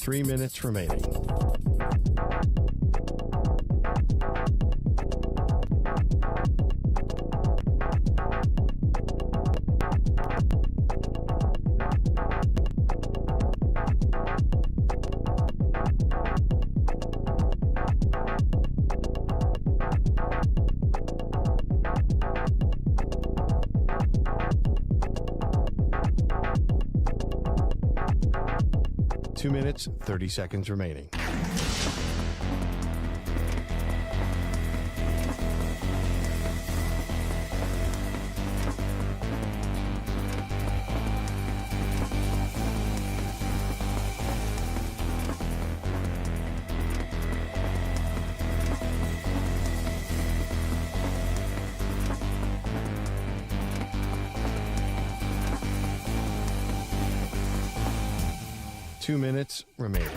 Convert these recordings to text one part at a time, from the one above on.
3 minutes remaining. Two minutes, 30 seconds remaining. Two minutes remaining.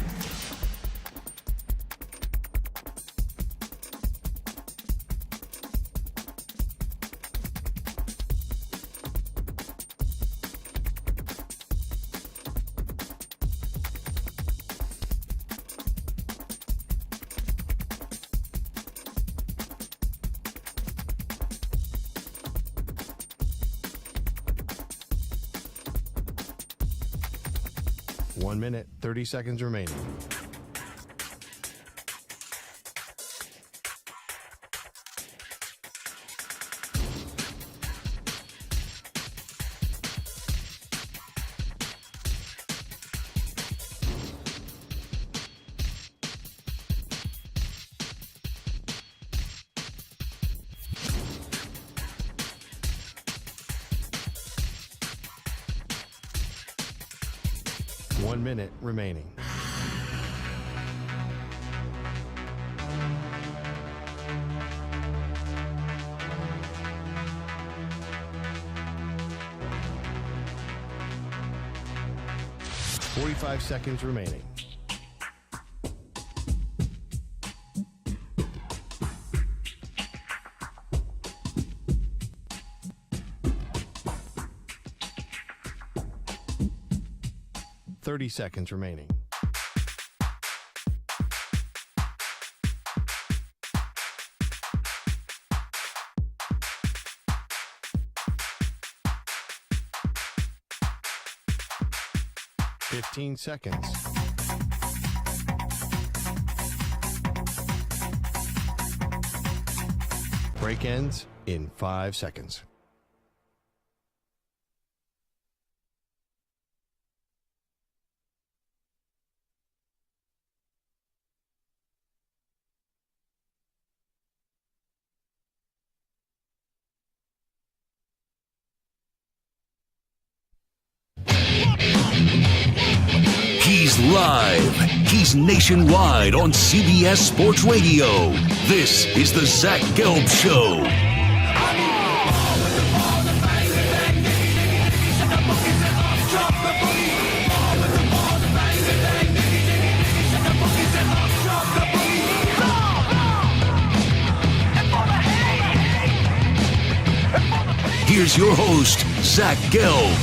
One minute, 30 seconds remaining. One minute remaining. Forty-five seconds remaining. Thirty seconds remaining. Fifteen seconds. Break ends in 5 seconds. He's live. He's nationwide on CBS Sports Radio. This is the Zach Gelb Show. Here's your host, Zach Gelb.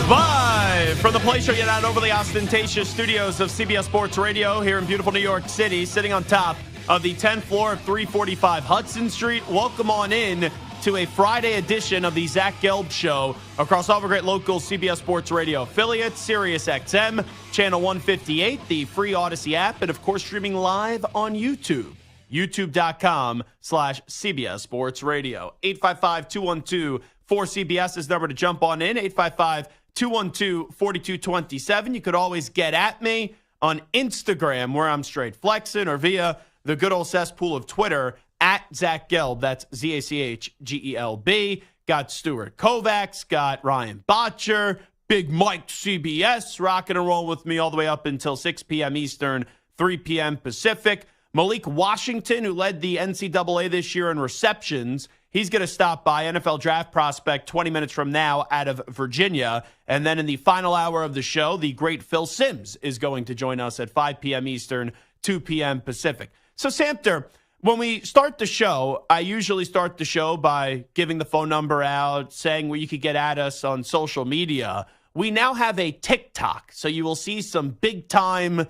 Live from the place you're not overly ostentatious studios of CBS Sports Radio here in beautiful New York City, sitting on top of the 10th floor of 345 Hudson Street. Welcome on in to a Friday edition of the Zach Gelb Show across all the great local CBS Sports Radio affiliates, Sirius XM, Channel 158, the free Odyssey app, and of course streaming live on YouTube. YouTube.com/CBS Sports Radio. 855-212-4CBS is the number to jump on in. 855-212-4227. You could always get at me on Instagram, where I'm straight flexing, or via the good old cesspool of Twitter, at Zach Gelb. That's ZACHGELB. Got Stuart Kovacs, got Ryan Botcher, Big Mike CBS, rocking and roll with me all the way up until 6 p.m. Eastern, 3 p.m. Pacific. Malik Washington, who led the NCAA this year in receptions, he's going to stop by. NFL draft prospect 20 minutes from now out of Virginia. And then in the final hour of the show, the great Phil Simms is going to join us at 5 p.m. Eastern, 2 p.m. Pacific. So, Samter, when we start the show, I usually start the show by giving the phone number out, saying where you could get at us on social media. we now have a TikTok. So you will see some big time,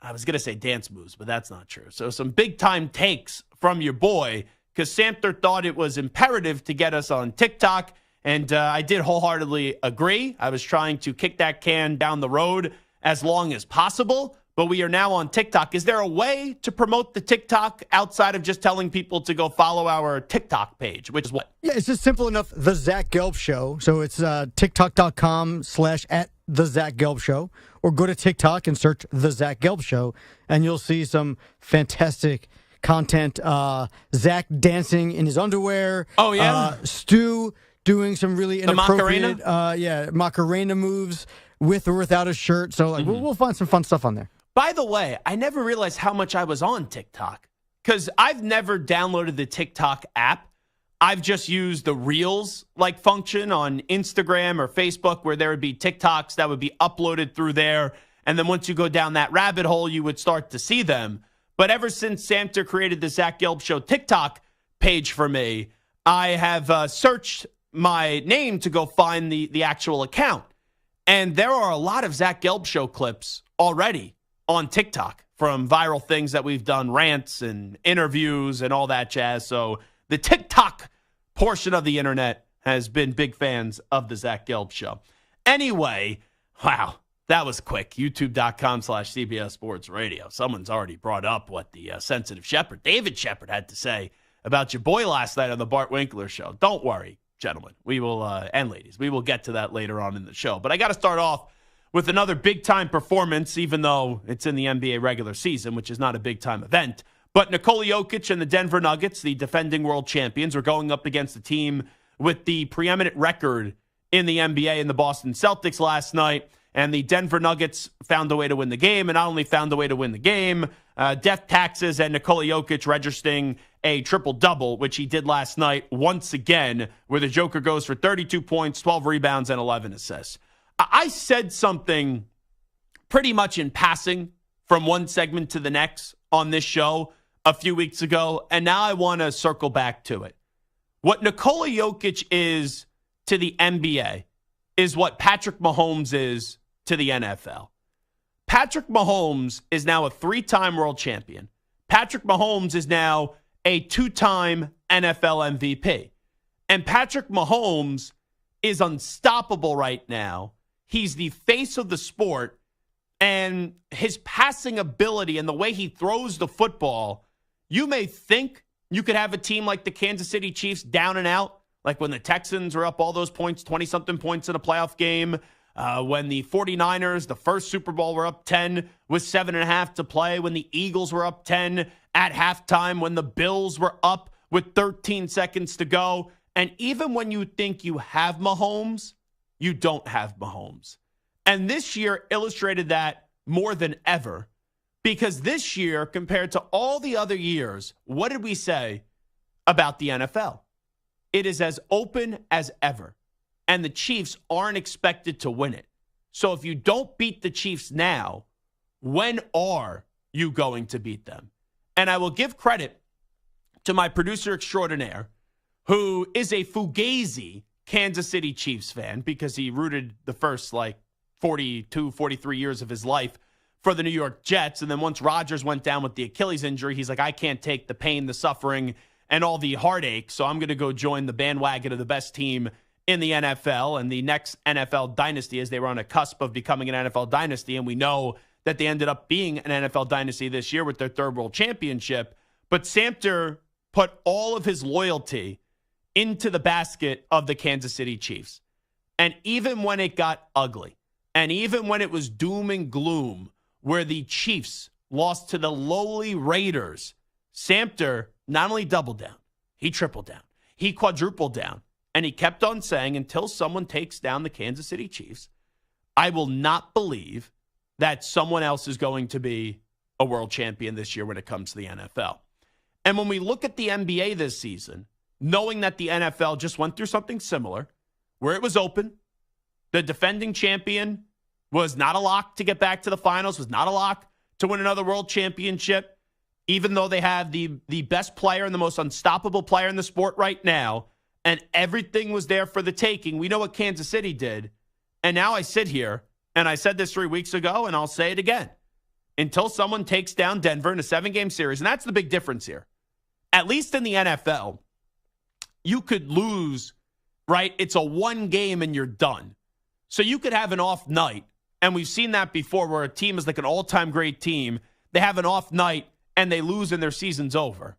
I was going to say dance moves, but that's not true. So some big time takes from your boy, because Samter thought it was imperative to get us on TikTok. And I did wholeheartedly agree. I was trying to kick that can down the road as long as possible, but we are now on TikTok. Is there a way to promote the TikTok outside of just telling people to go follow our TikTok page, which is what? Yeah, it's just simple enough. The Zach Gelb Show. So it's TikTok.com/@the Zach Gelb Show, or go to TikTok and search the Zach Gelb Show, and you'll see some fantastic content. Zach dancing in his underwear. Oh, yeah. Stu doing some really inappropriate, Macarena moves with or without a shirt. So we'll find some fun stuff on there. By the way, I never realized how much I was on TikTok, because I've never downloaded the TikTok app. I've just used the Reels function on Instagram or Facebook, where there would be TikToks that would be uploaded through there. And then once you go down that rabbit hole, you would start to see them. But ever since Samter created the Zach Gelb Show TikTok page for me, I have searched my name to go find the actual account. And there are a lot of Zach Gelb Show clips already on TikTok from viral things that we've done, rants and interviews and all that jazz. So the TikTok portion of the internet has been big fans of the Zach Gelb Show. Anyway, wow, that was quick. YouTube.com/CBS Sports Radio. Someone's already brought up what the sensitive Shepherd, David Shepherd, had to say about your boy last night on the Bart Winkler Show. Don't worry, gentlemen. We will, and ladies, we will get to that later on in the show. But I got to start off with another big-time performance, even though it's in the NBA regular season, which is not a big-time event. But Nikola Jokic and the Denver Nuggets, the defending world champions, are going up against a team with the preeminent record in the NBA in the Boston Celtics last night. And the Denver Nuggets found a way to win the game, and not only found a way to win the game, death taxes and Nikola Jokic registering a triple-double, which he did last night once again, where the Joker goes for 32 points, 12 rebounds, and 11 assists. I said something pretty much in passing from one segment to the next on this show a few weeks ago, and now I want to circle back to it. What Nikola Jokic is to the NBA is what Patrick Mahomes is to the NFL. Patrick Mahomes is now a 3-time world champion. Patrick Mahomes is now a 2-time NFL MVP. And Patrick Mahomes is unstoppable right now. He's the face of the sport, and his passing ability and the way he throws the football, you may think you could have a team like the Kansas City Chiefs down and out, like when the Texans were up all those points, 20-something points in a playoff game. When the 49ers, the first Super Bowl, were up 10 with 7.5 to play. When the Eagles were up 10 at halftime. When the Bills were up with 13 seconds to go. And even when you think you have Mahomes, you don't have Mahomes. And this year illustrated that more than ever. Because this year, compared to all the other years, what did we say about the NFL? It is as open as ever. And the Chiefs aren't expected to win it. So if you don't beat the Chiefs now, when are you going to beat them? And I will give credit to my producer extraordinaire, who is a fugazi Kansas City Chiefs fan, because he rooted the first 42, 43 years of his life for the New York Jets. And then once Rodgers went down with the Achilles injury, he's like, I can't take the pain, the suffering, and all the heartache. So I'm going to go join the bandwagon of the best team in the NFL and the next NFL dynasty, as they were on a cusp of becoming an NFL dynasty. And we know that they ended up being an NFL dynasty this year with their third world championship. But Samter put all of his loyalty into the basket of the Kansas City Chiefs. And even when it got ugly, and even when it was doom and gloom, where the Chiefs lost to the lowly Raiders, Samter not only doubled down, he tripled down, he quadrupled down. And he kept on saying, until someone takes down the Kansas City Chiefs, I will not believe that someone else is going to be a world champion this year when it comes to the NFL. And when we look at the NBA this season, knowing that the NFL just went through something similar, where it was open, the defending champion was not a lock to get back to the finals, was not a lock to win another world championship, even though they have the best player and the most unstoppable player in the sport right now, and everything was there for the taking. We know what Kansas City did, And now I sit here, and I said this 3 weeks ago, and I'll say it again. Until someone takes down Denver in a 7-game series, and that's the big difference here. At least in the NFL, you could lose, right? It's a 1 game and you're done. So you could have an off night, and we've seen that before where a team is like an all-time great team. They have an off night, and they lose and their season's over.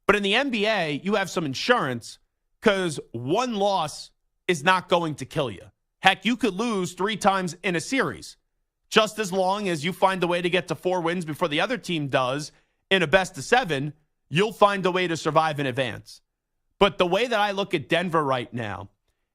But in the NBA, you have some insurance because 1 loss is not going to kill you. Heck, you could lose 3 times in a series. Just as long as you find a way to get to 4 wins before the other team does in a best of 7, you'll find a way to survive in advance. But the way that I look at Denver right now,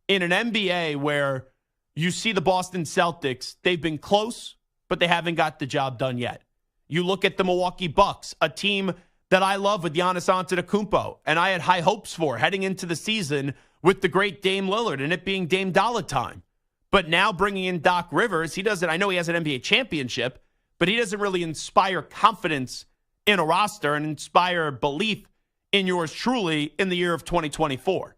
in an NBA where you see the Boston Celtics, they've been close, but they haven't got the job done yet. You look at the Milwaukee Bucks, a team that I love with Giannis Antetokounmpo, and I had high hopes for heading into the season with the great Dame Lillard and it being Dame Dollar time. But now bringing in Doc Rivers, I know he has an NBA championship, but he doesn't really inspire confidence in a roster and inspire belief in yours truly in the year of 2024.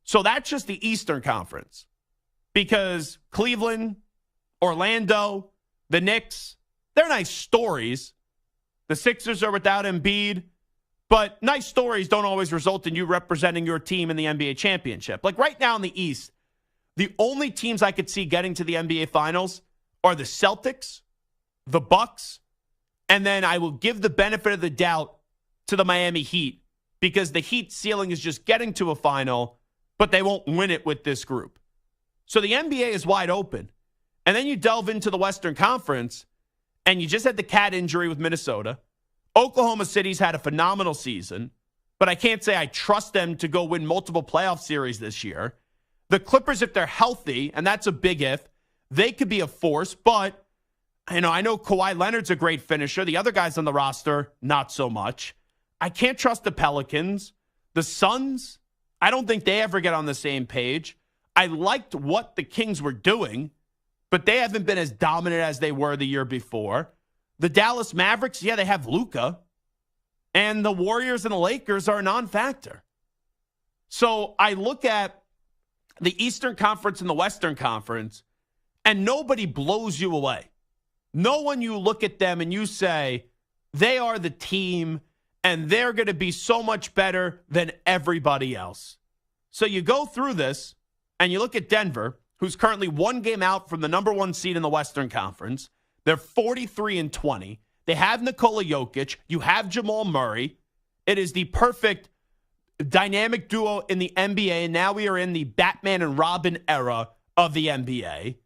So that's just the Eastern Conference. Because Cleveland, Orlando, the Knicks, they're nice stories. The Sixers are without Embiid, but nice stories don't always result in you representing your team in the NBA championship. Like right now in the East, the only teams I could see getting to the NBA Finals are the Celtics, the Bucks, and then I will give the benefit of the doubt to the Miami Heat because the Heat ceiling is just getting to a final, but they won't win it with this group. So the NBA is wide open. And then you delve into the Western Conference, and you just had the cat injury with Minnesota. Oklahoma City's had a phenomenal season, but I can't say I trust them to go win multiple playoff series this year. The Clippers, if they're healthy, and that's a big if, they could be a force, but I know Kawhi Leonard's a great finisher. The other guys on the roster, not so much. I can't trust the Pelicans. The Suns, I don't think they ever get on the same page. I liked what the Kings were doing, but they haven't been as dominant as they were the year before. The Dallas Mavericks, yeah, they have Luka. And the Warriors and the Lakers are a non-factor. So I look at the Eastern Conference and the Western Conference, and nobody blows you away. No one you look at them and you say, they are the team, and they're going to be so much better than everybody else. So you go through this, and you look at Denver, who's currently 1 game out from the number 1 seed in the Western Conference. They're 43-20. They have Nikola Jokic. You have Jamal Murray. It is the perfect dynamic duo in the NBA, and now we are in the Batman and Robin era of the NBA.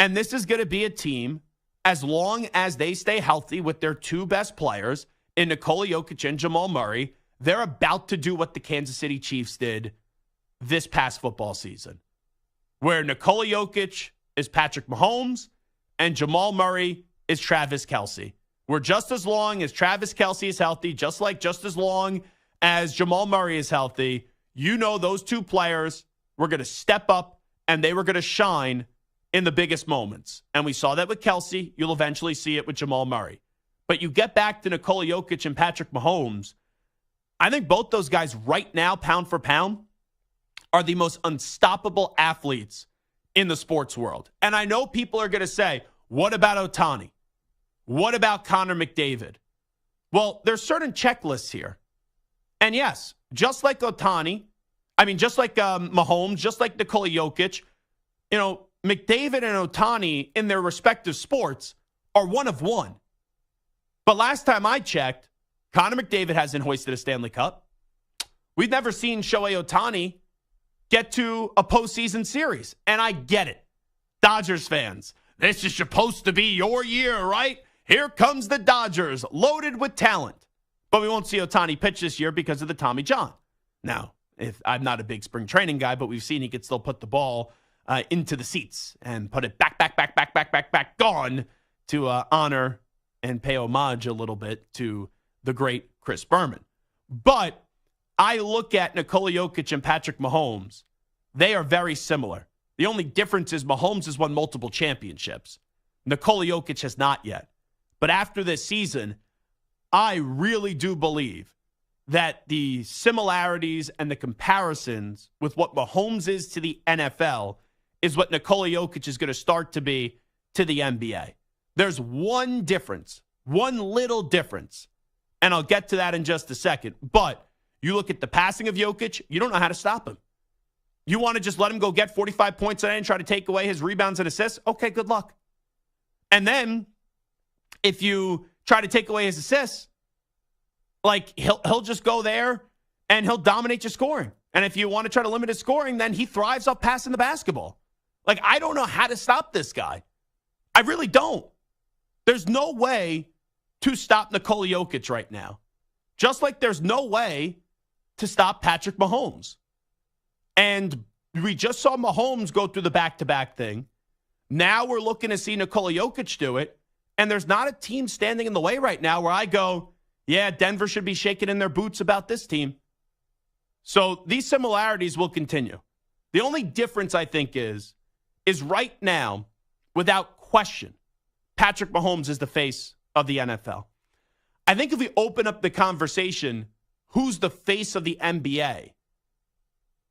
And this is going to be a team, as long as they stay healthy with their 2 best players in Nikola Jokic and Jamal Murray, they're about to do what the Kansas City Chiefs did this past football season, where Nikola Jokic is Patrick Mahomes and Jamal Murray is Travis Kelce. Where just as long as Travis Kelce is healthy, just as long as Jamal Murray is healthy, those 2 players were going to step up and they were going to shine in the biggest moments. And we saw that with Kelce. You'll eventually see it with Jamal Murray. But you get back to Nikola Jokic and Patrick Mahomes, I think both those guys right now, pound for pound, are the most unstoppable athletes in the sports world. And I know people are going to say, what about Ohtani? What about Connor McDavid? Well, there's certain checklists here. And yes, just like Ohtani, just like Mahomes, just like Nikola Jokic, McDavid and Ohtani in their respective sports are 1 of 1. But last time I checked, Connor McDavid hasn't hoisted a Stanley Cup. We've never seen Shohei Ohtani get to a postseason series. And I get it. Dodgers fans, this is supposed to be your year, right? Here comes the Dodgers, loaded with talent. But we won't see Ohtani pitch this year because of the Tommy John. Now, if I'm not a big spring training guy, but we've seen he could still put the ball into the seats and put it back on to honor and pay homage a little bit to the great Chris Berman. But I look at Nikola Jokic and Patrick Mahomes. They are very similar. The only difference is Mahomes has won multiple championships. Nikola Jokic has not yet. But after this season, I really do believe that the similarities and the comparisons with what Mahomes is to the NFL is what Nikola Jokic is going to start to be to the NBA. There's one difference, one little difference, and I'll get to that in just a second. But you look at the passing of Jokic, you don't know how to stop him. You want to just let him go get 45 points a night and try to take away his rebounds and assists? Okay, good luck. And then if you try to take away his assists, like he'll just go there and he'll dominate your scoring. And if you want to try to limit his scoring, then he thrives off passing the basketball. Like, I don't know how to stop this guy. I really don't. There's no way to stop Nikola Jokic right now. Just like there's no way to stop Patrick Mahomes. And we just saw Mahomes go through the back-to-back thing. Now we're looking to see Nikola Jokic do it. And there's not a team standing in the way right now where I go, yeah, Denver should be shaking in their boots about this team. So these similarities will continue. The only difference, I think, is right now, without question, Patrick Mahomes is the face of the NFL. I think if we open up the conversation, who's the face of the NBA?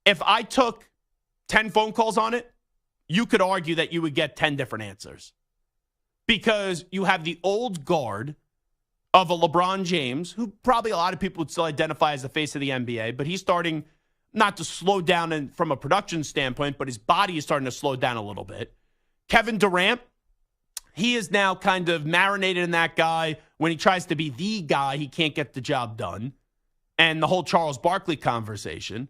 If I took 10 phone calls on it, you could argue that you would get 10 different answers. Because you have the old guard of a LeBron James, who probably a lot of people would still identify as the face of the NBA, but he's starting not to slow down from a production standpoint, but his body is starting to slow down a little bit. Kevin Durant, he is now kind of marinated in that guy. When he tries to be the guy, he can't get the job done. And the whole Charles Barkley conversation.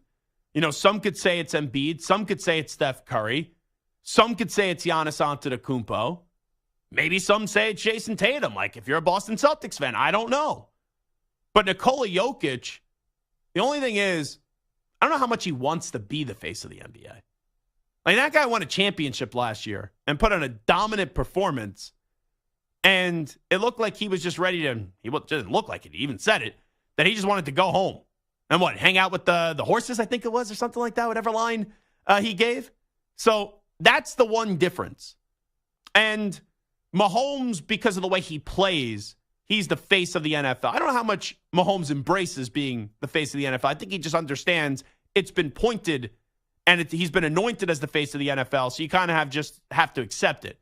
You know, some could say it's Embiid. Some could say it's Steph Curry. Some could say it's Giannis Antetokounmpo. Maybe some say it's Jason Tatum. Like, if you're a Boston Celtics fan, I don't know. But Nikola Jokic, the only thing is, I don't know how much he wants to be the face of the NBA. Like, that guy won a championship last year and put on a dominant performance. And it looked like he was just ready to, he didn't look like it, he even said it, that he just wanted to go home. And hang out with the horses, I think it was, or something like that, whatever line he gave. So that's the one difference. And Mahomes, because of the way he plays, he's the face of the NFL. I don't know how much Mahomes embraces being the face of the NFL. I think he just understands it's been pointed and he's been anointed as the face of the NFL, so you kind of have to accept it.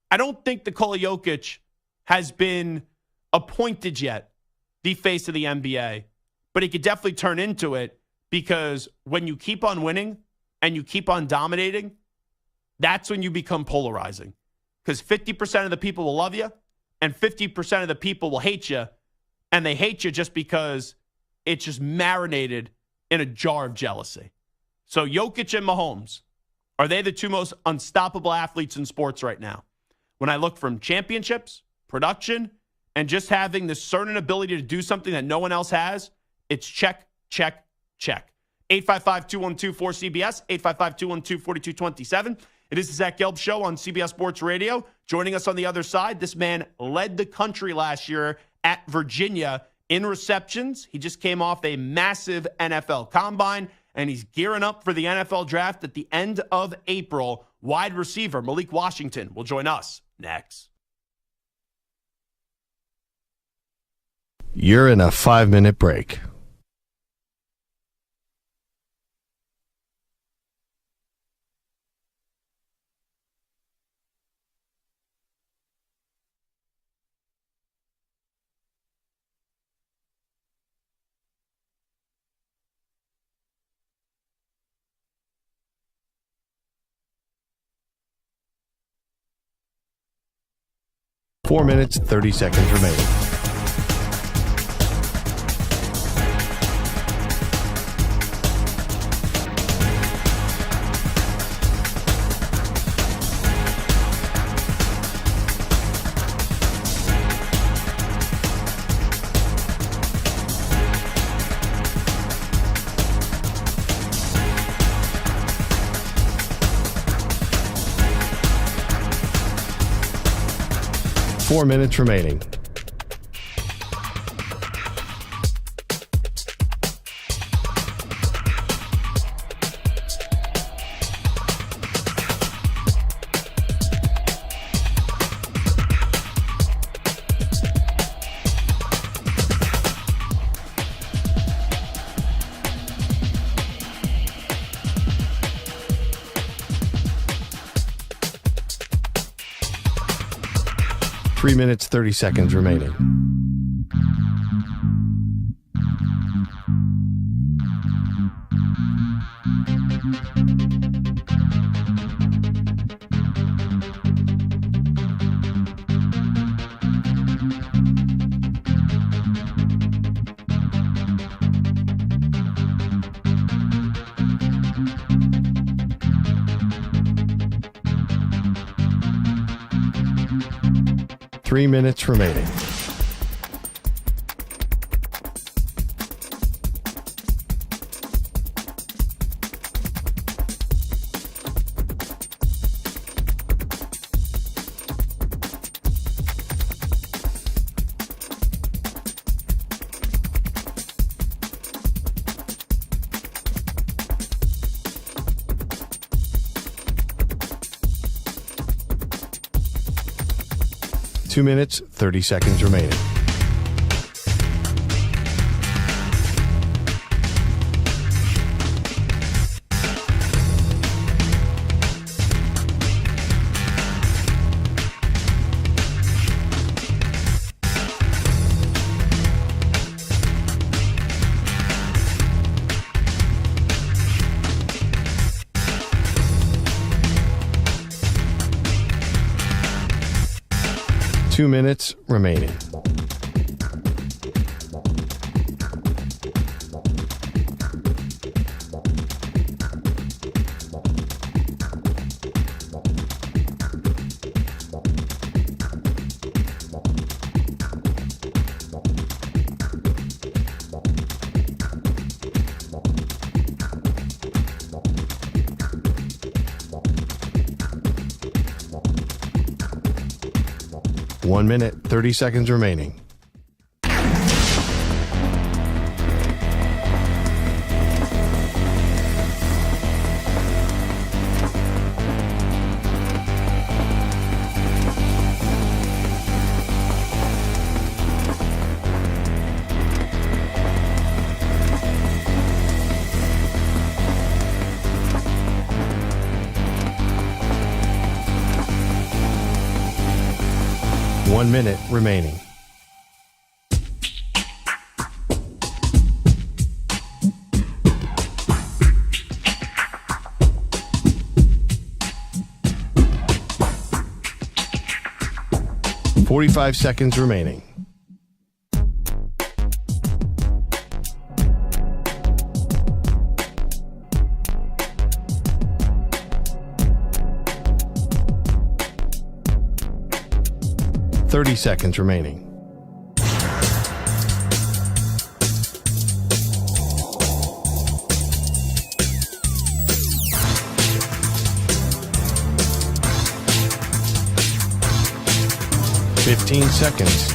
I don't think Nikola Jokic has been appointed yet the face of the NBA, but he could definitely turn into it, because when you keep on winning and you keep on dominating, that's when you become polarizing. Because 50% of the people will love you and 50% of the people will hate you, and they hate you just because it's just marinated in a jar of jealousy. So Jokic and Mahomes, are they the two most unstoppable athletes in sports right now? When I look from championships, production, and just having this certain ability to do something that no one else has, it's check, check, check. 855-212-4CBS, 855-212-4227. It is the Zach Gelb Show on CBS Sports Radio. Joining us on the other side, this man led the country last year at Virginia in receptions. He just came off a massive NFL combine, and he's gearing up for the NFL draft at the end of April. Wide receiver Malik Washington will join us next. You're in a 5-minute break. Four minutes, 30 seconds remaining. Four minutes remaining. 3 minutes, 30 seconds remaining. Three minutes remaining. Two minutes, 30 seconds remaining. Two minutes remaining. One minute, 30 seconds remaining. One minute remaining. Forty-five seconds remaining. Thirty seconds remaining. Fifteen seconds.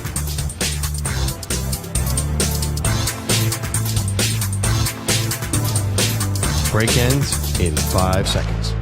Break ends in 5 seconds.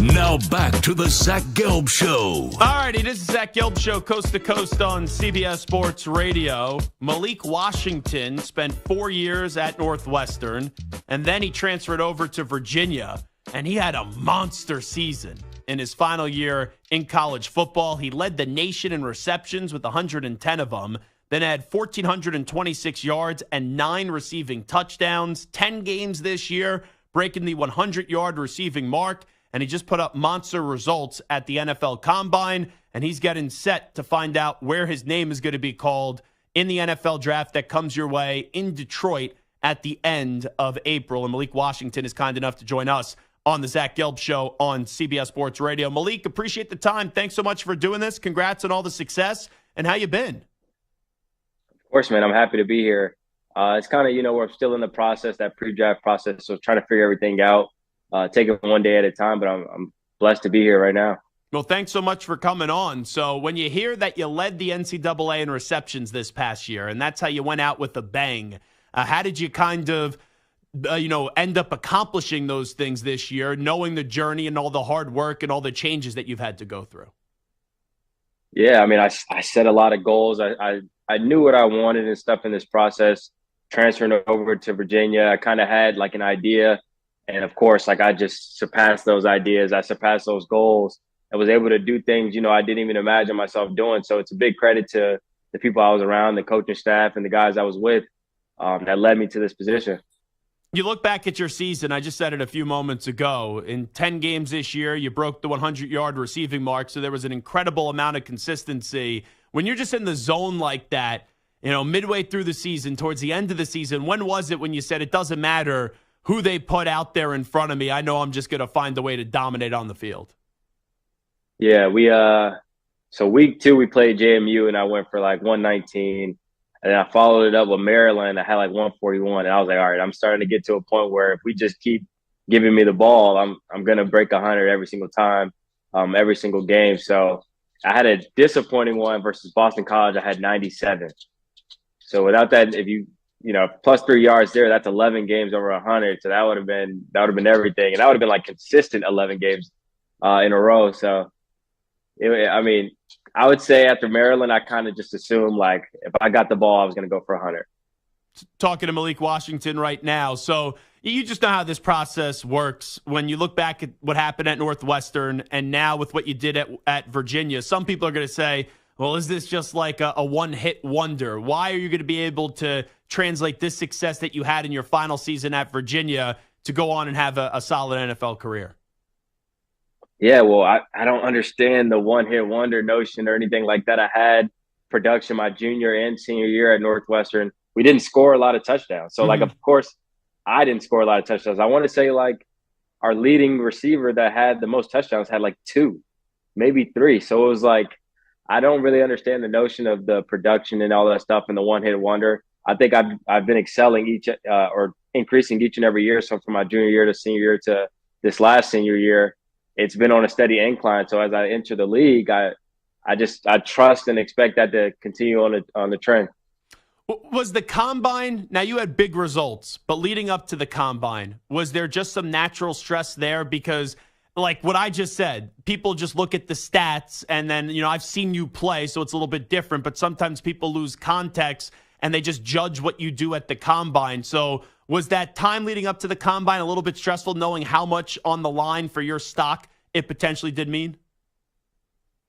Now back to the Zach Gelb Show. All righty, this is Zach Gelb Show, coast to coast on CBS Sports Radio. Malik Washington spent 4 years at Northwestern, and then he transferred over to Virginia, and he had a monster season in his final year in college football. He led the nation in receptions with 110 of them, then had 1,426 yards and 9 receiving touchdowns, 10 games this year, breaking the 100-yard receiving mark. And he just put up monster results at the NFL Combine, and he's getting set to find out where his name is going to be called in the NFL draft that comes your way in Detroit at the end of April. And Malik Washington is kind enough to join us on the Zach Gelb Show on CBS Sports Radio. Malik, appreciate the time. Thanks so much for doing this. Congrats on all the success. And how you been? Of course, man. I'm happy to be here. It's kind of, we're still in the process, that pre-draft process, so trying to figure everything out. Take it one day at a time, but I'm blessed to be here right now. Well, thanks so much for coming on. So when you hear that you led the NCAA in receptions this past year, and that's how you went out with a bang, how did you kind of end up accomplishing those things this year, knowing the journey and all the hard work and all the changes that you've had to go through? Yeah, I mean, I set a lot of goals. I knew what I wanted and stuff in this process. Transferring over to Virginia, I kind of had like an idea. And of course, like I just surpassed those ideas. I surpassed those goals. I was able to do things, I didn't even imagine myself doing. So it's a big credit to the people I was around, the coaching staff, and the guys I was with that led me to this position. You look back at your season, I just said it a few moments ago. In 10 games this year, you broke the 100-yard receiving mark, so there was an incredible amount of consistency. When you're just in the zone like that, midway through the season, towards the end of the season, when was it when you said it doesn't matter who they put out there in front of me, I know I'm just going to find a way to dominate on the field? Yeah, so week 2 we played JMU, and I went for like 119. And then I followed it up with Maryland. I had like 141, and I was like, all right, I'm starting to get to a point where if we just keep giving me the ball, I'm going to break 100 every single time, every single game. So I had a disappointing one versus Boston College. I had 97. So without that, if you plus 3 yards there, that's 11 games over 100. So that would have been everything, and that would have been like consistent 11 games in a row. So I would say after Maryland, I kind of just assumed like if I got the ball, I was going to go for 100. Talking to Malik Washington right now. So you just know how this process works. When you look back at what happened at Northwestern and now with what you did at Virginia, some people are going to say, well, is this just like a one-hit wonder? Why are you going to be able to translate this success that you had in your final season at Virginia to go on and have a solid NFL career? Yeah, well, I don't understand the one-hit wonder notion or anything like that. I had production my junior and senior year at Northwestern. We didn't score a lot of touchdowns. So, of course, I didn't score a lot of touchdowns. I want to say, like, our leading receiver that had the most touchdowns had, like, 2, maybe 3. So it was like I don't really understand the notion of the production and all that stuff and the one-hit wonder. I think I've been excelling or increasing each and every year. So from my junior year to senior year to this last senior year, it's been on a steady incline. So as I enter the league, I trust and expect that to continue on the trend. Was the combine, now you had big results, but leading up to the combine, was there just some natural stress there? Because like what I just said, people just look at the stats and then, I've seen you play, so it's a little bit different, but sometimes people lose context and they just judge what you do at the combine. So was that time leading up to the combine a little bit stressful, knowing how much on the line for your stock it potentially did mean?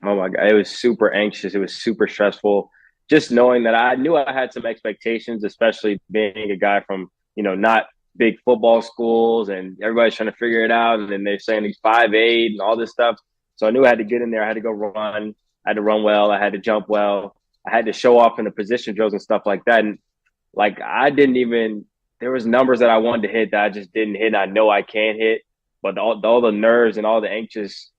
Oh my God, it was super anxious. It was super stressful. Just knowing that I knew I had some expectations, especially being a guy from, not big football schools, and everybody's trying to figure it out. And then they're saying he's 5'8" and all this stuff. So I knew I had to get in there. I had to go run. I had to run well. I had to jump well. I had to show off in the position drills and stuff like that. And like, there was numbers that I wanted to hit that I just didn't hit. And I know I can hit, but all the nerves and all the anxious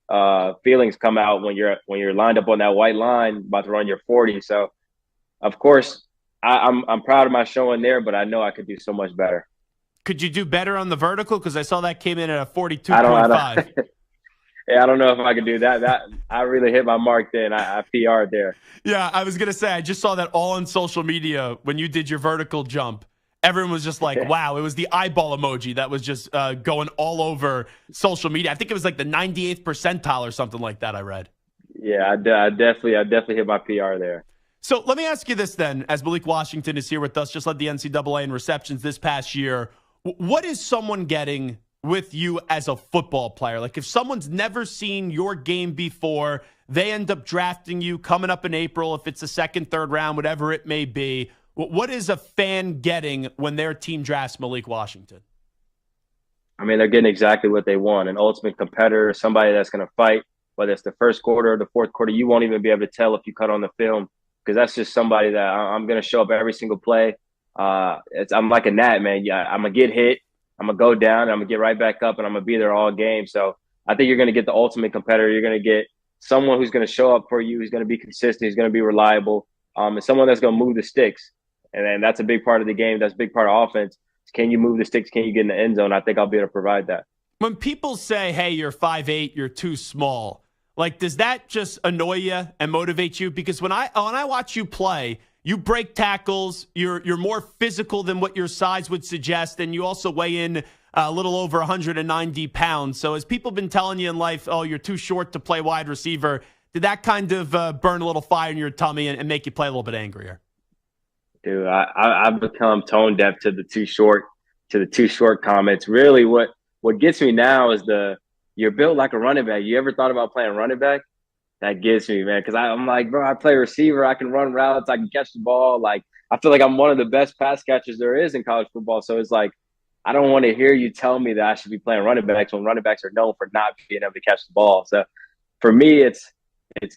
feelings come out when you're lined up on that white line about to run your 40. So of course I'm proud of my showing there, but I know I could do so much better. Could you do better on the vertical? Because I saw that came in at a 42.5. Yeah, I don't know if I could do that. That I really hit my mark then. I PR'd there. Yeah, I was going to say, I just saw that all on social media when you did your vertical jump. Everyone was just like, wow, it was the eyeball emoji that was just going all over social media. I think it was like the 98th percentile or something like that I read. Yeah, I definitely hit my PR there. So let me ask you this then, as Malik Washington is here with us, just led the NCAA in receptions this past year. What is someone getting with you as a football player? Like if someone's never seen your game before, they end up drafting you coming up in April, if it's the second, third round, whatever it may be. What is a fan getting when their team drafts Malik Washington? I mean, they're getting exactly what they want, an ultimate competitor, somebody that's going to fight, whether it's the first quarter or the fourth quarter. You won't even be able to tell if you cut on the film, because that's just somebody that I'm going to show up every single play. I'm like a gnat, man. Yeah, I'm going to get hit. I'm going to go down, and I'm going to get right back up, and I'm going to be there all game. So I think you're going to get the ultimate competitor. You're going to get someone who's going to show up for you, who's going to be consistent, who's going to be reliable, and someone that's going to move the sticks. And then that's a big part of the game. That's a big part of offense. Can you move the sticks? Can you get in the end zone? I think I'll be able to provide that. When people say, hey, you're 5'8", you're too small, like, does that just annoy you and motivate you? Because when I watch you play, you break tackles. You're more physical than what your size would suggest, and you also weigh in a little over 190 pounds. So as people have been telling you in life, oh, you're too short to play wide receiver, did that kind of burn a little fire in your tummy and make you play a little bit angrier? Dude, I've become tone deaf to the too short comments. Really, what gets me now is you're built like a running back. You ever thought about playing running back? That gets me, man, because I'm like, bro, I play receiver. I can run routes. I can catch the ball. Like, I feel like I'm one of the best pass catchers there is in college football. So it's like, I don't want to hear you tell me that I should be playing running backs when running backs are known for not being able to catch the ball. So for me, it's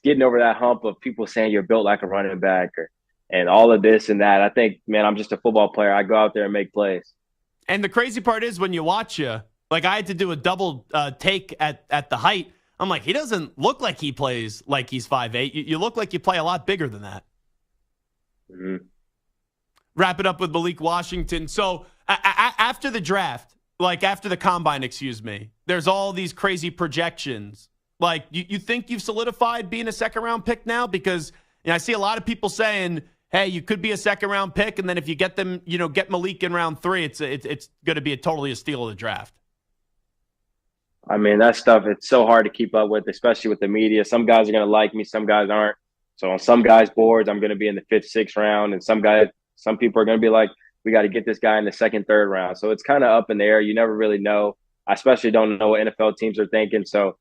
getting over that hump of people saying you're built like a running back and all of this and that. I think, man, I'm just a football player. I go out there and make plays. And the crazy part is when you watch you, like I had to do a double take at the height. I'm like, he doesn't look like he plays like he's 5'8". You look like you play a lot bigger than that. Mm-hmm. Wrap it up with Malik Washington. So after the draft, like after the combine, excuse me, there's all these crazy projections. Like, you think you've solidified being a second-round pick now? Because I see a lot of people saying, hey, you could be a second-round pick, and then if you get them, get Malik in round 3, it's going to be totally a steal of the draft. I mean, that stuff, it's so hard to keep up with, especially with the media. Some guys are going to like me, some guys aren't. So on some guys' boards, I'm going to be in the 5th, 6th round, and some people are going to be like, we got to get this guy in the 2nd, 3rd round. So it's kind of up in the air. You never really know. I especially don't know what NFL teams are thinking. So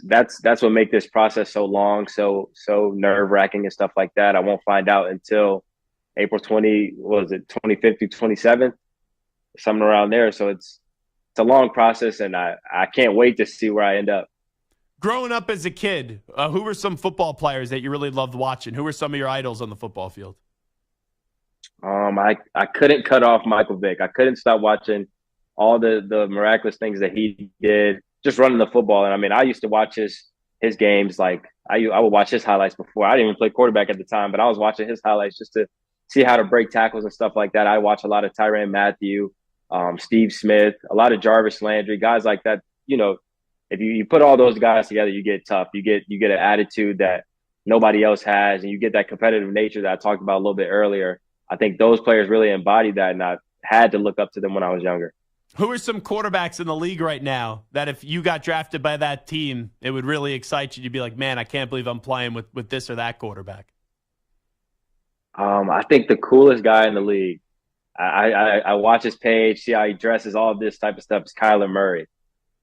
that's what makes this process so long, so nerve-wracking and stuff like that. I won't find out until April 25th through 27th, something around there. So it's a long process, and I can't wait to see where I end up. Growing up as a kid, who were some football players that you really loved watching? Who were some of your idols on the football field? I couldn't cut off Michael Vick. I couldn't stop watching all the miraculous things that he did, just running the football. And I mean, I used to watch his games. Like I would watch his highlights before. I didn't even play quarterback at the time, but I was watching his highlights just to see how to break tackles and stuff like that. I watch a lot of Tyrann Mathieu, Steve Smith, a lot of Jarvis Landry, guys like that. If you put all those guys together, you get tough. You get an attitude that nobody else has, and you get that competitive nature that I talked about a little bit earlier. I think those players really embodied that, and I had to look up to them when I was younger. Who are some quarterbacks in the league right now that if you got drafted by that team, it would really excite you? You'd be like, man, I can't believe I'm playing with this or that quarterback. I think the coolest guy in the league, I watch his page, see how he dresses, all of this type of stuff, is Kyler Murray.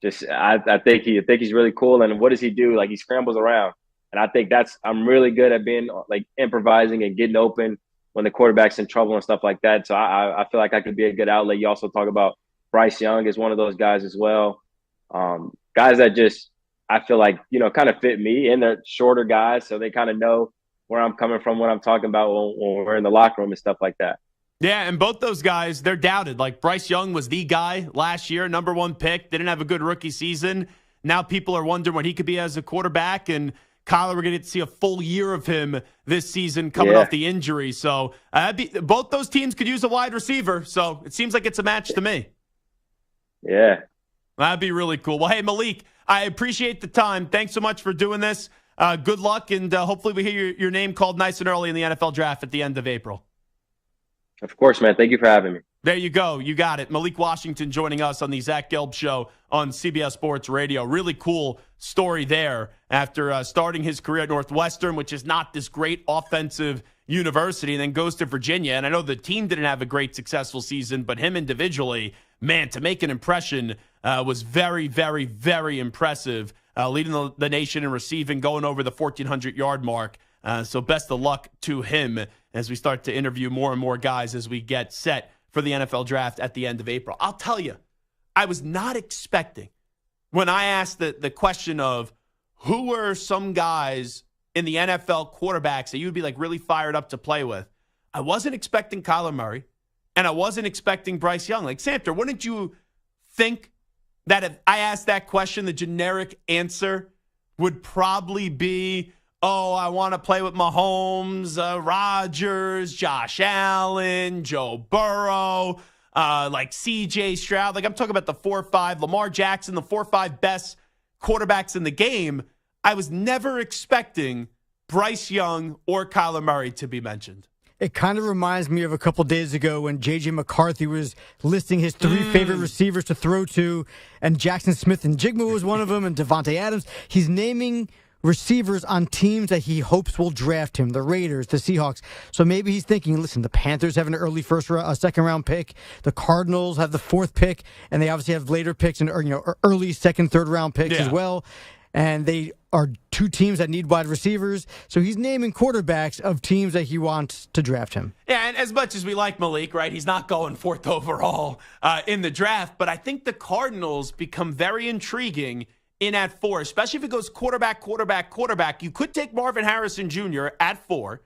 I think he's really cool. And what does he do? Like, he scrambles around. And I think I'm really good at being like improvising and getting open when the quarterback's in trouble and stuff like that. So I feel like I could be a good outlet. You also talk about Bryce Young is one of those guys as well. Guys that just, I feel like, kind of fit me, and they're shorter guys. So they kind of know where I'm coming from, what I'm talking about when we're in the locker room and stuff like that. Yeah, and both those guys, they're doubted. Like Bryce Young was the guy last year, number 1 pick, didn't have a good rookie season. Now people are wondering what he could be as a quarterback, and Kyler, we're going to get to see a full year of him this season coming off the injury. So both those teams could use a wide receiver, so it seems like it's a match to me. Yeah. That'd be really cool. Well, hey, Malik, I appreciate the time. Thanks so much for doing this. Good luck, and hopefully we hear your name called nice and early in the NFL draft at the end of April. Of course, man. Thank you for having me. There you go. You got it. Malik Washington joining us on the Zach Gelb Show on CBS Sports Radio. Really cool story there after starting his career at Northwestern, which is not this great offensive university, and then goes to Virginia. And I know the team didn't have a great successful season, but him individually, man, to make an impression was very, very, very impressive, leading the nation in receiving, going over the 1,400-yard mark. So best of luck to him as we start to interview more and more guys as we get set for the NFL draft at the end of April. I'll tell you, I was not expecting, when I asked the question of who were some guys in the NFL quarterbacks that you'd be like really fired up to play with, I wasn't expecting Kyler Murray, and I wasn't expecting Bryce Young. Like, Samter, wouldn't you think that if I asked that question, the generic answer would probably be, oh, I want to play with Mahomes, Rodgers, Josh Allen, Joe Burrow, like C.J. Stroud. Like, I'm talking about the 4 or 5, Lamar Jackson, the 4 or 5 best quarterbacks in the game. I was never expecting Bryce Young or Kyler Murray to be mentioned. It kind of reminds me of a couple days ago when J.J. McCarthy was listing his 3 favorite receivers to throw to, and Jackson Smith and Jigma was one of them, and Devontae Adams. He's naming receivers on teams that he hopes will draft him, the Raiders, the Seahawks. So maybe he's thinking, listen, the Panthers have an early second-round pick. The Cardinals have the 4th pick, and they obviously have later picks and early second, third-round picks as well. And they are 2 teams that need wide receivers. So he's naming quarterbacks of teams that he wants to draft him. Yeah, and as much as we like Malik, right, he's not going 4th overall in the draft. But I think the Cardinals become very intriguing in at 4, especially if it goes quarterback. You could take Marvin Harrison Jr. at 4,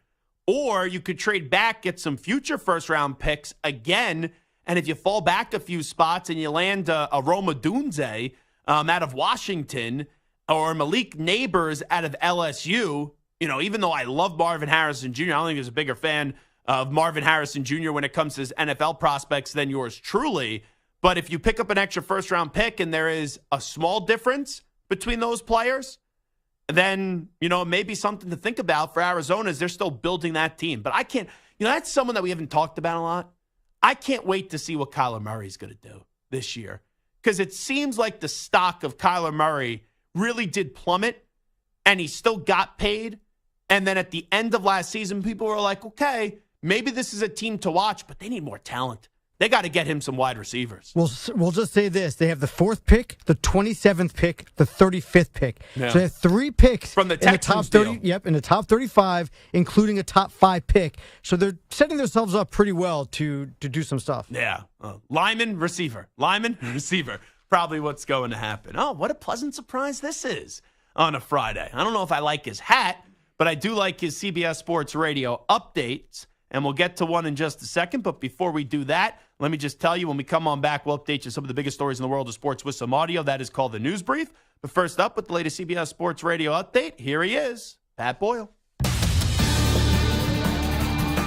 or you could trade back, get some future first-round picks again. And if you fall back a few spots and you land a Roma Dunze out of Washington, or Malik Neighbors out of LSU, even though I love Marvin Harrison Jr., I don't think there's a bigger fan of Marvin Harrison Jr. when it comes to his NFL prospects than yours truly. But if you pick up an extra first-round pick and there is a small difference between those players, then, it may be something to think about for Arizona as they're still building that team. But I can't, that's someone that we haven't talked about a lot. I can't wait to see what Kyler Murray is going to do this year, because it seems like the stock of Kyler Murray really did plummet, and he still got paid. And then at the end of last season, people were like, okay, maybe this is a team to watch, but they need more talent. They got to get him some wide receivers. We'll just say this. They have the 4th pick, the 27th pick, the 35th pick. Yeah. So they have 3 picks from the Texans top 30. Yep, in the top 35, including a top 5 pick. So they're setting themselves up pretty well to do some stuff. Yeah. Lineman, receiver. Lineman, receiver. Probably what's going to happen. Oh, what a pleasant surprise this is on a Friday. I don't know if I like his hat, but I do like his CBS Sports Radio updates, and we'll get to one in just a second. But before we do that, let me just tell you, when we come on back, we'll update you some of the biggest stories in the world of sports with some audio. That is called the News Brief. But first up, with the latest CBS Sports Radio update, here he is, Pat Boyle.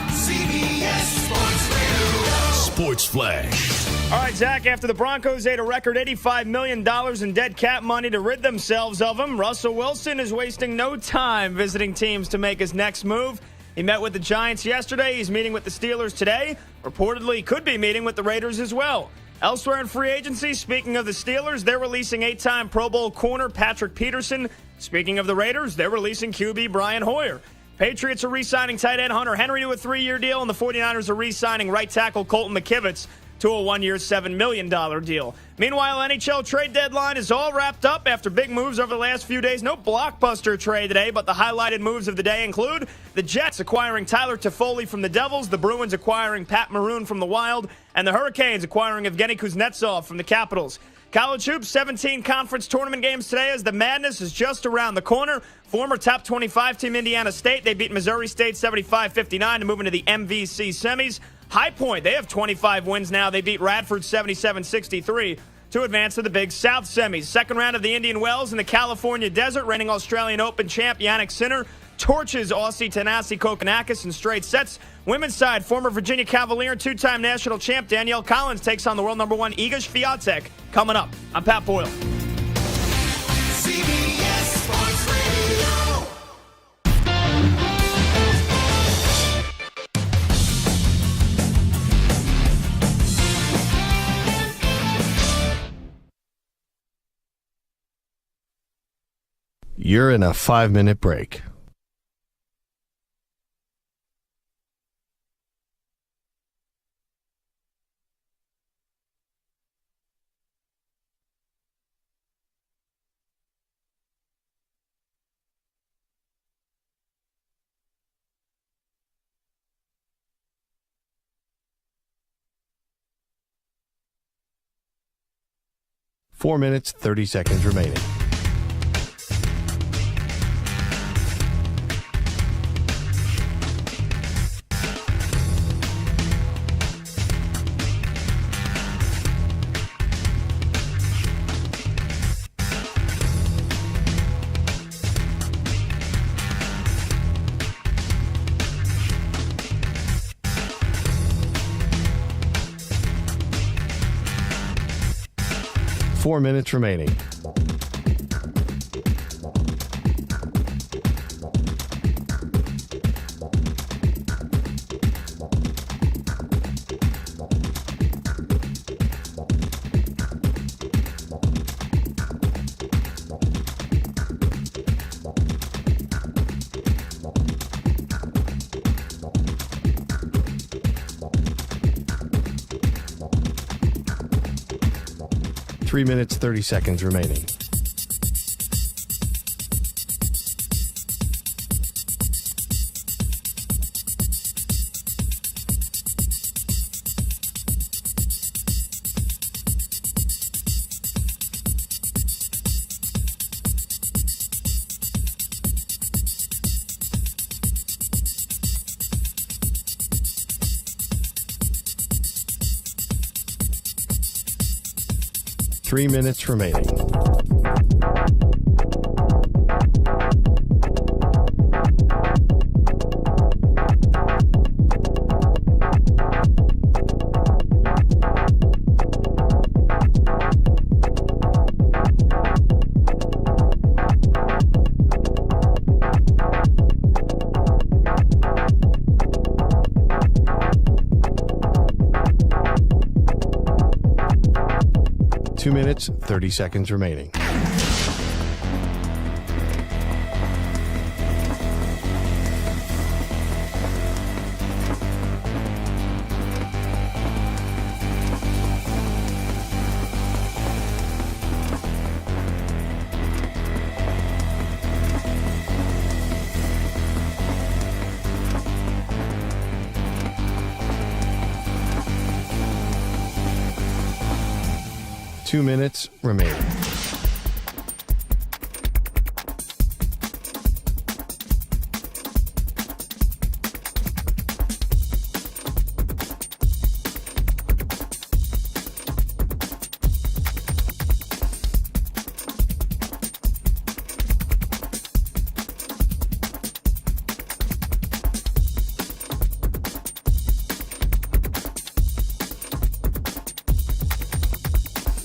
CBS Sports Radio. Sports Flash. All right, Zach, after the Broncos ate a record $85 million in dead cap money to rid themselves of him, Russell Wilson is wasting no time visiting teams to make his next move. He met with the Giants yesterday. He's meeting with the Steelers today. Reportedly could be meeting with the Raiders as well. Elsewhere in free agency, speaking of the Steelers, they're releasing 8-time Pro Bowl corner Patrick Peterson. Speaking of the Raiders, they're releasing QB Brian Hoyer. Patriots are re-signing tight end Hunter Henry to a 3-year deal, and the 49ers are re-signing right tackle Colton McKivitz to a 1-year, $7 million deal. Meanwhile, NHL trade deadline is all wrapped up after big moves over the last few days. No blockbuster trade today, but the highlighted moves of the day include the Jets acquiring Tyler Toffoli from the Devils, the Bruins acquiring Pat Maroon from the Wild, and the Hurricanes acquiring Evgeny Kuznetsov from the Capitals. College hoops, 17 conference tournament games today as the madness is just around the corner. Former top 25 team Indiana State, they beat Missouri State 75-59 to move into the MVC semis. High Point, they have 25 wins now. They beat Radford 77-63 to advance to the Big South semis. Second round of the Indian Wells in the California Desert. Reigning Australian Open champ Yannick Sinner torches Aussie Tanasi Kokonakis in straight sets. Women's side, former Virginia Cavalier, 2-time national champ Danielle Collins takes on the world number 1 Iga Swiatek. Coming up, I'm Pat Boyle. CBS Sports Radio. You're in a 5-minute break. Four minutes, 30 seconds remaining. Four minutes remaining. 3 minutes, 30 seconds remaining. Three minutes remaining. Two minutes, 30 seconds remaining. Two minutes remaining.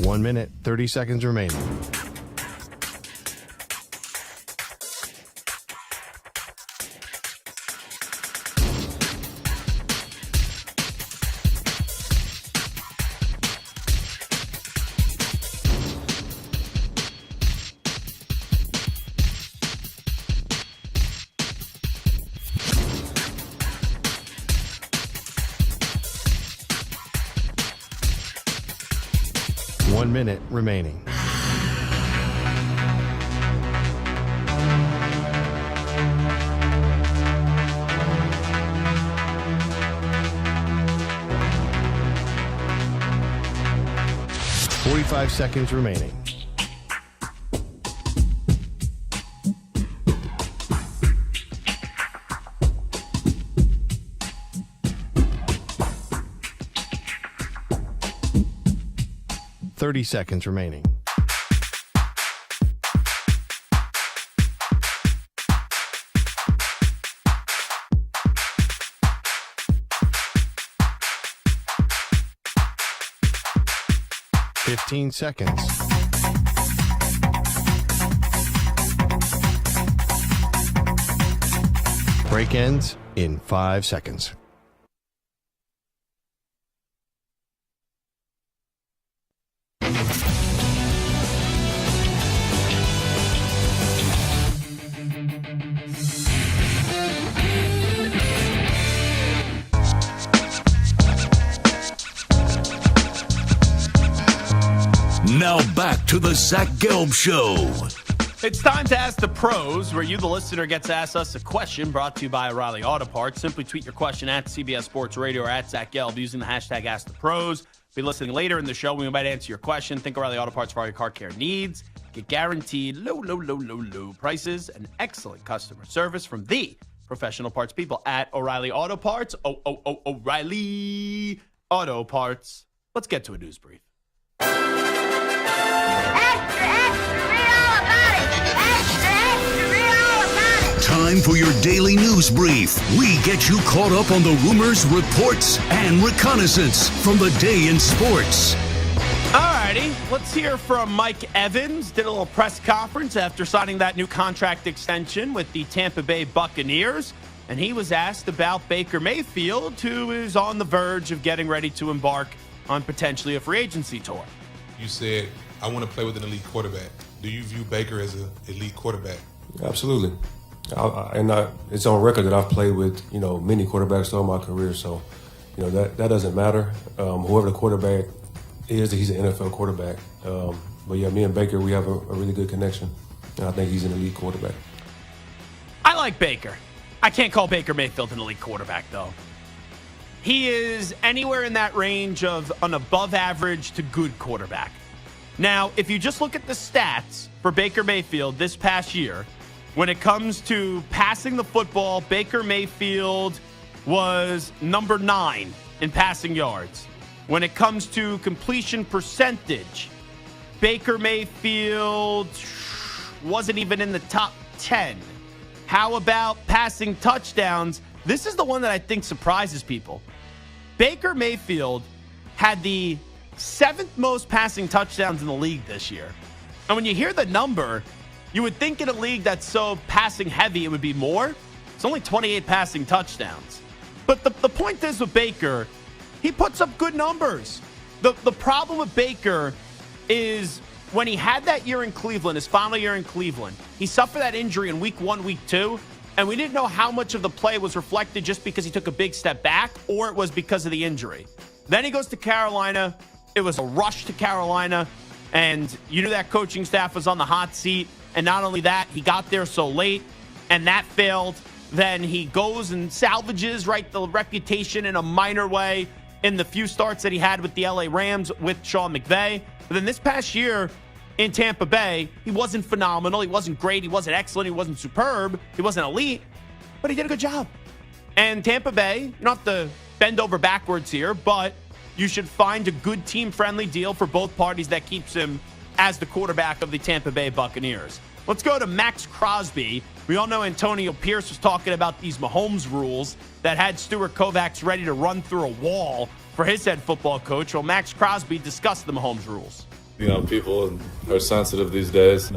One minute, 30 seconds remaining. One minute remaining. Forty-five seconds remaining. Thirty seconds remaining. Fifteen seconds. Break ends in 5 seconds. Now back to the Zach Gelb Show. It's time to Ask the Pros, where you, the listener, gets to ask us a question brought to you by O'Reilly Auto Parts. Simply tweet your question at CBS Sports Radio or at Zach Gelb using the hashtag #AskThePros. Be listening later in the show. We might answer your question. Think O'Reilly Auto Parts for all your car care needs. Get guaranteed low prices and excellent customer service from the professional parts people at O'Reilly Auto Parts. O'Reilly Auto Parts. Let's get to a news brief. Time for your daily news brief. We get you caught up on the rumors, reports, and reconnaissance from the day in sports. Alrighty, let's hear from Mike Evans. Did a little press conference after signing that new contract extension with the Tampa Bay Buccaneers. And he was asked about Baker Mayfield, who is on the verge of getting ready to embark on potentially a free agency tour. You said, I want to play with an elite quarterback. Do you view Baker as an elite quarterback? Absolutely. It's on record that I've played with, many quarterbacks throughout my career. So, that doesn't matter. Whoever the quarterback He's an NFL quarterback. But yeah, me and Baker, we have a really good connection. And I think he's an elite quarterback. I like Baker. I can't call Baker Mayfield an elite quarterback, though. He is anywhere in that range of an above average to good quarterback. Now, if you just look at the stats for Baker Mayfield this past year, when it comes to passing the football, Baker Mayfield was number 9 in passing yards. When it comes to completion percentage, Baker Mayfield wasn't even in the top 10. How about passing touchdowns? This is the one that I think surprises people. Baker Mayfield had the 7th most passing touchdowns in the league this year. And when you hear the number, you would think in a league that's so passing heavy, it would be more. It's only 28 passing touchdowns. But the point is with Baker, he puts up good numbers. The problem with Baker is when he had that year in Cleveland, his final year in Cleveland, he suffered that injury in week 1, week 2, and we didn't know how much of the play was reflected just because he took a big step back or it was because of the injury. Then he goes to Carolina. It was a rush to Carolina, and you knew that coaching staff was on the hot seat. And not only that, he got there so late, and that failed. Then he goes and salvages, the reputation in a minor way in the few starts that he had with the LA Rams with Sean McVay. But then this past year in Tampa Bay, he wasn't phenomenal. He wasn't great. He wasn't excellent. He wasn't superb. He wasn't elite, but he did a good job. And Tampa Bay, you don't have to bend over backwards here, but you should find a good team-friendly deal for both parties that keeps him as the quarterback of the Tampa Bay Buccaneers. Let's go to Max Crosby. We all know Antonio Pierce was talking about these Mahomes rules that had Stuart Kovacs ready to run through a wall for his head football coach. Well, Max Crosby discussed the Mahomes rules. People are sensitive these days,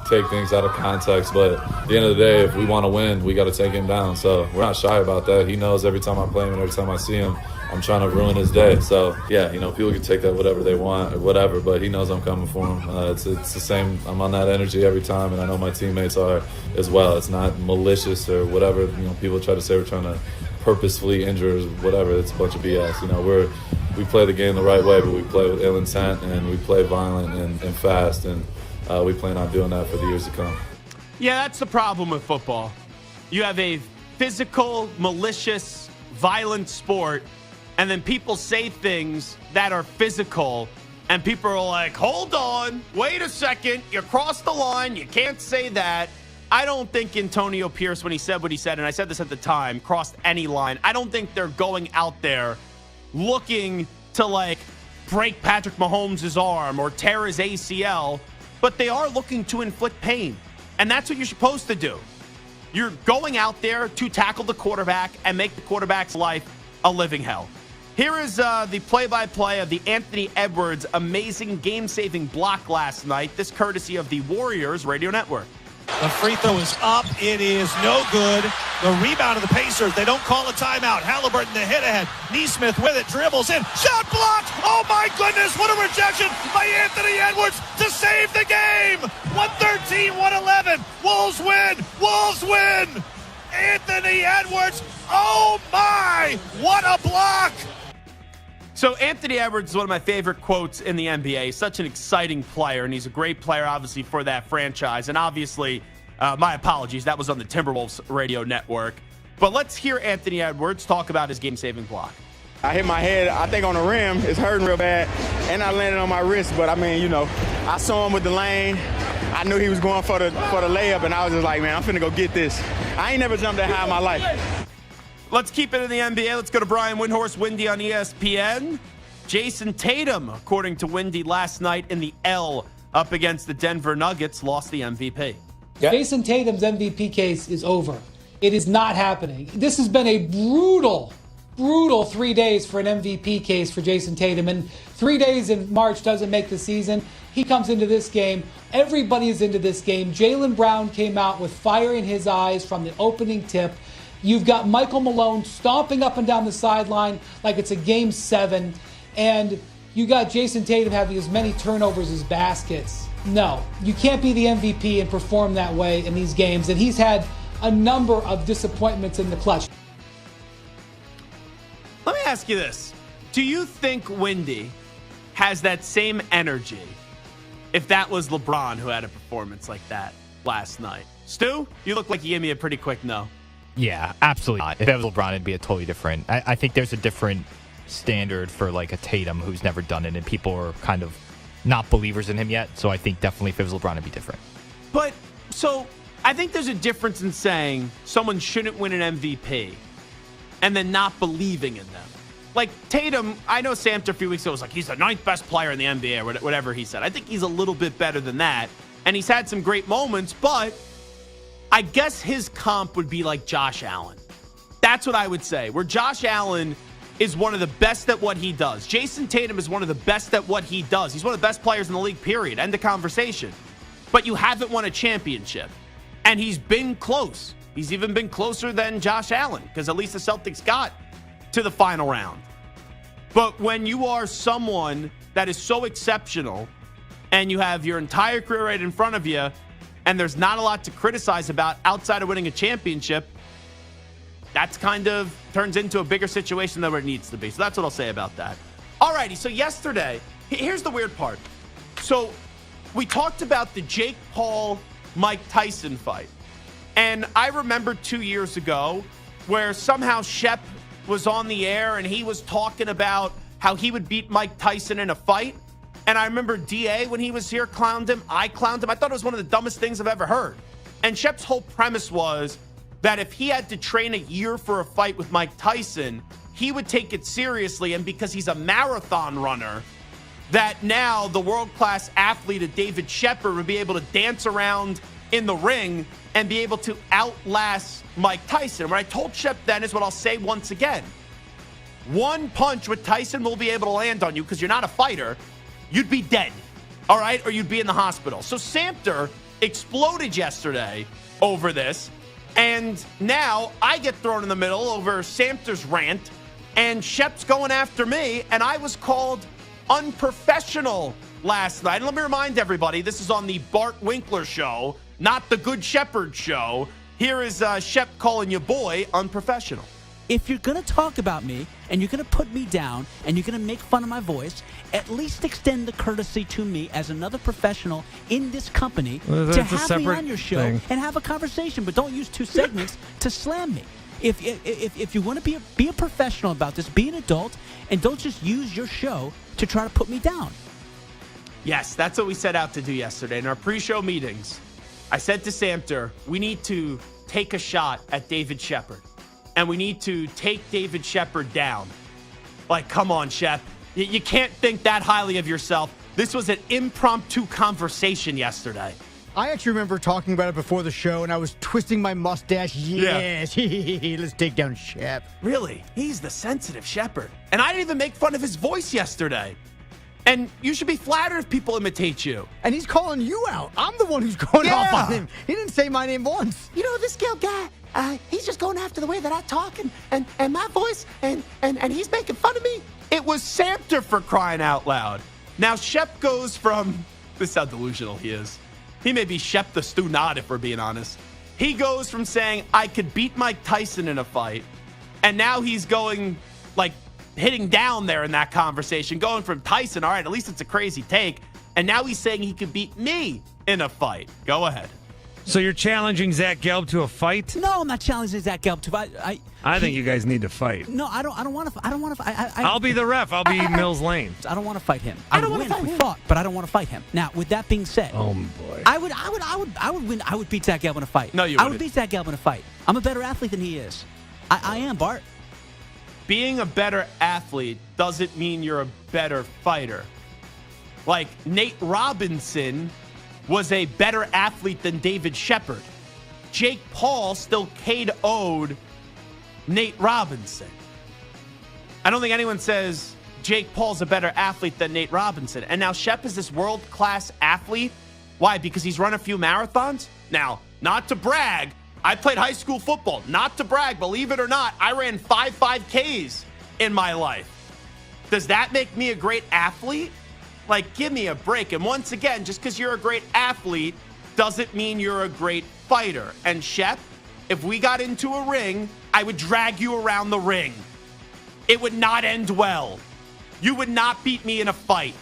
take things out of context. But at the end of the day, if we want to win, we got to take him down. So we're not shy about that. He knows every time I play him and every time I see him, I'm trying to ruin his day. So, yeah, people can take that whatever they want or whatever, but he knows I'm coming for him. It's the same. I'm on that energy every time, and I know my teammates are as well. It's not malicious or whatever. People try to say we're trying to purposefully injure or whatever. It's a bunch of BS. We play the game the right way, but we play with ill intent, and we play violent and fast, and we plan on doing that for the years to come. Yeah, that's the problem with football. You have a physical, malicious, violent sport, and then people say things that are physical, and people are like, hold on, wait a second, you crossed the line, you can't say that. I don't think Antonio Pierce, when he said what he said, and I said this at the time, crossed any line. I don't think they're going out there looking to break Patrick Mahomes' arm or tear his ACL, but they are looking to inflict pain. And that's what you're supposed to do. You're going out there to tackle the quarterback and make the quarterback's life a living hell. Here is the play-by-play of the Anthony Edwards amazing game-saving block last night. This courtesy of the Warriors Radio Network. The free throw is up. It is no good. The rebound of the Pacers. They don't call a timeout. Halliburton the hit ahead. Neesmith with it. Dribbles in. Shot blocked. Oh, my goodness. What a rejection by Anthony Edwards to save the game. 113-111. Wolves win. Wolves win. Anthony Edwards. Oh, my. What a block. So Anthony Edwards is one of my favorite quotes in the NBA. He's such an exciting player, and he's a great player, obviously, for that franchise. And obviously, my apologies, that was on the Timberwolves radio network. But let's hear Anthony Edwards talk about his game-saving block. I hit my head, I think, on the rim. It's hurting real bad, and I landed on my wrist. But, I saw him with the lane. I knew he was going for the layup, and I was just like, man, I'm finna go get this. I ain't never jumped that high in my life. Let's keep it in the NBA. Let's go to Brian Windhorst, Windy on ESPN. Jason Tatum, according to Windy last night in the L up against the Denver Nuggets, lost the MVP. Jason Tatum's MVP case is over. It is not happening. This has been a brutal 3 days for an MVP case for Jason Tatum. And 3 days in March doesn't make the season. He comes into this game. Everybody is into this game. Jaylen Brown came out with fire in his eyes from the opening tip. You've got Michael Malone stomping up and down the sideline like it's a Game 7. And you got Jason Tatum having as many turnovers as baskets. No, you can't be the MVP and perform that way in these games. And he's had a number of disappointments in the clutch. Let me ask you this. Do you think Windy has that same energy if that was LeBron who had a performance like that last night? Stu, you look like you gave me a pretty quick no. Yeah, absolutely not. If it was LeBron, it'd be a totally different. I think there's a different standard for like a Tatum who's never done it, and people are kind of not believers in him yet. So I think definitely if it was LeBron, it'd be different. But so I think there's a difference in saying someone shouldn't win an MVP and then not believing in them. Like Tatum, I know Samter a few weeks ago was like, he's the 9th best player in the NBA or whatever he said. I think he's a little bit better than that. And he's had some great moments, but I guess his comp would be like Josh Allen. That's what I would say, where Josh Allen is one of the best at what he does. Jason Tatum is one of the best at what he does. He's one of the best players in the league, period. End of conversation. But you haven't won a championship. And he's been close. He's even been closer than Josh Allen, because at least the Celtics got to the final round. But when you are someone that is so exceptional and you have your entire career right in front of you and there's not a lot to criticize about outside of winning a championship, that's kind of turns into a bigger situation than where it needs to be. So that's what I'll say about that. All righty, so yesterday, here's the weird part. So we talked about the Jake Paul-Mike Tyson fight. And I remember 2 years ago where somehow Shep was on the air and he was talking about how he would beat Mike Tyson in a fight. And I remember DA, when he was here, clowned him. I clowned him. I thought it was one of the dumbest things I've ever heard. And Shep's whole premise was that if he had to train a year for a fight with Mike Tyson, he would take it seriously. And because he's a marathon runner, that now the world-class athlete David Shepard would be able to dance around in the ring and be able to outlast Mike Tyson. What I told Shep then is what I'll say once again. One punch with Tyson will be able to land on you because you're not a fighter. You'd be dead, all right? Or you'd be in the hospital. So Samter exploded yesterday over this, and now I get thrown in the middle over Samter's rant, and Shep's going after me, and I was called unprofessional last night. And let me remind everybody, this is on the Bart Winkler show, not the Good Shepherd show. Here is Shep calling you boy unprofessional. If you're going to talk about me and you're going to put me down and you're going to make fun of my voice, at least extend the courtesy to me as another professional in this company to have me on your show and have a conversation. But don't use 2 segments to slam me. If you want to be a professional about this, be an adult, and don't just use your show to try to put me down. Yes, that's what we set out to do yesterday in our pre-show meetings. I said to Samter, we need to take a shot at David Shepard. And we need to take David Shepard down. Like, come on, Shep. You can't think that highly of yourself. This was an impromptu conversation yesterday. I actually remember talking about it before the show, and I was twisting my mustache. Yes, let's take down Shep. Really? He's the sensitive Shepard. And I didn't even make fun of his voice yesterday. And you should be flattered if people imitate you. And he's calling you out. I'm the one who's going off on him. He didn't say my name once. You know, this Gelb guy, he's just going after the way that I talk and my voice, and he's making fun of me. It was Samter, for crying out loud. Now Shep goes from, this is how delusional he is. He may be Shep the Stu Nod, if we're being honest. He goes from saying, I could beat Mike Tyson in a fight, and now he's going, like, hitting down there in that conversation, going from Tyson, all right, at least it's a crazy take, and now he's saying he could beat me in a fight. Go ahead. So you're challenging Zach Gelb to a fight? No, I'm not challenging Zach Gelb to fight. I think you guys need to fight. No, I don't want to. I don't want to. I'll be the ref. I'll be Mills Lane. I don't want to fight him. I would win if we fought, but I don't want to fight him. Now, with that being said, oh boy, I would win. I would beat Zach Gelb in a fight. No, you wouldn't. I would beat Zach Gelb in a fight. I'm a better athlete than he is. I am, Bart. Being a better athlete doesn't mean you're a better fighter. Like, Nate Robinson was a better athlete than David Shepard. Jake Paul still KO'd Nate Robinson. I don't think anyone says Jake Paul's a better athlete than Nate Robinson. And now Shep is this world-class athlete. Why? Because he's run a few marathons? Now, not to brag, I played high school football. Not to brag, believe it or not, I ran 5.5Ks in my life. Does that make me a great athlete? Like, give me a break. And once again, just because you're a great athlete doesn't mean you're a great fighter. And Shep, if we got into a ring, I would drag you around the ring. It would not end well. You would not beat me in a fight.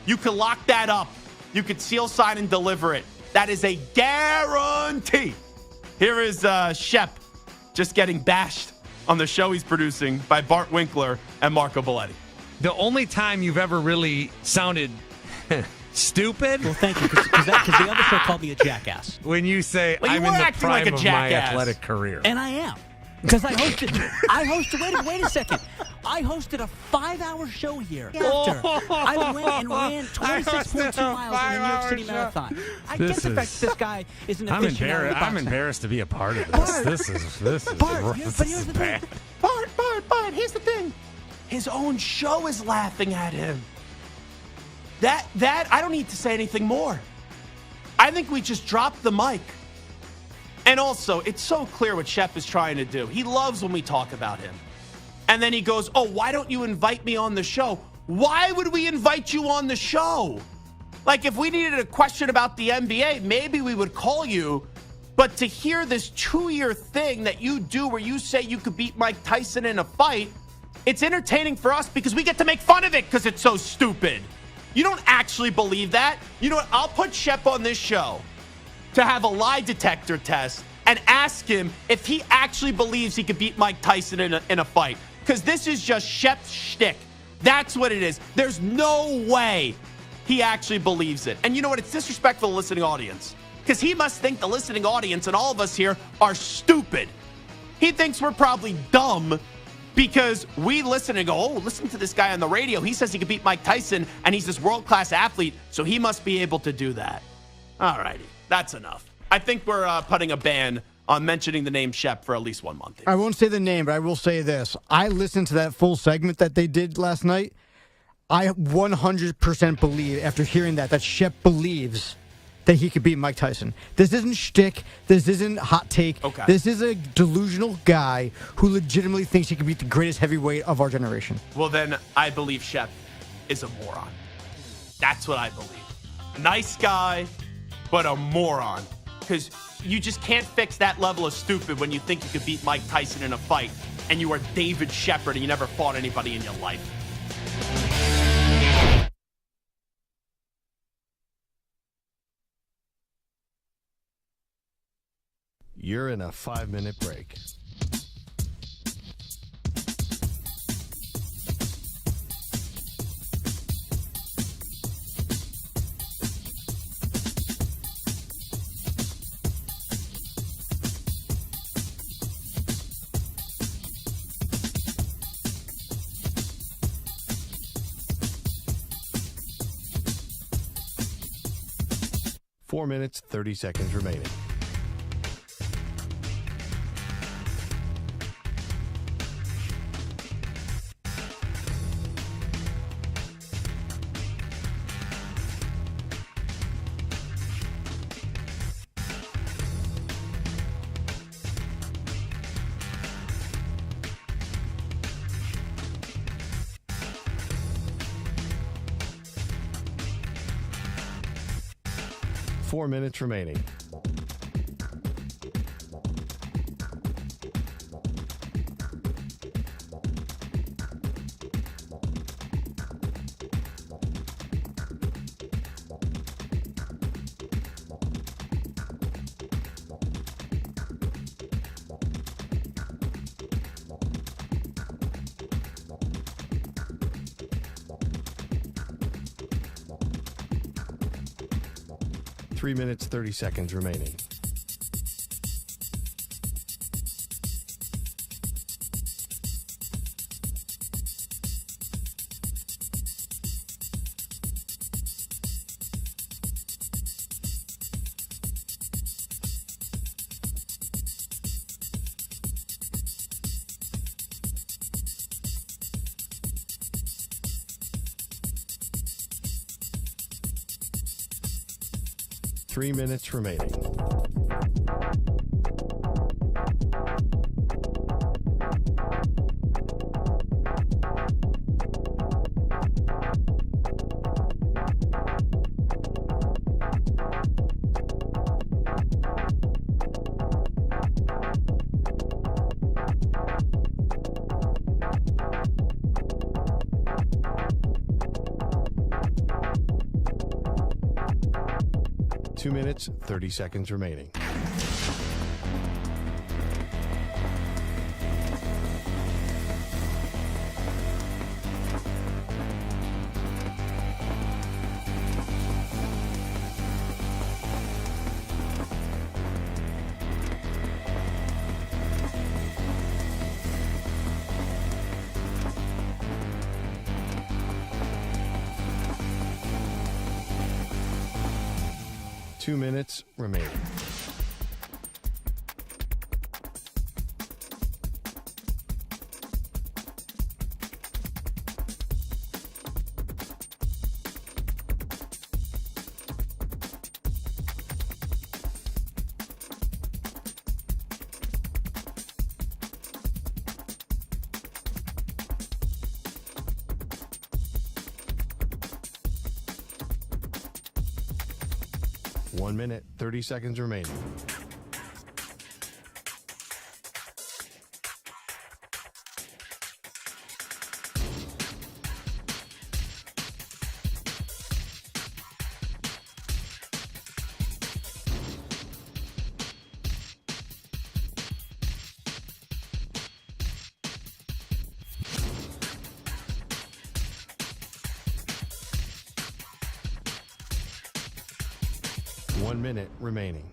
You could lock that up. You could seal, sign, and deliver it. That is a guarantee. Here is Shep just getting bashed on the show he's producing by Bart Winkler and Marco Belletti. The only time you've ever really sounded stupid. Well, thank you, because the other show called me a jackass. When you say Well, you I'm were in the acting prime like a of my jackass. athletic career. And I am. Because I hosted, wait a second. I hosted a 5-hour show here after I went and ran 26.2 miles in the New York City Marathon. I get the fact that this guy is an aficionado. I'm embarrassed to be a part of this. This is Bart, rough. but here's the bad. thing. Bart, here's the thing. His own show is laughing at him. That I don't need to say anything more. I think we just dropped the mic. And also, it's so clear what Shep is trying to do. He loves when we talk about him. And then he goes, oh, why don't you invite me on the show? Why would we invite you on the show? Like, if we needed a question about the NBA, maybe we would call you. But to hear this 2-year thing that you do where you say you could beat Mike Tyson in a fight, it's entertaining for us because we get to make fun of it because it's so stupid. You don't actually believe that. You know what? I'll put Shep on this show to have a lie detector test and ask him if he actually believes he could beat Mike Tyson in a fight. Because this is just Shep's shtick. That's what it is. There's no way he actually believes it. And you know what? It's disrespectful to the listening audience. Because he must think the listening audience and all of us here are stupid. He thinks we're probably dumb because we listen and go, oh, listen to this guy on the radio. He says he could beat Mike Tyson, and he's this world-class athlete, so he must be able to do that. All righty. That's enough. I think we're putting a ban on mentioning the name Shep for at least 1 month. I won't say the name, but I will say this. I listened to that full segment that they did last night. I 100% believe, after hearing that Shep believes that he could beat Mike Tyson. This isn't shtick. This isn't hot take. Okay. This is a delusional guy who legitimately thinks he could beat the greatest heavyweight of our generation. Well, then I believe Shep is a moron. That's what I believe. Nice guy, but a moron. Because you just can't fix that level of stupid when you think you could beat Mike Tyson in a fight and you are David Shepard and you never fought anybody in your life. You're in a 5-minute break. Four minutes, 30 seconds remaining. Four minutes remaining. Three minutes, 30 seconds remaining. Three minutes remaining. 2 minutes, 30 seconds remaining. Two minutes remaining. One minute, 30 seconds remaining. One minute remaining.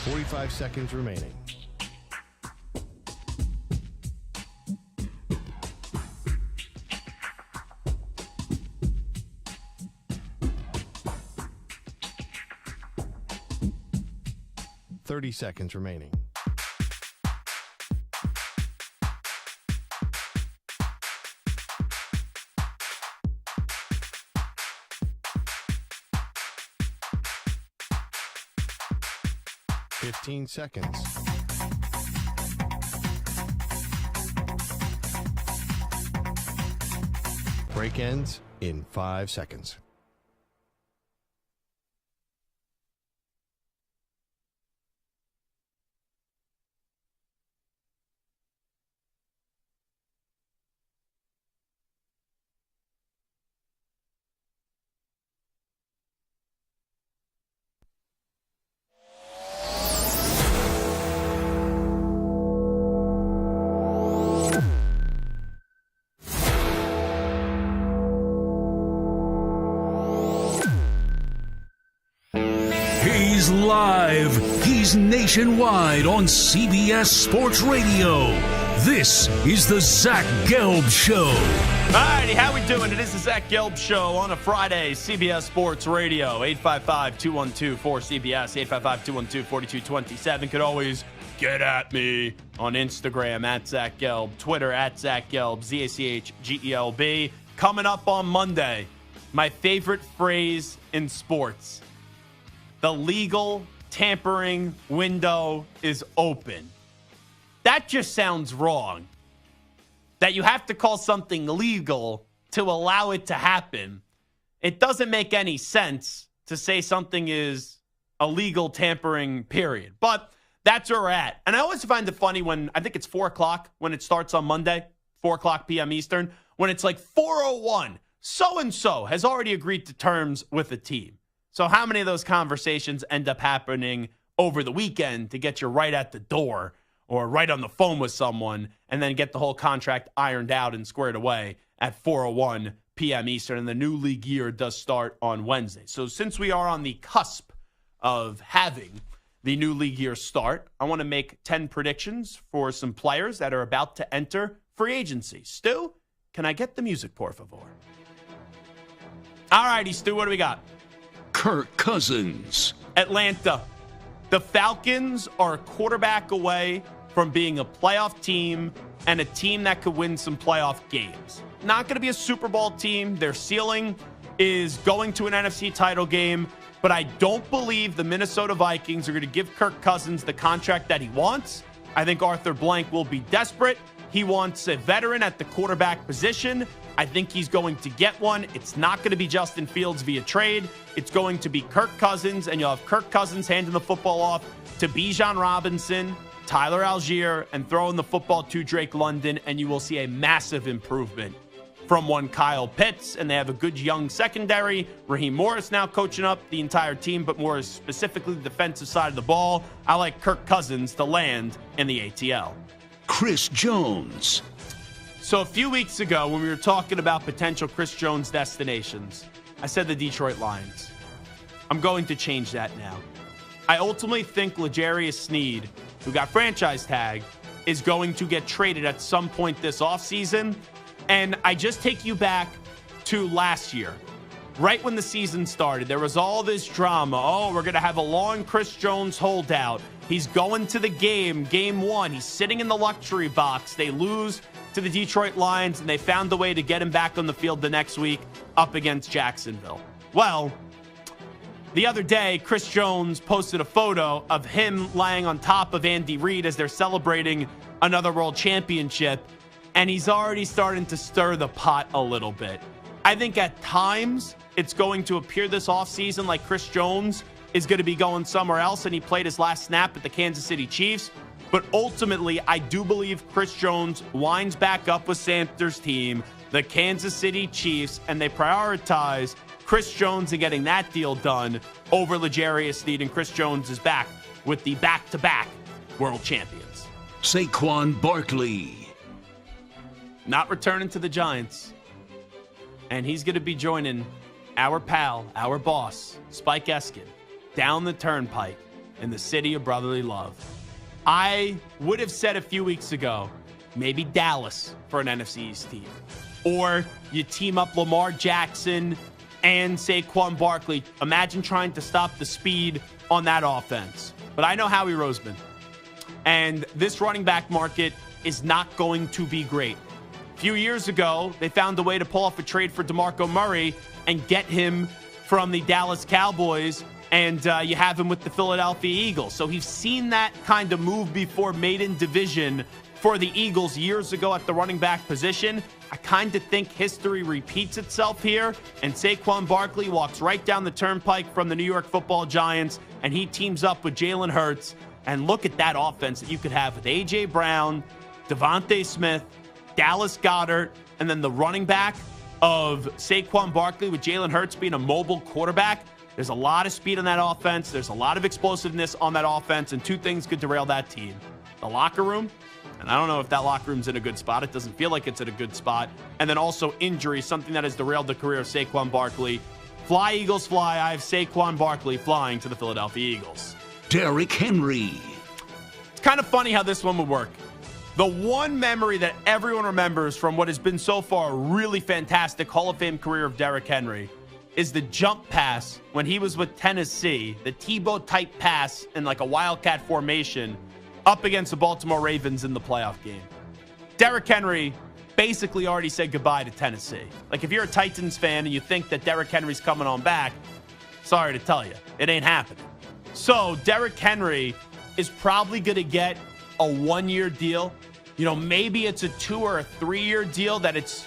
Forty-five seconds remaining. Thirty seconds remaining. Fifteen seconds. Break ends in 5 seconds. He's live. He's nationwide on CBS Sports Radio. This is the Zach Gelb Show. Alrighty, how we doing? It is the Zach Gelb Show on a Friday, CBS Sports Radio, 855-212-4CBS, 855-212-4227. Could always get at me on Instagram, at Zach Gelb, Twitter, at Zach Gelb, ZACHGELB. Coming up on Monday, my favorite phrase in sports. The legal tampering window is open. That just sounds wrong. That you have to call something legal to allow it to happen. It doesn't make any sense to say something is a legal tampering, period. But that's where we're at. And I always find it funny when, I think it's 4 o'clock when it starts on Monday, 4 o'clock p.m. Eastern, when it's like 4:01. So-and-so has already agreed to terms with the team. So how many of those conversations end up happening over the weekend to get you right at the door or right on the phone with someone and then get the whole contract ironed out and squared away at 4:01 p.m. Eastern? And the new league year does start on Wednesday. So since we are on the cusp of having the new league year start, I want to make 10 predictions for some players that are about to enter free agency. Stu, can I get the music, por favor? All righty, Stu, what do we got? Kirk Cousins. Atlanta. The Falcons are a quarterback away from being a playoff team and a team that could win some playoff games. Not going to be a Super Bowl team. Their ceiling is going to an NFC title game, but I don't believe the Minnesota Vikings are going to give Kirk Cousins the contract that he wants. I think Arthur Blank will be desperate. He wants a veteran at the quarterback position. I think he's going to get one. It's not going to be Justin Fields via trade. It's going to be Kirk Cousins, and you'll have Kirk Cousins handing the football off to Bijan Robinson, Tyler Algier, and throwing the football to Drake London, and you will see a massive improvement from one Kyle Pitts, and they have a good young secondary. Raheem Morris now coaching up the entire team, but more specifically the defensive side of the ball. I like Kirk Cousins to land in the ATL. Chris Jones. So a few weeks ago, when we were talking about potential Chris Jones destinations, I said the Detroit Lions. I'm going to change that now. I ultimately think L'Jarius Sneed, who got franchise tagged, is going to get traded at some point this offseason. And I just take you back to last year. Right when the season started, there was all this drama. Oh, we're going to have a long Chris Jones holdout. He's going to the game 1. He's sitting in the luxury box. They lose to the Detroit Lions, and they found a way to get him back on the field the next week up against Jacksonville. Well, the other day, Chris Jones posted a photo of him lying on top of Andy Reid as they're celebrating another world championship, and he's already starting to stir the pot a little bit. I think at times it's going to appear this offseason like Chris Jones is going to be going somewhere else, and he played his last snap at the Kansas City Chiefs. But ultimately, I do believe Chris Jones winds back up with Samter's team, the Kansas City Chiefs, and they prioritize Chris Jones and getting that deal done over L'Jarius Sneed, and Chris Jones is back with the back-to-back world champions. Saquon Barkley. Not returning to the Giants. And he's going to be joining our pal, our boss, Spike Eskin, down the turnpike in the city of brotherly love. I would have said a few weeks ago, maybe Dallas for an NFC East team. Or you team up Lamar Jackson and Saquon Barkley. Imagine trying to stop the speed on that offense. But I know Howie Roseman. And this running back market is not going to be great. A few years ago, they found a way to pull off a trade for DeMarco Murray and get him from the Dallas Cowboys, and you have him with the Philadelphia Eagles. So he's seen that kind of move before, made in division for the Eagles years ago at the running back position. I kind of think history repeats itself here, and Saquon Barkley walks right down the turnpike from the New York Football Giants, and he teams up with Jalen Hurts. And look at that offense that you could have with A.J. Brown, Devontae Smith, Dallas Goedert, and then the running back of Saquon Barkley with Jalen Hurts being a mobile quarterback. There's a lot of speed on that offense. There's a lot of explosiveness on that offense, and two things could derail that team. The locker room, and I don't know if that locker room's in a good spot. It doesn't feel like it's in a good spot. And then also injury, something that has derailed the career of Saquon Barkley. Fly, Eagles, fly. I have Saquon Barkley flying to the Philadelphia Eagles. Derrick Henry. It's kind of funny how this one would work. The one memory that everyone remembers from what has been so far a really fantastic Hall of Fame career of Derrick Henry is the jump pass when he was with Tennessee, the Tebow-type pass in like a Wildcat formation up against the Baltimore Ravens in the playoff game. Derrick Henry basically already said goodbye to Tennessee. Like, if you're a Titans fan and you think that Derrick Henry's coming on back, sorry to tell you, it ain't happening. So Derrick Henry is probably going to get a 1-year deal. You know, maybe it's a 2 or a 3-year deal that it's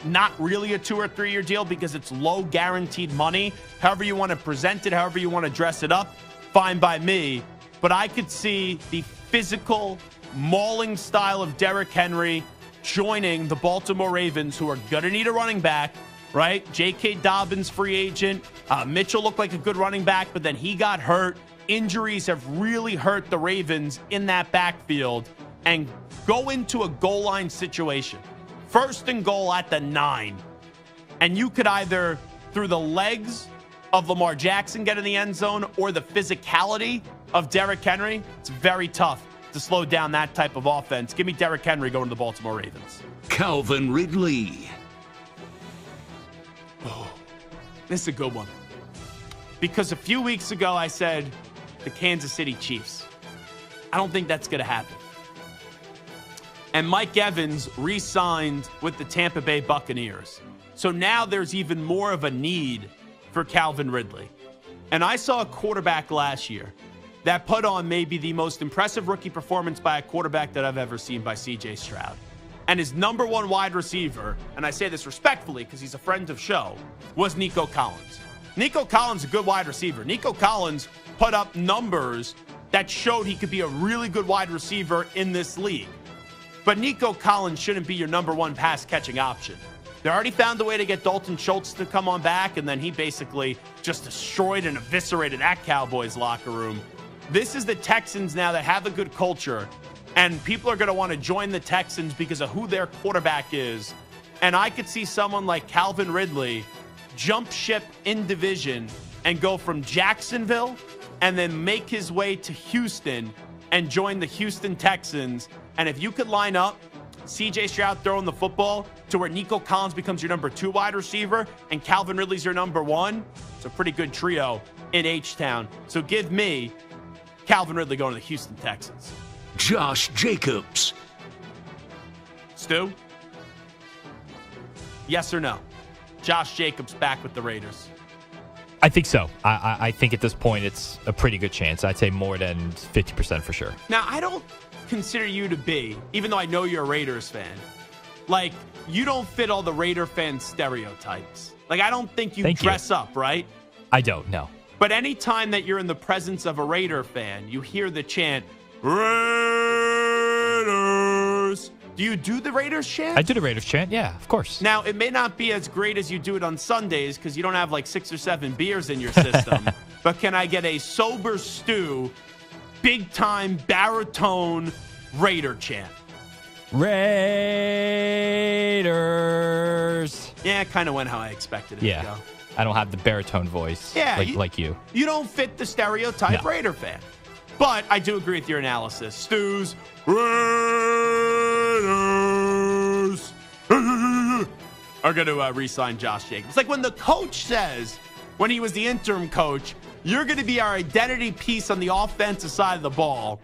not really a 2 or 3-year deal because it's low guaranteed money. However you want to present it, however you want to dress it up, fine by me. But I could see the physical, mauling style of Derrick Henry joining the Baltimore Ravens, who are going to need a running back, right? J.K. Dobbins, free agent. Mitchell looked like a good running back, but then he got hurt. Injuries have really hurt the Ravens in that backfield, and go into a goal line situation. 1st and goal at the 9. And you could either, through the legs of Lamar Jackson, get in the end zone, or the physicality of Derrick Henry. It's very tough to slow down that type of offense. Give me Derrick Henry going to the Baltimore Ravens. Calvin Ridley. Oh, this is a good one. Because a few weeks ago I said the Kansas City Chiefs. I don't think that's going to happen. And Mike Evans re-signed with the Tampa Bay Buccaneers. So now there's even more of a need for Calvin Ridley. And I saw a quarterback last year that put on maybe the most impressive rookie performance by a quarterback that I've ever seen, by C.J. Stroud. and his number one wide receiver, and I say this respectfully because he's a friend of show, was Nico Collins. Nico Collins is a good wide receiver. Nico Collins put up numbers that showed he could be a really good wide receiver in this league. But Nico Collins shouldn't be your number one pass-catching option. They already found a way to get Dalton Schultz to come on back, and then he basically just destroyed and eviscerated that Cowboys locker room. This is the Texans now that have a good culture, and people are going to want to join the Texans because of who their quarterback is. And I could see someone like Calvin Ridley jump ship in division and go from Jacksonville and then make his way to Houston and join the Houston Texans. And if you could line up C.J. Stroud throwing the football to where Nico Collins becomes your number 2 wide receiver and Calvin Ridley's your number 1, it's a pretty good trio in H-Town. So give me Calvin Ridley going to the Houston Texans. Josh Jacobs. Stu? Yes or no? Josh Jacobs back with the Raiders. I think so. I think at this point it's a pretty good chance. I'd say more than 50% for sure. Now, I don't consider you to be, even though I know you're a Raiders fan, like, you don't fit all the Raider fan stereotypes. Like, I don't think you dress up, right? I don't, no. But anytime that you're in the presence of a Raider fan, you hear the chant, Raiders. Do you do the Raiders chant? I do the Raiders chant, yeah, of course. Now, it may not be as great as you do it on Sundays because you don't have like 6 or 7 beers in your system. But can I get a sober Stu, big-time baritone Raider chant? Raiders. Yeah, it kind of went how I expected it to go. I don't have the baritone voice like you. You don't fit the stereotype Raider fan. But I do agree with your analysis. Stu's Raiders are going to re-sign Josh Jacobs. Like when the coach says, when he was the interim coach, you're going to be our identity piece on the offensive side of the ball,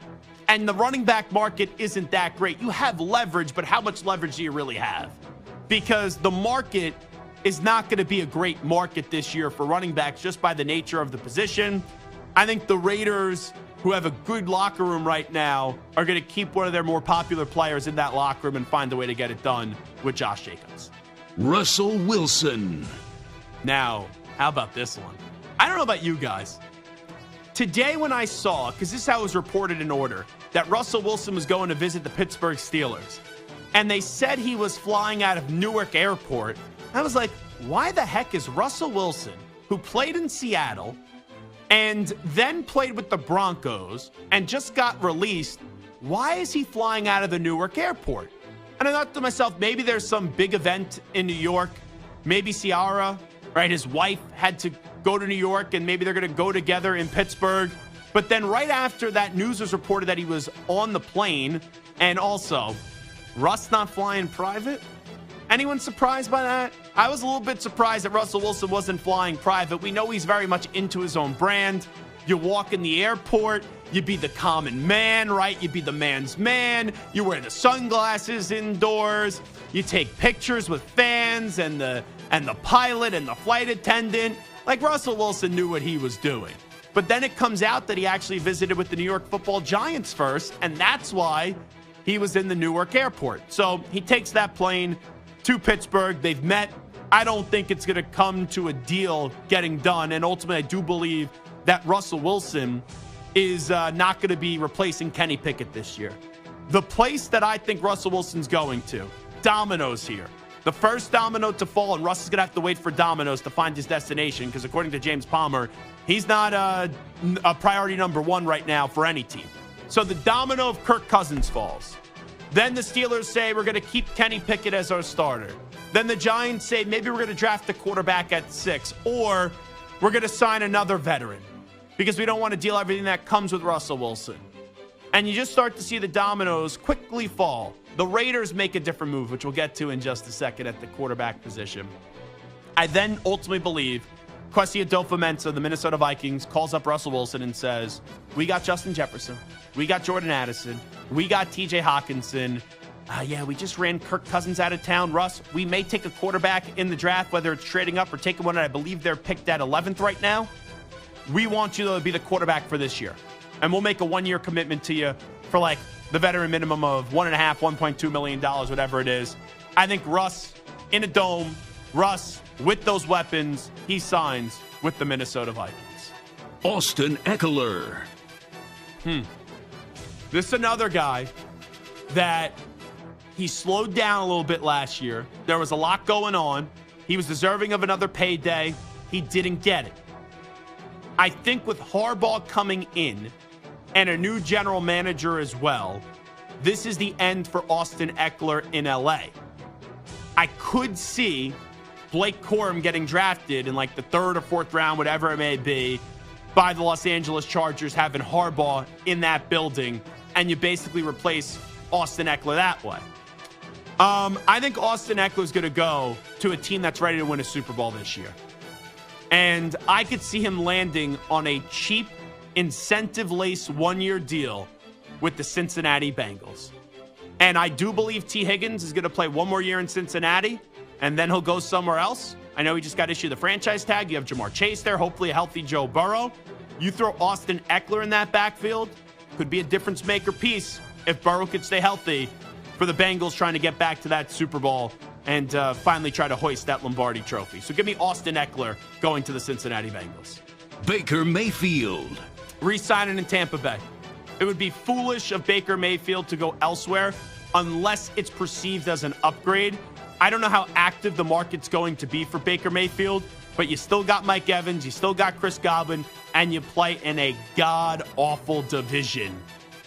and the running back market isn't that great. You have leverage, but how much leverage do you really have? Because the market is not going to be a great market this year for running backs just by the nature of the position. I think the Raiders, who have a good locker room right now, are going to keep one of their more popular players in that locker room and find a way to get it done with Josh Jacobs. Russell Wilson. Now, how about this one? I don't know about you guys. Today when I saw, because this is how it was reported in order, that Russell Wilson was going to visit the Pittsburgh Steelers, and they said he was flying out of Newark Airport, I was like, why the heck is Russell Wilson, who played in Seattle and then played with the Broncos and just got released, why is he flying out of the Newark Airport? And I thought to myself, maybe there's some big event in New York. Maybe Ciara, right, his wife had to go to New York, and maybe they're going to go together in Pittsburgh. But then right after that news was reported that he was on the plane, and also, Russ not flying private? Anyone surprised by that? I was a little bit surprised that Russell Wilson wasn't flying private. We know he's very much into his own brand. You walk in the airport, you be the common man, right? You be the man's man. You wear the sunglasses indoors. You take pictures with fans and the pilot and the flight attendant. Like, Russell Wilson knew what he was doing. But then it comes out that he actually visited with the New York Football Giants first, and that's why he was in the Newark Airport. So he takes that plane to Pittsburgh. They've met. I don't think it's going to come to a deal getting done. And ultimately, I do believe that Russell Wilson is not going to be replacing Kenny Pickett this year. The place that I think Russell Wilson's going to, dominoes here. The first domino to fall, and Russ is going to have to wait for dominoes to find his destination because according to James Palmer, he's not a priority number 1 right now for any team. So the domino of Kirk Cousins falls. Then the Steelers say, we're going to keep Kenny Pickett as our starter. Then the Giants say, maybe we're going to draft a quarterback at 6, or we're going to sign another veteran because we don't want to deal everything that comes with Russell Wilson. And you just start to see the dominoes quickly fall. The Raiders make a different move, which we'll get to in just a second at the quarterback position. I then ultimately believe Kwesi Adofo-Mensah, the Minnesota Vikings, calls up Russell Wilson and says, we got Justin Jefferson. We got Jordan Addison. We got TJ Hawkinson. We just ran Kirk Cousins out of town. Russ, we may take a quarterback in the draft, whether it's trading up or taking one. I believe they're picked at 11th right now. We want you to be the quarterback for this year. And we'll make a 1-year commitment to you for like the veteran minimum of $1.2 million, whatever it is. I think Russ in a dome, Russ with those weapons, he signs with the Minnesota Vikings. Austin Eckler. This is another guy that he slowed down a little bit last year. There was a lot going on. He was deserving of another payday. He didn't get it. I think with Harbaugh coming in and a new general manager as well, this is the end for Austin Eckler in LA. I could see Blake Corum getting drafted in like the 3rd or 4th round, whatever it may be, by the Los Angeles Chargers, having Harbaugh in that building, and you basically replace Austin Eckler that way. I think Austin Eckler is going to go to a team that's ready to win a Super Bowl this year. And I could see him landing on a cheap, incentive-laced 1-year deal with the Cincinnati Bengals. And I do believe T. Higgins is going to play 1 more year in Cincinnati, and then he'll go somewhere else. I know he just got issued the franchise tag. You have Jamar Chase there, hopefully a healthy Joe Burrow. You throw Austin Eckler in that backfield, could be a difference-maker piece if Burrow could stay healthy for the Bengals trying to get back to that Super Bowl and finally try to hoist that Lombardi trophy. So give me Austin Eckler going to the Cincinnati Bengals. Baker Mayfield. Re-signing in Tampa Bay. It would be foolish of Baker Mayfield to go elsewhere unless it's perceived as an upgrade. I don't know how active the market's going to be for Baker Mayfield, but you still got Mike Evans, you still got Chris Godwin, and you play in a god-awful division.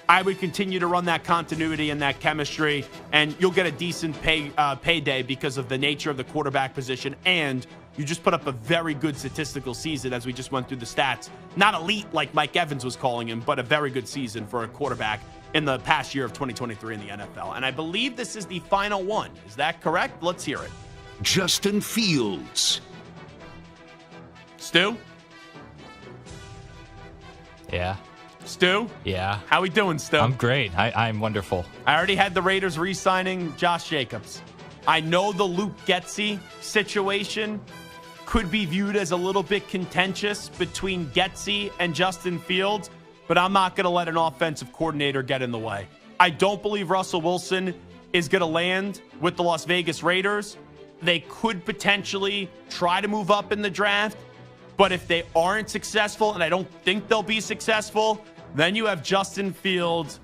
I would continue to run that continuity and that chemistry, and you'll get a decent payday because of the nature of the quarterback position, and you just put up a very good statistical season as we just went through the stats. Not elite like Mike Evans was calling him, but a very good season for a quarterback in the past year of 2023 in the NFL. And I believe this is the final one. Is that correct? Let's hear it. Justin Fields. Stu? Yeah. Stu? Yeah. How we doing, Stu? I'm great. I'm wonderful. I already had the Raiders re-signing Josh Jacobs. I know the Luke Getsy situation could be viewed as a little bit contentious between Getsy and Justin Fields, but I'm not going to let an offensive coordinator get in the way. I don't believe Russell Wilson is going to land with the Las Vegas Raiders. They could potentially try to move up in the draft, but if they aren't successful, and I don't think they'll be successful, then you have Justin Fields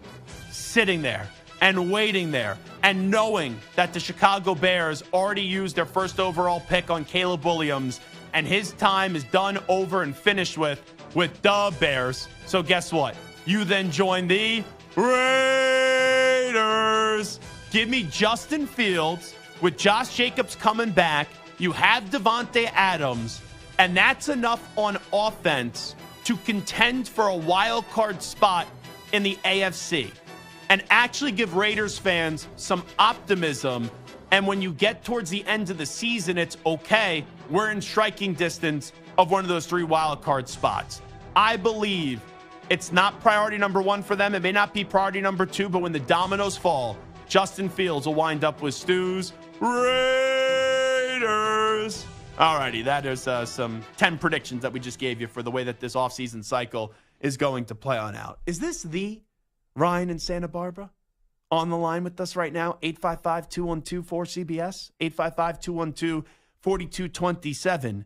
sitting there and waiting there and knowing that the Chicago Bears already used their first overall pick on Caleb Williams, and his time is done, over, and finished with the Bears. So guess what? You then join the Raiders. Give me Justin Fields with Josh Jacobs coming back. You have Devontae Adams, and that's enough on offense to contend for a wild card spot in the AFC and actually give Raiders fans some optimism. And when you get towards the end of the season, it's okay. We're in striking distance of one of those 3 wild card spots. I believe it's not priority number 1 for them. It may not be priority number 2, but when the dominoes fall, Justin Fields will wind up with Stu's Raiders. Alrighty, that is some 10 predictions that we just gave you for the way that this offseason cycle is going to play on out. Is this the Ryan in Santa Barbara on the line with us right now? 855-212-4CBS, 855-212-4227.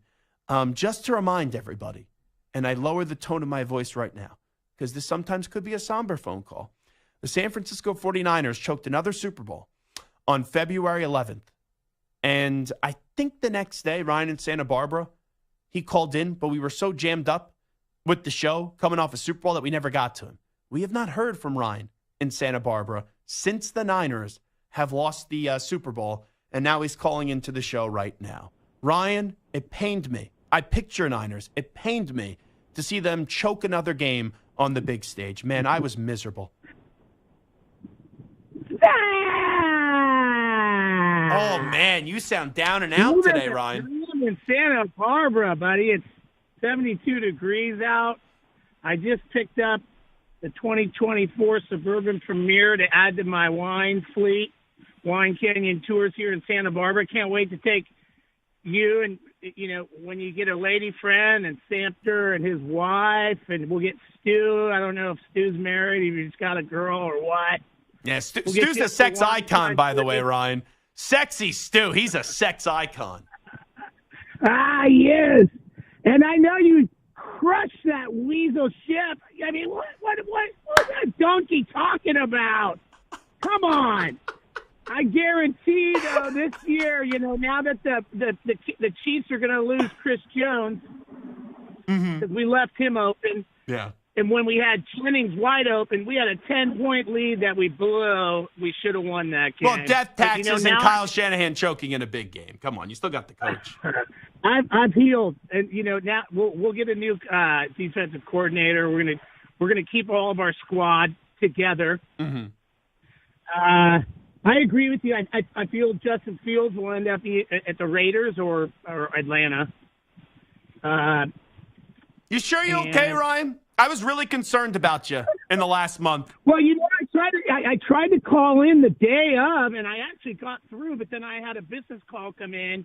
Just to remind everybody, and I lower the tone of my voice right now because this sometimes could be a somber phone call. The San Francisco 49ers choked another Super Bowl on February 11th. And I think the next day, Ryan in Santa Barbara, he called in, but we were so jammed up with the show coming off a Super Bowl that we never got to him. We have not heard from Ryan in Santa Barbara since the Niners have lost the Super Bowl, and now he's calling into the show right now. Ryan, it pained me. I picture Niners. It pained me to see them choke another game on the big stage. Man, I was miserable. Oh, man, you sound down and out today, Ryan. I'm in Santa Barbara, buddy. It's 72 degrees out. I just picked up the 2024 Suburban Premier to add to my wine fleet, Wine Canyon Tours here in Santa Barbara. Can't wait to take you and when you get a lady friend and Samter and his wife, and we'll get Stu. I don't know if Stu's married, if he's got a girl or what. Yeah, Stu's a sex icon, by the way, Ryan. Sexy Stu. He's a sex icon. Yes. And I know you crushed that weasel ship. I mean, what's that donkey talking about? Come on. I guarantee, though, this year, now that the Chiefs are going to lose Chris Jones, because we left him open. Yeah. And when we had Jennings wide open, we had a 10-point lead that we blew. We should have won that game. Well, death taxes and Kyle Shanahan choking in a big game. Come on, you still got the coach. I've healed, and now we'll get a new defensive coordinator. We're gonna keep all of our squad together. Mm-hmm. I agree with you. I feel Justin Fields will end up at the Raiders or Atlanta. You sure you're okay, Ryan? I was really concerned about you in the last month. Well, I tried to call in the day of, and I actually got through, but then I had a business call come in,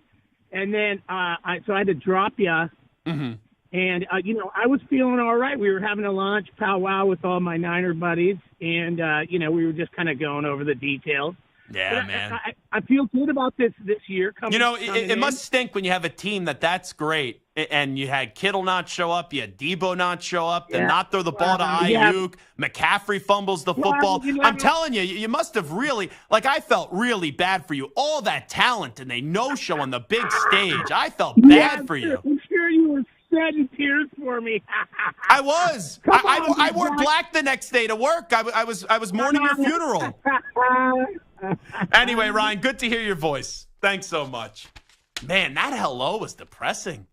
and then so I had to drop you. Mm-hmm. And I was feeling all right. We were having a lunch powwow with all my Niner buddies, and we were just kind of going over the details. Yeah, but man. I feel good about this year. It must stink when you have a team that's great, and you had Kittle not show up, you had Debo not show up, then not throw the ball to Ayuk, McCaffrey fumbles the football. I'm telling you, you must have really, I felt really bad for you. All that talent, and they no-show on the big stage. I felt bad for you. I'm sure you were shedding tears for me. I was. I wore black the next day to work. I was mourning your funeral. Anyway, Ryan, good to hear your voice. Thanks so much. Man, that hello was depressing.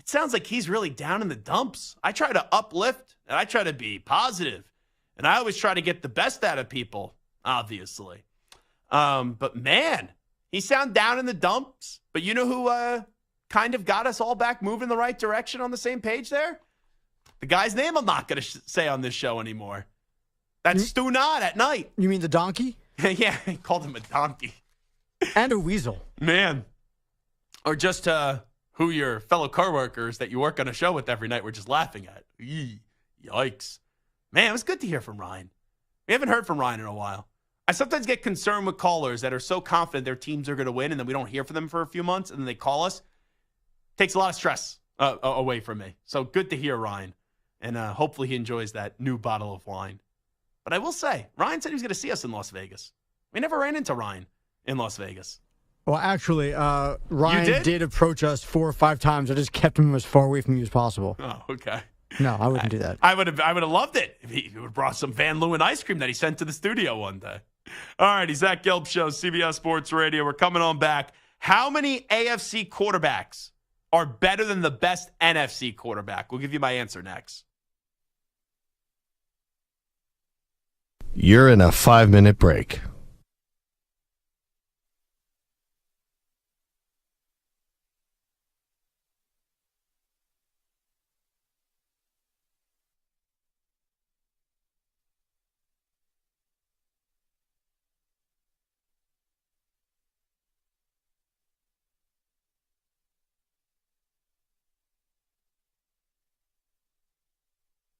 It sounds like he's really down in the dumps. I try to uplift, and I try to be positive, and I always try to get the best out of people, obviously. But, man, he sound down in the dumps. But you know who kind of got us all back moving in the right direction on the same page there? The guy's name I'm not going to say on this show anymore. That's Stu Nod at night. You mean the donkey? Yeah, he called him a donkey. And a weasel. Man. Or just who your fellow coworkers that you work on a show with every night were just laughing at. Yikes. Man, it was good to hear from Ryan. We haven't heard from Ryan in a while. I sometimes get concerned with callers that are so confident their teams are going to win, and then we don't hear from them for a few months, and then they call us. Takes a lot of stress away from me. So good to hear Ryan. And hopefully he enjoys that new bottle of wine. But I will say, Ryan said he was going to see us in Las Vegas. We never ran into Ryan in Las Vegas. Well, actually, Ryan did approach us 4 or 5 times. I just kept him as far away from you as possible. Oh, okay. No, I wouldn't do that. I would have loved it if he would have brought some Van Leeuwen ice cream that he sent to the studio one day. All righty, Zach Gelb Show, CBS Sports Radio. We're coming on back. How many AFC quarterbacks are better than the best NFC quarterback? We'll give you my answer next. You're in a 5-minute break.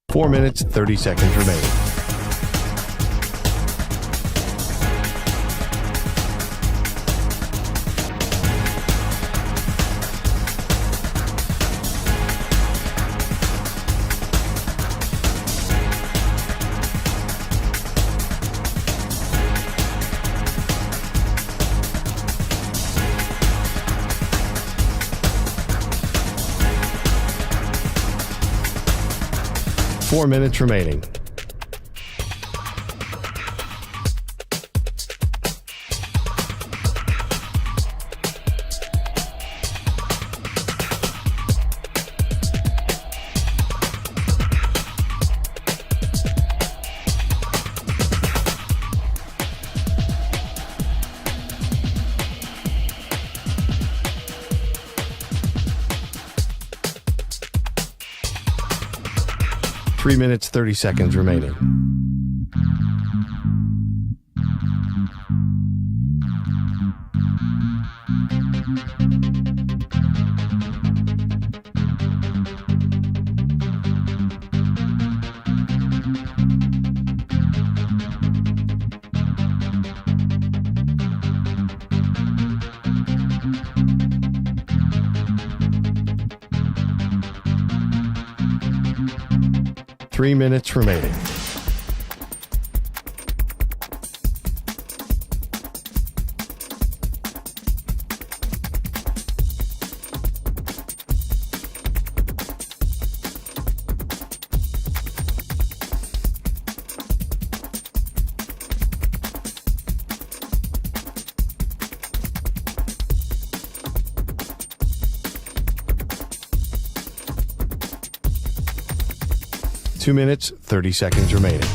Four minutes, 30 seconds remaining. Four minutes remaining. Three minutes, 30 seconds remaining. 3 minutes remaining. Two minutes, 30 seconds remaining.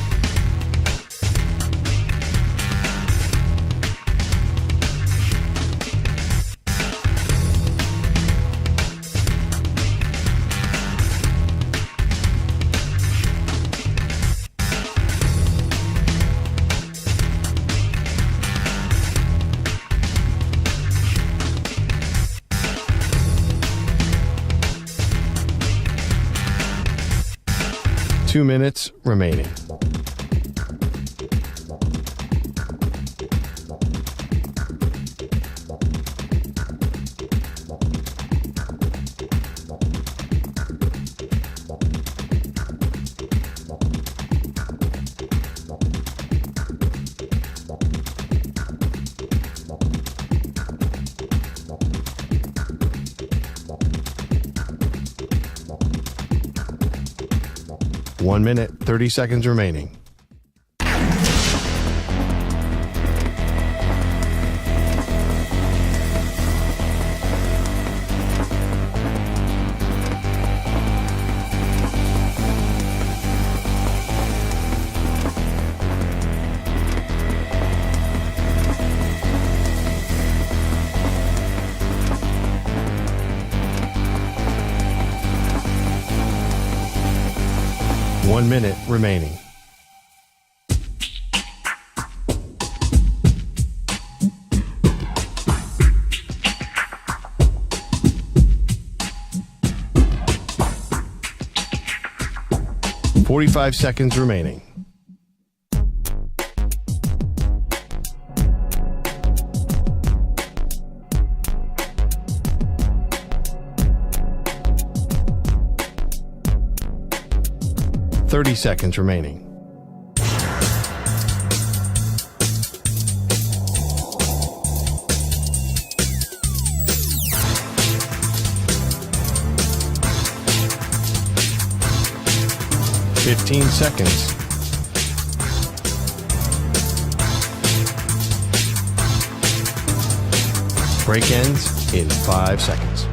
Two minutes remaining. One minute, 30 seconds remaining. One minute remaining. Forty-five seconds remaining. Thirty seconds remaining. Fifteen seconds. Break ends in 5 seconds.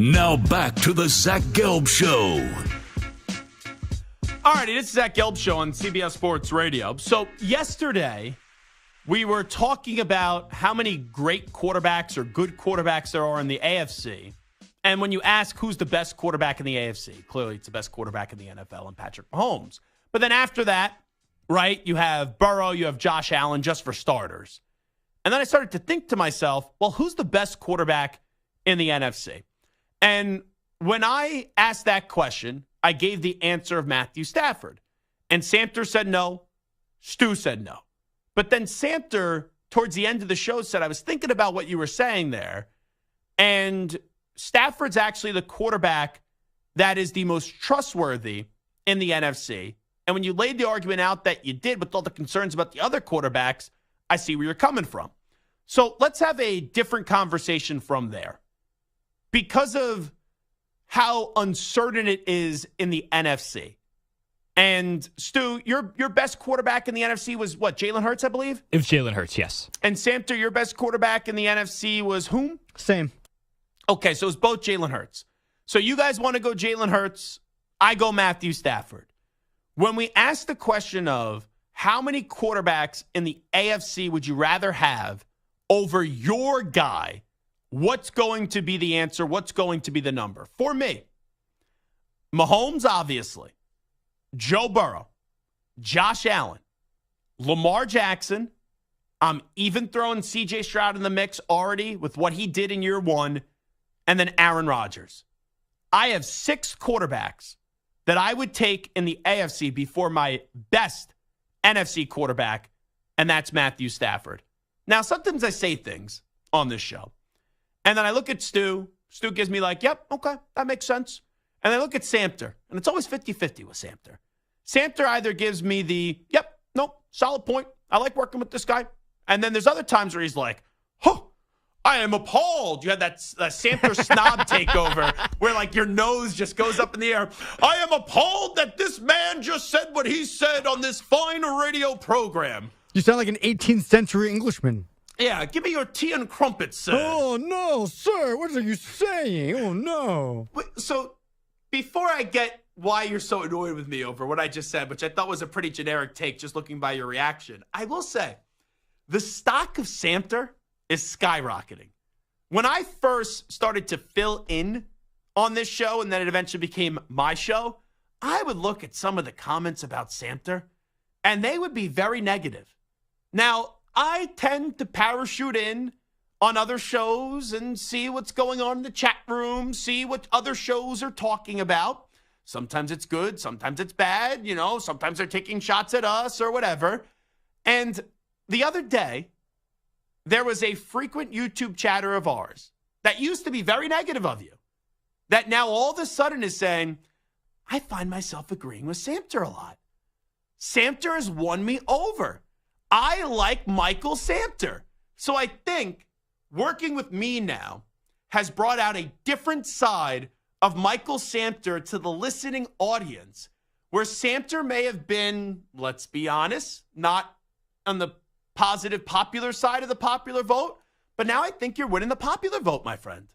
Now back to the Zach Gelb Show. All righty, this is Zach Gelb Show on CBS Sports Radio. So yesterday, we were talking about how many great quarterbacks or good quarterbacks there are in the AFC. And when you ask who's the best quarterback in the AFC, clearly it's the best quarterback in the NFL and Patrick Mahomes. But then after that, right, you have Burrow, you have Josh Allen, just for starters. And then I started to think to myself, well, who's the best quarterback in the NFC? And when I asked that question, I gave the answer of Matthew Stafford. And Samter said no. Stu said no. But then Samter, towards the end of the show, said, I was thinking about what you were saying there. And Stafford's actually the quarterback that is the most trustworthy in the NFC. And when you laid the argument out that you did with all the concerns about the other quarterbacks, I see where you're coming from. So let's have a different conversation from there. Because of how uncertain it is in the NFC. And Stu, your best quarterback in the NFC was what, Jalen Hurts, I believe? It was Jalen Hurts, yes. And Samter, your best quarterback in the NFC was whom? Same. Okay, so it's both Jalen Hurts. So you guys want to go Jalen Hurts, I go Matthew Stafford. When we ask the question of how many quarterbacks in the AFC would you rather have over your guy, what's going to be the answer? What's going to be the number? For me, Mahomes, obviously, Joe Burrow, Josh Allen, Lamar Jackson, I'm even throwing C.J. Stroud in the mix already with what he did in year one, and then Aaron Rodgers. I have 6 quarterbacks that I would take in the AFC before my best NFC quarterback, and that's Matthew Stafford. Now, sometimes I say things on this show, and then I look at Stu. Stu gives me like, yep, okay, that makes sense. And I look at Samter, and it's always 50-50 with Samter. Samter either gives me the, yep, nope, solid point. I like working with this guy. And then there's other times where he's like, I am appalled. You had that Samter snob takeover where like your nose just goes up in the air. I am appalled that this man just said what he said on this fine radio program. You sound like an 18th century Englishman. Yeah, give me your tea and crumpets, sir. Oh, no, sir. What are you saying? Oh, no. So before I get why you're so annoyed with me over what I just said, which I thought was a pretty generic take just looking by your reaction, I will say the stock of Samter is skyrocketing. When I first started to fill in on this show and then it eventually became my show, I would look at some of the comments about Samter and they would be very negative. Now, I tend to parachute in on other shows and see what's going on in the chat room, see what other shows are talking about. Sometimes it's good, sometimes it's bad, sometimes they're taking shots at us or whatever. And the other day, there was a frequent YouTube chatter of ours that used to be very negative of you, that now all of a sudden is saying, I find myself agreeing with Samter a lot. Samter has won me over. I like Michael Samter. So I think working with me now has brought out a different side of Michael Samter to the listening audience, where Samter may have been, let's be honest, not on the positive popular side of the popular vote, but now I think you're winning the popular vote, my friend.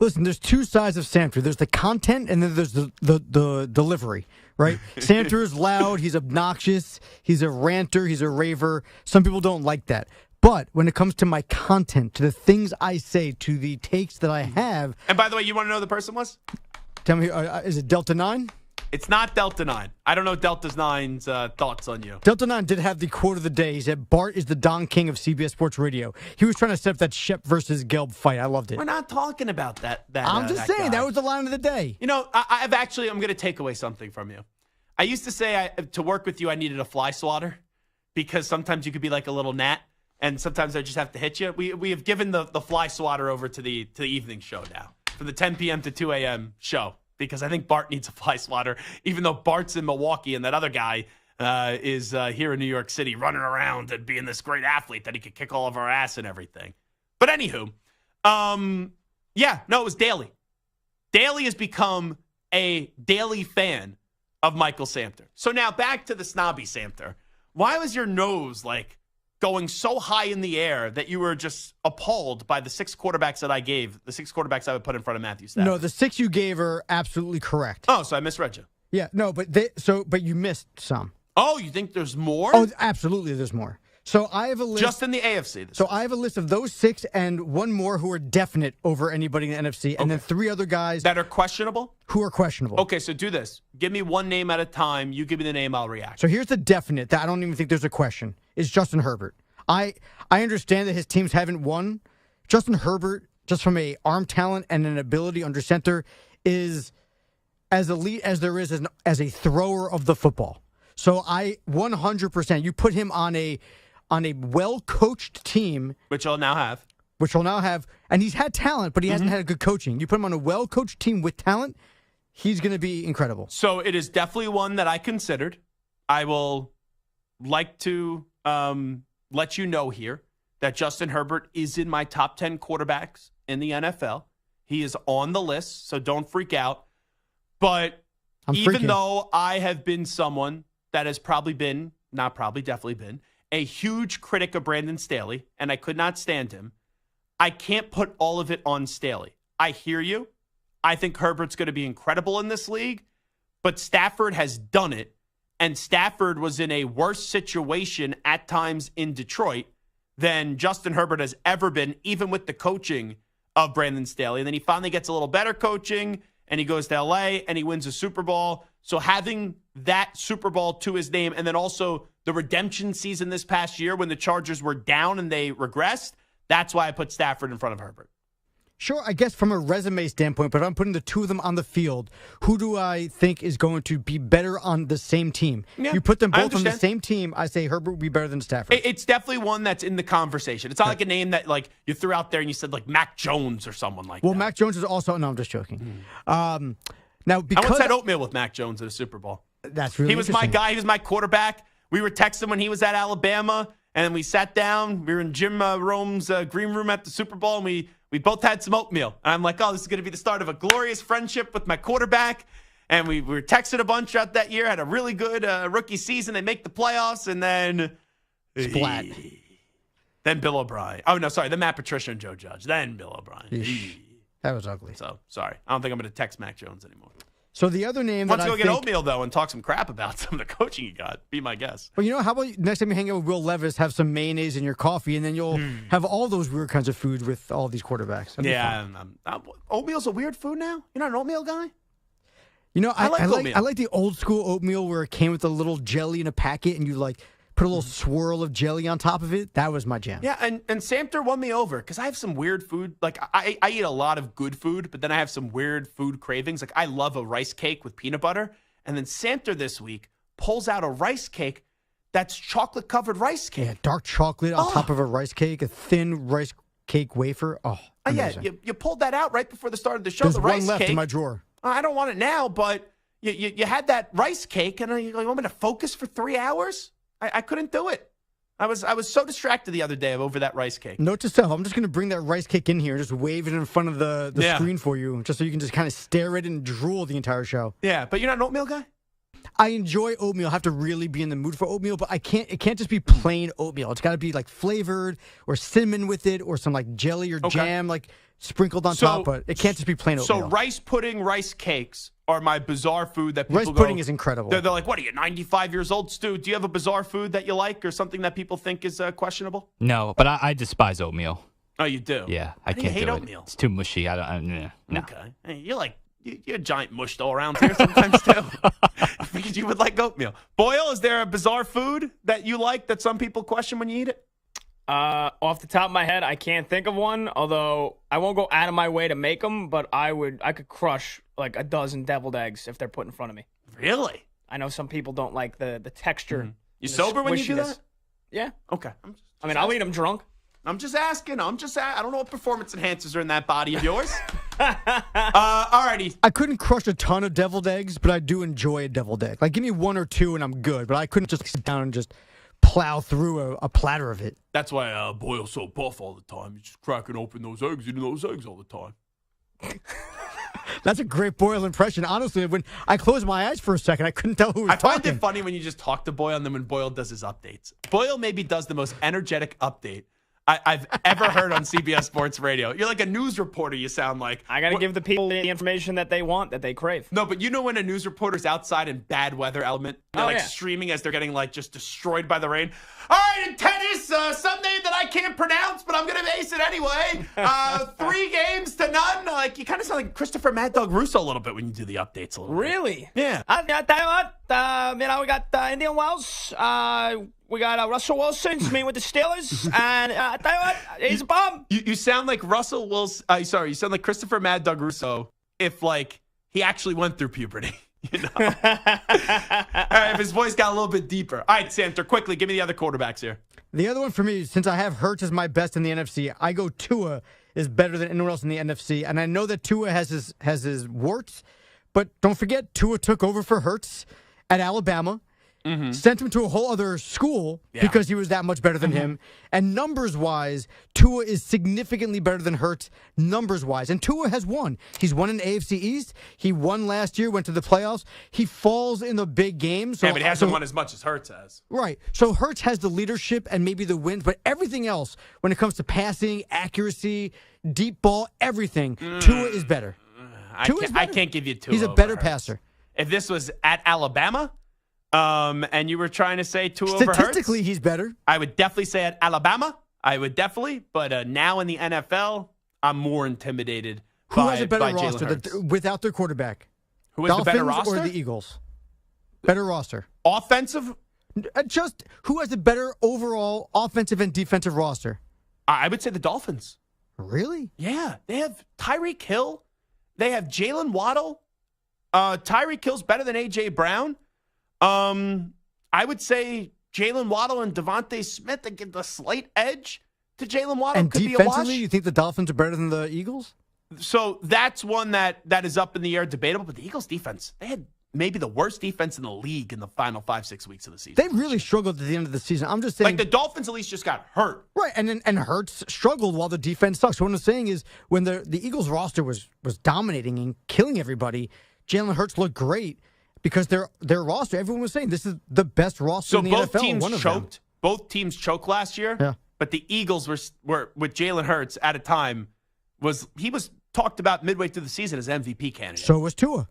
Listen, there's 2 sides of Samter. There's the content and then there's the delivery, right? Samter is loud. He's obnoxious. He's a ranter. He's a raver. Some people don't like that. But when it comes to my content, to the things I say, to the takes that I have. And by the way, you want to know who the person was? Tell me, is it Delta 9? It's not Delta 9. I don't know Delta 9's thoughts on you. Delta 9 did have the quote of the day. He said, Bart is the Don King of CBS Sports Radio. He was trying to set up that Shep versus Gelb fight. I loved it. We're not talking about that. I'm just saying, guy. that was the line of the day. I'm going to take away something from you. I used to say to work with you, I needed a fly swatter because sometimes you could be like a little gnat, and sometimes I just have to hit you. We have given the fly swatter over to the evening show now, from the 10 p.m. to 2 a.m. show. Because I think Bart needs a fly swatter, even though Bart's in Milwaukee and that other guy is here in New York City running around and being this great athlete that he could kick all of our ass and everything. But anywho, it was Daly. Daly has become a daily fan of Michael Samter. So now back to the snobby Samter. Why was your nose going so high in the air that you were just appalled by the 6 quarterbacks that I gave, the 6 quarterbacks I would put in front of Matthew Stafford? No, the 6 you gave are absolutely correct. Oh, so I misread you. Yeah, no, but you missed some. Oh, you think there's more? Oh, absolutely, there's more. So I have a list. Just in the AFC. So I have a list of those 6 and one more who are definite over anybody in the NFC, and then 3 other guys that are questionable. Who are questionable? Okay, so do this. Give me one name at a time. You give me the name, I'll react. So here's the definite that I don't even think there's a question. Is Justin Herbert. I understand that his teams haven't won. Justin Herbert, just from a arm talent and an ability under center, is as elite as there is as a thrower of the football. So I 100%. You put him on a well-coached team, which he'll now have, and he's had talent, but he hasn't had good coaching. You put him on a well-coached team with talent, he's going to be incredible. So it is definitely one that I considered. I will like to let you know here that Justin Herbert is in my top 10 quarterbacks in the NFL. He is on the list, so don't freak out. But even though I have been someone that has definitely been a huge critic of Brandon Staley, and I could not stand him, I can't put all of it on Staley. I hear you. I think Herbert's going to be incredible in this league, but Stafford has done it. And Stafford was in a worse situation at times in Detroit than Justin Herbert has ever been, even with the coaching of Brandon Staley. And then he finally gets a little better coaching, and he goes to L.A. and he wins a Super Bowl. So having that Super Bowl to his name, and then also the redemption season this past year when the Chargers were down and they regressed, that's why I put Stafford in front of Herbert. Sure, I guess from a resume standpoint, but if I'm putting the two of them on the field, who do I think is going to be better on the same team? Yeah, you put them I both on the understand. same team, I say Herbert would be better than Stafford. It's definitely one that's in the conversation. It's not like a name that like you threw out there and you said like Mac Jones or someone like that. Well, Mac Jones is also, no, I'm just joking. Now, because I once had oatmeal with Mac Jones at a Super Bowl. That's really He was my interesting. guy. He was my quarterback. We were texting when he was at Alabama, and we sat down. We were in Jim Rome's green room at the Super Bowl, and we both had some oatmeal. And I'm like, oh, this is going to be the start of a glorious friendship with my quarterback. And we were texting a bunch throughout that year, had a really good rookie season. They make the playoffs, and then... Splat. Then Bill O'Brien. Oh, no, sorry. Then Matt Patricia and Joe Judge. Then Bill O'Brien. That was ugly. So, sorry. I don't think I'm going to text Mac Jones anymore. So the other name Why that don't I you go think, get oatmeal, though, and talk some crap about some of the coaching you got? Be my guest. Well, how about next time you hang out with Will Levis, have some mayonnaise in your coffee, and then you'll have all those weird kinds of food with all these quarterbacks. That'd be fun. Oatmeal's a weird food now? You're not an oatmeal guy? I like oatmeal. I like the old school oatmeal where it came with a little jelly in a packet, and you put a little swirl of jelly on top of it. That was my jam. Yeah, and Samter won me over because I have some weird food. Like, I eat a lot of good food, but then I have some weird food cravings. Like, I love a rice cake with peanut butter. And then Samter this week pulls out a rice cake that's chocolate-covered rice cake. Yeah, dark chocolate on top of a rice cake, a thin rice cake wafer. Oh, amazing. Yeah, you pulled that out right before the start of the show. There's the one rice left cake. in my drawer. I don't want it now, but you had that rice cake, and you want me to focus for 3 hours? I couldn't do it. I was so distracted the other day over that rice cake. Note to self, I'm just going to bring that rice cake in here and just wave it in front of the screen for you, just so you can just kind of stare at it and drool the entire show. Yeah, but you're not an oatmeal guy? I enjoy oatmeal. I have to really be in the mood for oatmeal, but it can't just be plain oatmeal. It's got to be like flavored or cinnamon with it or some like jelly or jam like sprinkled on top, but it can't just be plain oatmeal. So rice pudding, rice cakes are my bizarre food that people rice pudding is incredible. They're like, what are you, 95 years old, Stu? Do you have a bizarre food that you like or something that people think is questionable? No, but I despise oatmeal. Oh, you do? Yeah, I Why do you can't hate do oatmeal? it. It's too mushy. No. Okay. Hey, you're a giant mush all around here sometimes, too. I figured you would like oatmeal. Boyle, is there a bizarre food that you like that some people question when you eat it? Off the top of my head, I can't think of one, although I won't go out of my way to make them, but I could crush like a dozen deviled eggs if they're put in front of me. Really? I know some people don't like the texture. You sober when you do that? Yeah. Okay. I'll eat them drunk. I'm just asking. I don't know what performance enhancers are in that body of yours. Alrighty. I couldn't crush a ton of deviled eggs, but I do enjoy a deviled egg. Like, give me one or two and I'm good, but I couldn't just sit down and just plow through a platter of it. That's why Boyle's so buff all the time. He's just cracking open those eggs, eating those eggs all the time. That's a great Boyle impression. Honestly, when I closed my eyes for a second, I couldn't tell who was I talking. find it funny when you just talk to Boyle and then when Boyle does his updates. Boyle maybe does the most energetic update I've ever heard on CBS Sports Radio. You're like a news reporter, you sound like. I got to give the people the information that they want, that they crave. No, but you know when a news reporter's outside in bad weather element, they're streaming as they're getting like just destroyed by the rain. All right, in tennis, some name that I can't pronounce, but I'm going to ace it anyway. 3 games to none. Like, you kind of sound like Christopher Mad Dog Russo a little bit when you do the updates a little bit. Really? Yeah. I tell you what, we got Indian Wells. We got Russell Wilson meeting with the Steelers, and I tell you what, he's a bomb. You sound like Russell Wilson. You sound like Christopher Mad Dog Russo if like he actually went through puberty. You know, all right, if his voice got a little bit deeper. All right, Samter, quickly give me the other quarterbacks here. The other one for me, since I have Hurts as my best in the NFC, I go Tua is better than anyone else in the NFC, and I know that Tua has his warts, but don't forget Tua took over for Hurts at Alabama. Sent him to a whole other school because he was that much better than him. And numbers-wise, Tua is significantly better than Hurts numbers-wise. And Tua has won. He's won in AFC East. He won last year, went to the playoffs. He falls in the big games. So, yeah, but he hasn't won as much as Hurts has. Right. So Hurts has the leadership and maybe the wins, but everything else, when it comes to passing, accuracy, deep ball, everything, Tua is better. I can't give you Tua. He's a better Hurts. passer. If this was at Alabama, and you were trying to say Tua over Hurts, statistically, he's better. I would definitely say at Alabama. But now in the NFL, I'm more intimidated Who has a better roster without their quarterback? Who has the better roster? Or the Eagles? Better roster. Offensive? Just who has a better overall offensive and defensive roster? I would say the Dolphins. Really? Yeah. They have Tyreek Hill. They have Jalen Waddle. Tyreek Hill's better than A.J. Brown. I would say Jalen Waddle and Devontae Smith that give the slight edge to Jalen Waddle. And could be a wash. defensively, you think the Dolphins are better than the Eagles? So that's one that is up in the air, debatable. But the Eagles' defense, they had maybe the worst defense in the league in the final 5-6 weeks of the season. They really struggled at the end of the season. I'm just saying, like the Dolphins at least just got hurt, right? And Hurts struggled while the defense sucks. So what I'm saying is, when the Eagles roster was dominating and killing everybody, Jalen Hurts looked great because their roster. Everyone was saying this is the best roster in the NFL. So both teams one of choked. them. Both teams choked last year. Yeah. But the Eagles were with Jalen Hurts at a time he was talked about midway through the season as MVP candidate. So was Tua.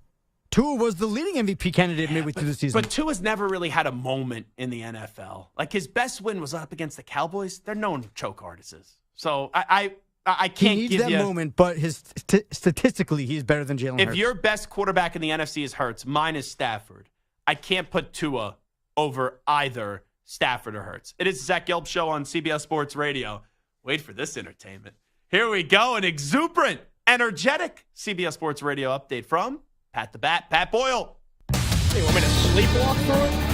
Tua was the leading MVP candidate midway through the season. But Tua's never really had a moment in the NFL. Like his best win was up against the Cowboys. They're known choke artists. So I can't he needs give that you moment, but statistically he's better than Jalen Hurts. If your best quarterback in the NFC is Hurts, mine is Stafford. I can't put Tua over either Stafford or Hurts. It is the Zach Gelb Show on CBS Sports Radio. Wait for this entertainment. Here we go, an exuberant, energetic CBS Sports Radio update from Pat the Bat, Pat Boyle. Hey, you want me to sleepwalk through it?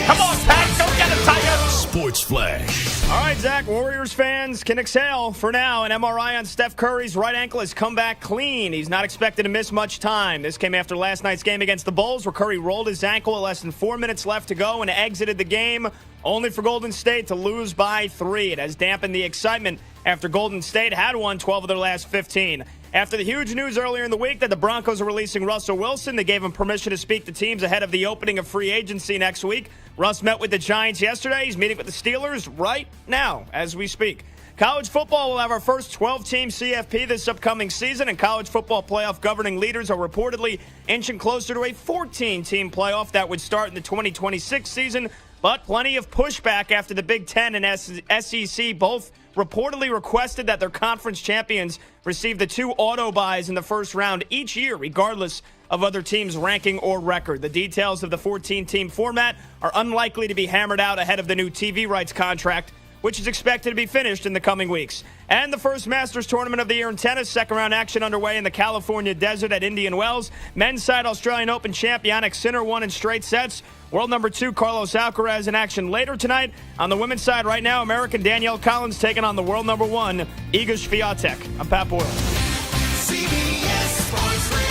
Come on, Pat, go get him, Tiger. Sports Flash. All right, Zach, Warriors fans can exhale for now. An MRI on Steph Curry's right ankle has come back clean. He's not expected to miss much time. This came after last night's game against the Bulls, where Curry rolled his ankle with less than 4 minutes left to go and exited the game, only for Golden State to lose by 3. It has dampened the excitement after Golden State had won 12 of their last 15. After the huge news earlier in the week that the Broncos are releasing Russell Wilson, they gave him permission to speak to teams ahead of the opening of free agency next week. Russ met with the Giants yesterday. He's meeting with the Steelers right now as we speak. College football will have our first 12-team CFP this upcoming season, and college football playoff governing leaders are reportedly inching closer to a 14-team playoff that would start in the 2026 season, but plenty of pushback after the Big Ten and SEC both reportedly requested that their conference champions receive the 2 auto buys in the first round each year, regardless of other teams' ranking or record. The details of the 14-team format are unlikely to be hammered out ahead of the new TV rights contract, which is expected to be finished in the coming weeks. And the first Masters tournament of the year in tennis, second-round action underway in the California desert at Indian Wells. Men's side Australian Open champ Jannik Sinner won in straight sets. World number 2 Carlos Alcaraz in action later tonight. On the women's side right now, American Danielle Collins taking on the world number 1 Iga Swiatek. I'm Pat Boyle. CBS Sports Radio.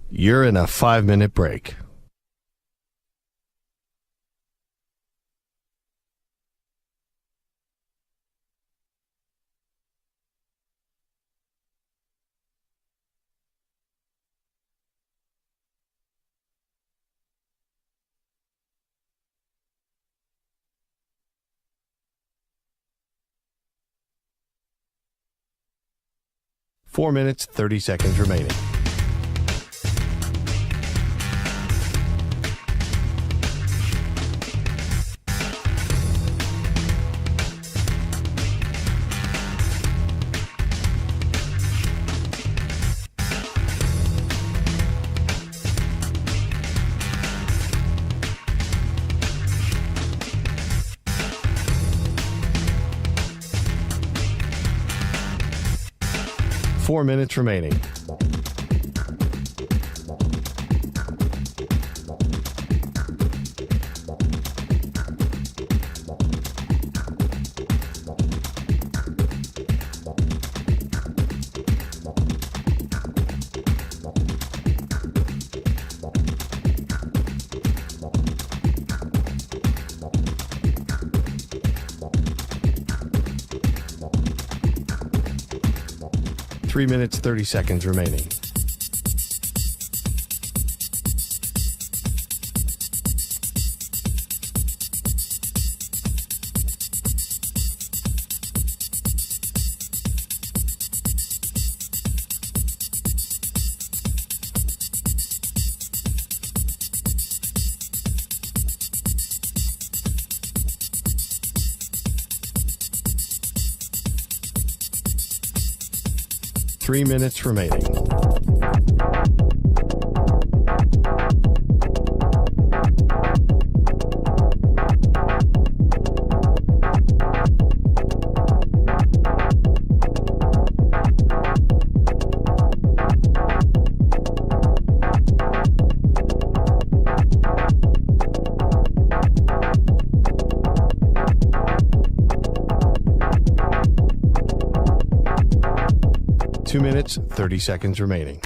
You're in a 5-minute break. Four minutes, 30 seconds remaining. Four minutes remaining. Three minutes, 30 seconds remaining. 3 minutes remaining. Two minutes, 30 seconds remaining.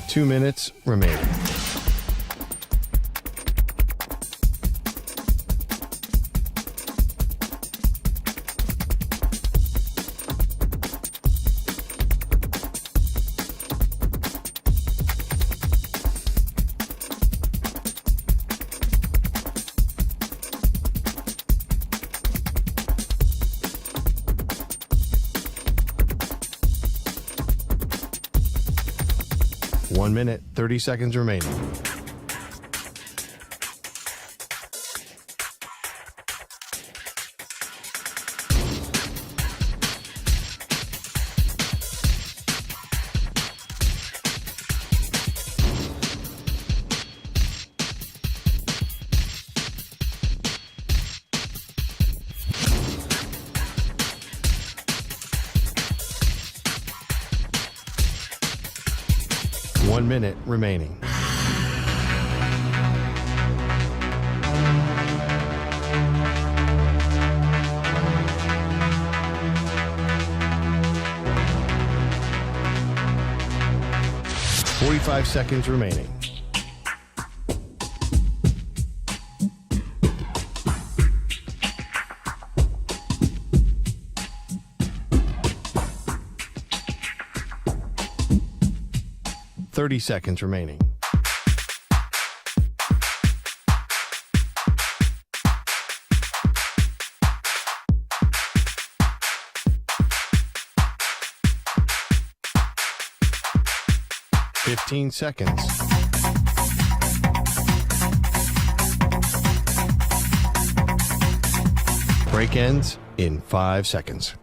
Two minutes remaining. One minute, 30 seconds remaining. One minute remaining. Forty-five seconds remaining. Thirty seconds remaining. Fifteen seconds. Break ends in 5 seconds.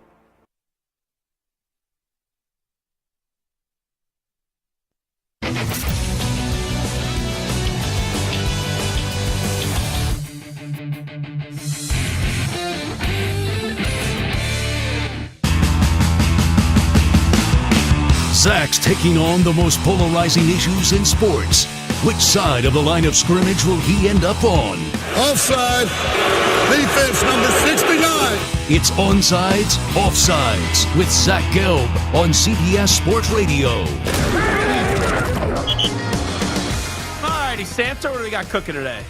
Zach's taking on the most polarizing issues in sports. Which side of the line of scrimmage will he end up on? Offside. Defense number 69. It's Onsides, Offsides with Zach Gelb on CBS Sports Radio. All righty, Santa, what do we got cooking today?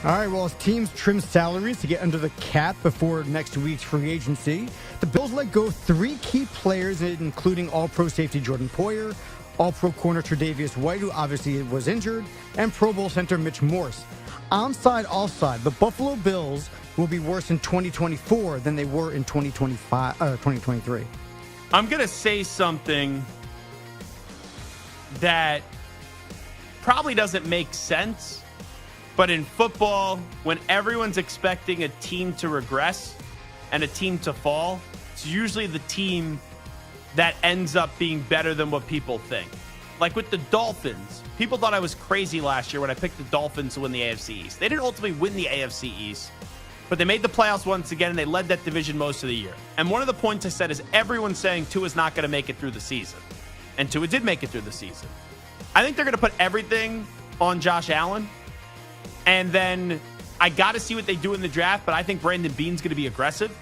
All right, well, as teams trim salaries to get under the cap before next week's free agency, the Bills let go 3 key players, including All-Pro safety Jordan Poyer, All-Pro corner Tre'Davious White, who obviously was injured, and Pro Bowl center Mitch Morse. Onside, offside, the Buffalo Bills will be worse in 2024 than they were in 2023. I'm going to say something that probably doesn't make sense. But in football, when everyone's expecting a team to regress and a team to fall, it's usually the team that ends up being better than what people think. Like with the Dolphins, people thought I was crazy last year when I picked the Dolphins to win the AFC East. They didn't ultimately win the AFC East, but they made the playoffs once again, and they led that division most of the year. And one of the points I said is everyone's saying Tua's not going to make it through the season. And Tua did make it through the season. I think they're going to put everything on Josh Allen. And then I got to see what they do in the draft, but I think Brandon Beane's going to be aggressive,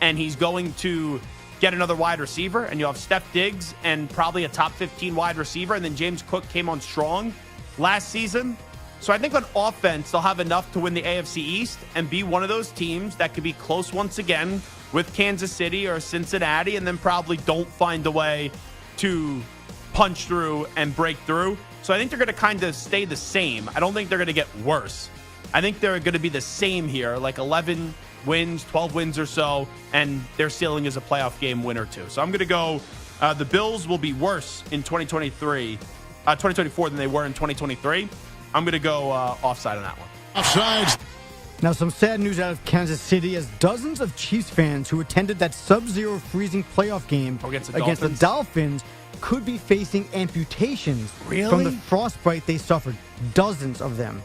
and he's going to get another wide receiver, and you'll have Steph Diggs and probably a top 15 wide receiver, and then James Cook came on strong last season. So I think on offense, they'll have enough to win the AFC East and be one of those teams that could be close once again with Kansas City or Cincinnati, and then probably don't find a way to punch through and break through So I think they're going to kind of stay the same. I don't think they're going to get worse. I think they're going to be the same here, like 11 wins, 12 wins or so, and their ceiling is a playoff game win or two. So I'm going to go the Bills will be worse in 2024 than they were in 2023. I'm going to go offside on that one. Offside. Now, some sad news out of Kansas City as dozens of Chiefs fans who attended that sub-zero freezing playoff game against the Dolphins could be facing amputations from the frostbite they suffered. Dozens of them.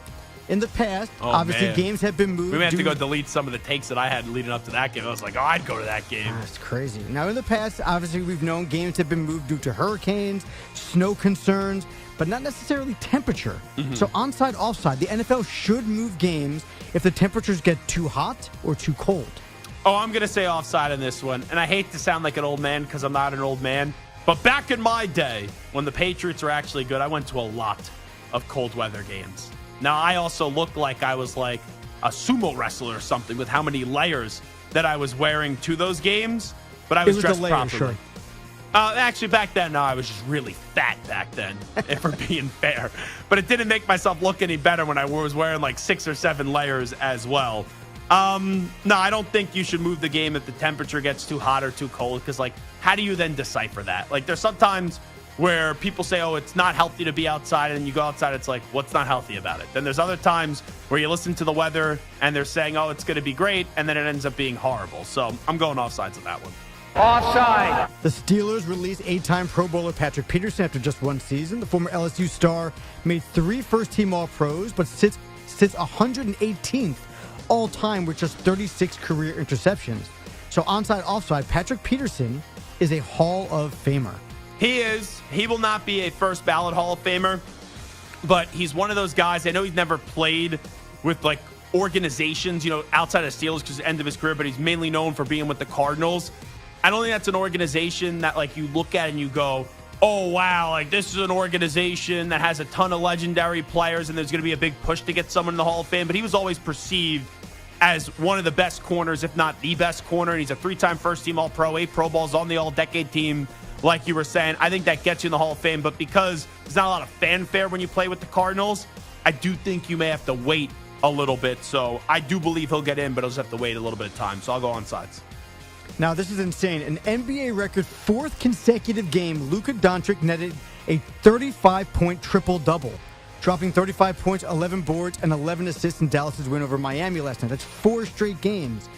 In the past, obviously, games have been moved. We may have to go delete some of the takes that I had leading up to that game. I was like, I'd go to that game. That's crazy. Now, in the past, obviously, we've known games have been moved due to hurricanes, snow concerns, but not necessarily temperature. So onside, offside, the NFL should move games if the temperatures get too hot or too cold. Oh, I'm going to say offside on this one. And I hate to sound like an old man because I'm not an old man. But back in my day, when the Patriots were actually good, I went to a lot of cold weather games. Now, I also looked like I was like a sumo wrestler or something with how many layers that I was wearing to those games. But I was dressed properly. Sure. Actually, back then, no, I was just really fat back then, if we're being fair. But it didn't make myself look any better when I was wearing like 6 or 7 layers as well. No, I don't think you should move the game if the temperature gets too hot or too cold, because, like, how do you then decipher that? Like, there's sometimes where people say, oh, it's not healthy to be outside, and you go outside, it's like, what's not healthy about it? Then there's other times where you listen to the weather, and they're saying, oh, it's going to be great, and then it ends up being horrible. So I'm going offsides on that one. Offside. The Steelers released 8-time Pro Bowler Patrick Peterson after just one season. The former LSU star made 3 first-team All-Pros, but sits 118th all-time with just 36 career interceptions. So onside, offside, Patrick Peterson is a Hall of Famer. He is. He will not be a first ballot Hall of Famer, but he's one of those guys. I know he's never played with, like, organizations, you know, outside of Steelers because the end of his career, but he's mainly known for being with the Cardinals. I don't think that's an organization that, like, you look at and you go, oh, wow, like, this is an organization that has a ton of legendary players and there's going to be a big push to get someone in the Hall of Fame. But he was always perceived as one of the best corners, if not the best corner. And he's a 3-time first-team All-Pro, 8 Pro Bowls on the All-Decade team. Like you were saying, I think that gets you in the Hall of Fame. But because there's not a lot of fanfare when you play with the Cardinals, I do think you may have to wait a little bit. So I do believe he'll get in, but he'll just have to wait a little bit of time. So I'll go on sides. Now, this is insane. An NBA record 4th consecutive game, Luka Doncic netted a 35-point triple-double, dropping 35 points, 11 boards, and 11 assists in Dallas' win over Miami last night. That's 4 straight games.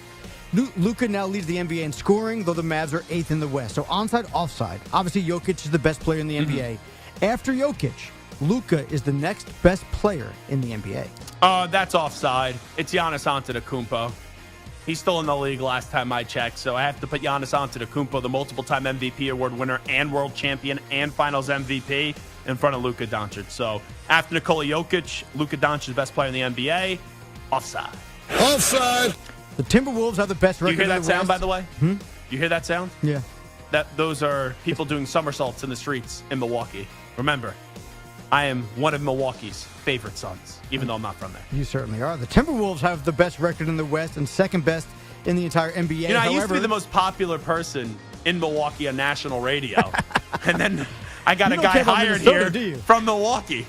Luka now leads the NBA in scoring, though the Mavs are 8th in the West. So onside, offside. Obviously, Jokic is the best player in the NBA. After Jokic, Luka is the next best player in the NBA. That's offside. It's Giannis Antetokounmpo. He's still in the league last time I checked, so I have to put Giannis Antetokounmpo, the multiple-time MVP award winner and world champion and finals MVP, in front of Luka Doncic. So after Nikola Jokic, Luka Doncic is the best player in the NBA. Offside. Offside. The Timberwolves have the best record. You hear that sound, by the way? Hmm? You hear that sound? Yeah. Those are people doing somersaults in the streets in Milwaukee. Remember, I am one of Milwaukee's favorite sons, even though I'm not from there. You certainly are. The Timberwolves have the best record in the West and second best in the entire NBA. You know, I used to be the most popular person in Milwaukee on national radio. And then I got a guy hired here from Milwaukee.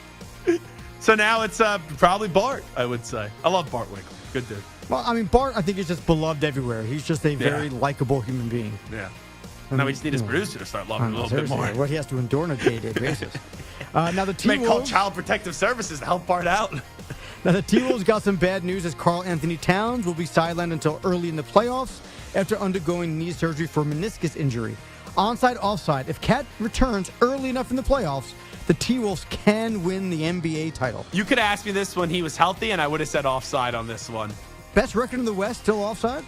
So now it's probably Bart, I would say. I love Bart Winkler. Good dude. Well, I mean, Bart, I think, is just beloved everywhere. He's just a very likable human being. Yeah. Now we just need his producer to start loving him a little bit more. What he has to endure on a day-to-day basis. Now the T-Wolves... May call Child Protective Services to help Bart out. Now the T-Wolves got some bad news as Karl Anthony Towns will be sidelined until early in the playoffs after undergoing knee surgery for meniscus injury. Onside, offside. If Cat returns early enough in the playoffs, the T-Wolves can win the NBA title. You could ask me this when he was healthy, and I would have said offside on this one. Best record in the West, still offside?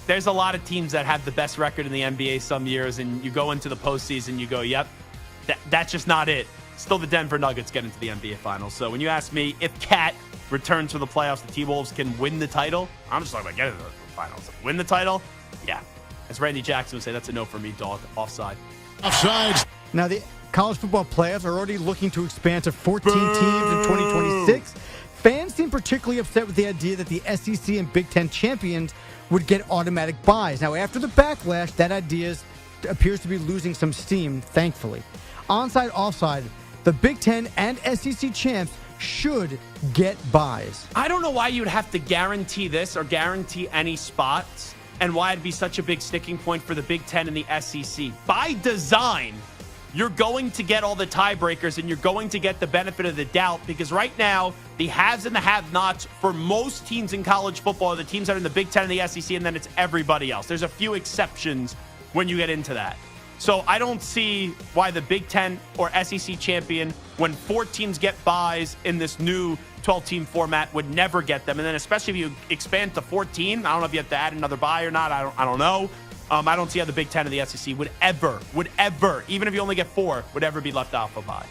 There's a lot of teams that have the best record in the NBA some years, and you go into the postseason, you go, yep, that's just not it. Still the Denver Nuggets get into the NBA Finals. So when you ask me if Cat returns to the playoffs, the T-Wolves can win the title, I'm just talking about getting to the Finals. Win the title? Yeah. As Randy Jackson would say, that's a no for me, dog. Offside. Offside. Now the college football playoffs are already looking to expand to 14 teams in 2026. Fans seem particularly upset with the idea that the SEC and Big Ten champions would get automatic buys. Now, after the backlash, that idea appears to be losing some steam, thankfully. Onside, offside, the Big Ten and SEC champs should get buys. I don't know why you'd have to guarantee this or guarantee any spots and why it'd be such a big sticking point for the Big Ten and the SEC. By design, you're going to get all the tiebreakers and you're going to get the benefit of the doubt because right now, the haves and the have-nots for most teams in college football are the teams that are in the Big Ten and the SEC, and then it's everybody else. There's a few exceptions when you get into that. So I don't see why the Big Ten or SEC champion, when 4 teams get buys in this new 12-team format, would never get them. And then especially if you expand to 14, I don't know if you have to add another buy or not. I don't know. I don't see how the Big Ten and the SEC would ever, even if you only get 4, would ever be left off a buy.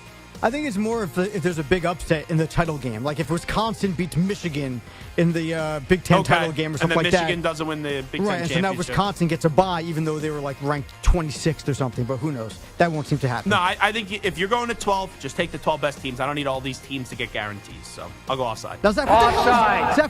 I think it's more if there's a big upset in the title game. Like if Wisconsin beats Michigan in the Big Ten title game or something like that. And then Michigan doesn't win the Big Ten championship. And so now Wisconsin gets a bye even though they were like ranked 26th or something. But who knows? That won't seem to happen. No, I think if you're going to 12, just take the 12 best teams. I don't need all these teams to get guarantees. So I'll go offside. Now, Zach,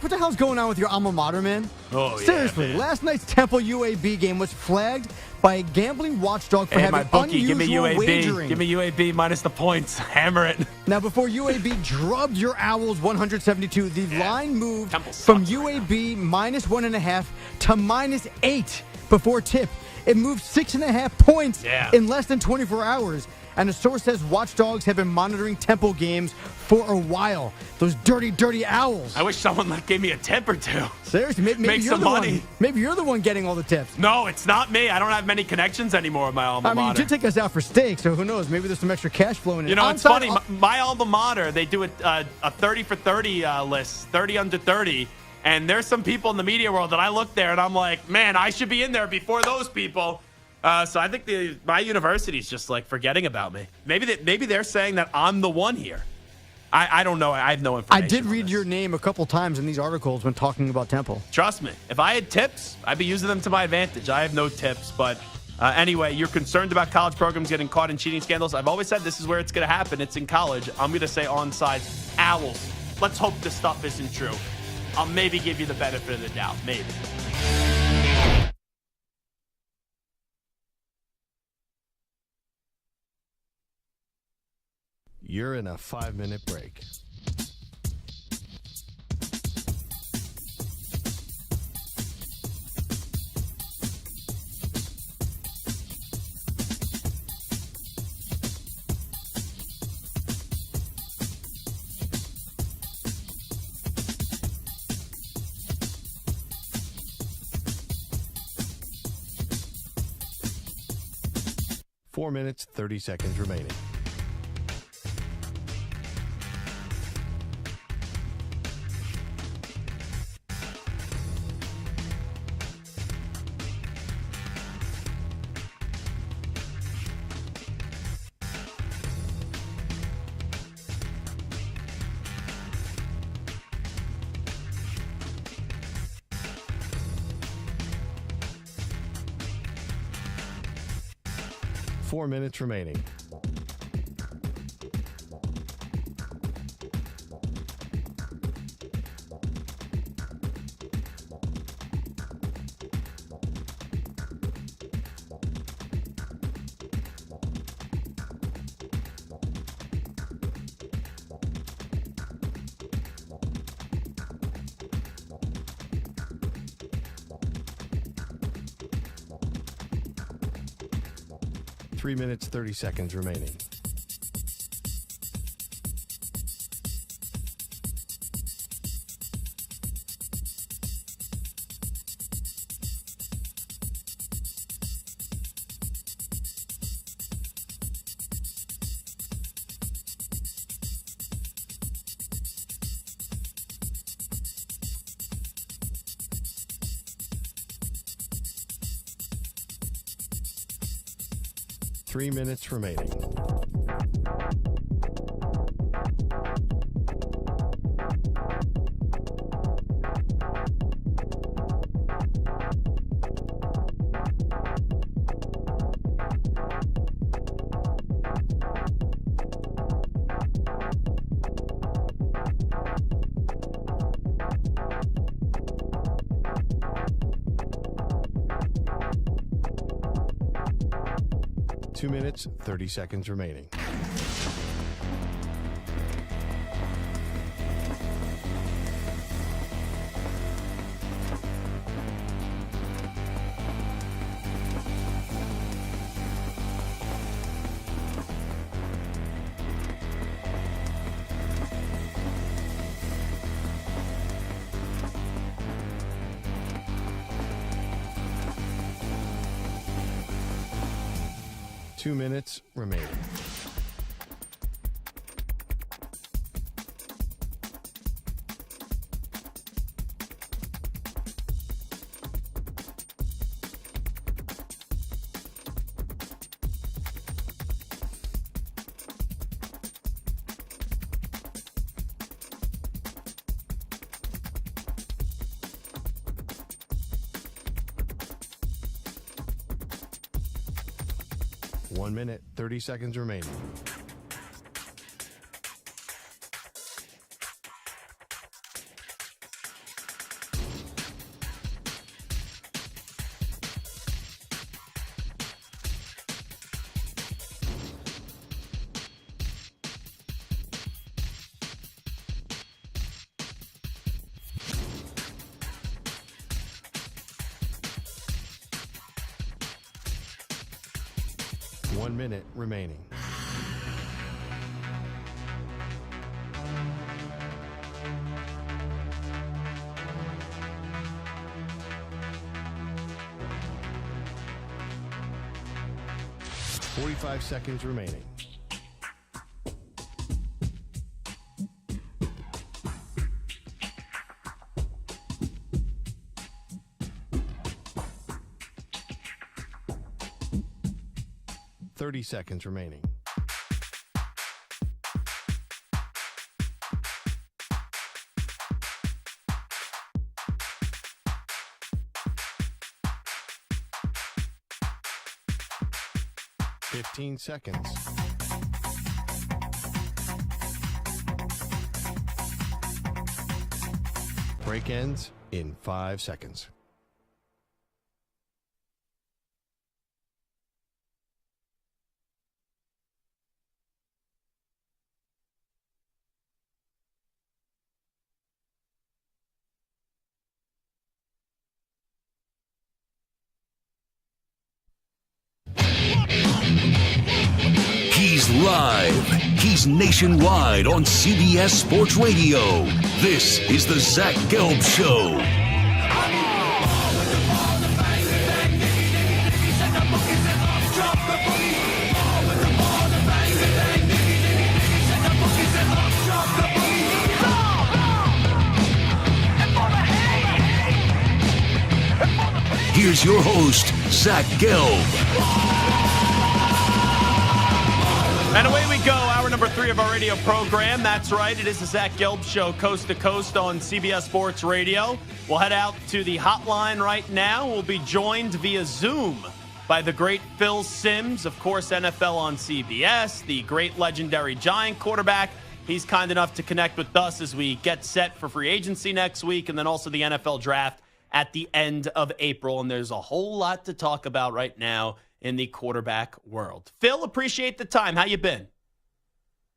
what the hell's going on with your alma mater, man? Oh, seriously, yeah, man. Last night's Temple UAB game was flagged by a gambling watchdog for having my bookie, unusual wagering. Give me UAB minus the points. Hammer it. Now, before UAB drubbed your Owls 172, the line moved from UAB minus 1.5 to minus 8 before tip. It moved 6.5 points in less than 24 hours. And a source says watchdogs have been monitoring Temple games for a while. Those dirty, dirty Owls. I wish someone gave me a tip or two. Seriously, maybe make you're some the money. One. Maybe you're the one getting all the tips. No, it's not me. I don't have many connections anymore with my alma mater. I mean, you did take us out for steak, so who knows? Maybe there's some extra cash flowing in. You know, it's funny. My alma mater, they do a 30 for 30 list, 30 under 30. And there's some people in the media world that I look there and I'm like, man, I should be in there before those people. So I think my university's just like forgetting about me. Maybe they're saying that I'm the one here. I don't know. I have no information. I did read your name a couple times in these articles when talking about Temple. Trust me. If I had tips, I'd be using them to my advantage. I have no tips. But anyway, you're concerned about college programs getting caught in cheating scandals. I've always said this is where it's going to happen. It's in college. I'm going to say onside Owls. Let's hope this stuff isn't true. I'll maybe give you the benefit of the doubt. Maybe. You're in a 5-minute break. Four minutes, 30 seconds remaining. Four minutes remaining. Three minutes, 30 seconds remaining. Three minutes remaining. Two minutes, 30 seconds remaining. 2 minutes remaining. One minute, 30 seconds remaining. One minute remaining. Forty-five seconds remaining. Thirty seconds remaining. Fifteen seconds. Break ends in 5 seconds. He's live. He's nationwide on CBS Sports Radio. This is the Zach Gelb Show. Here's your host, Zach Gelb. And away we go, hour number 3 of our radio program. That's right, it is the Zach Gelb Show, coast to coast on CBS Sports Radio. We'll head out to the hotline right now. We'll be joined via Zoom by the great Phil Simms, of course, NFL on CBS, the great legendary Giant quarterback. He's kind enough to connect with us as we get set for free agency next week and then also the NFL draft at the end of April. And there's a whole lot to talk about right now in the quarterback world. Phil, appreciate the time. How you been?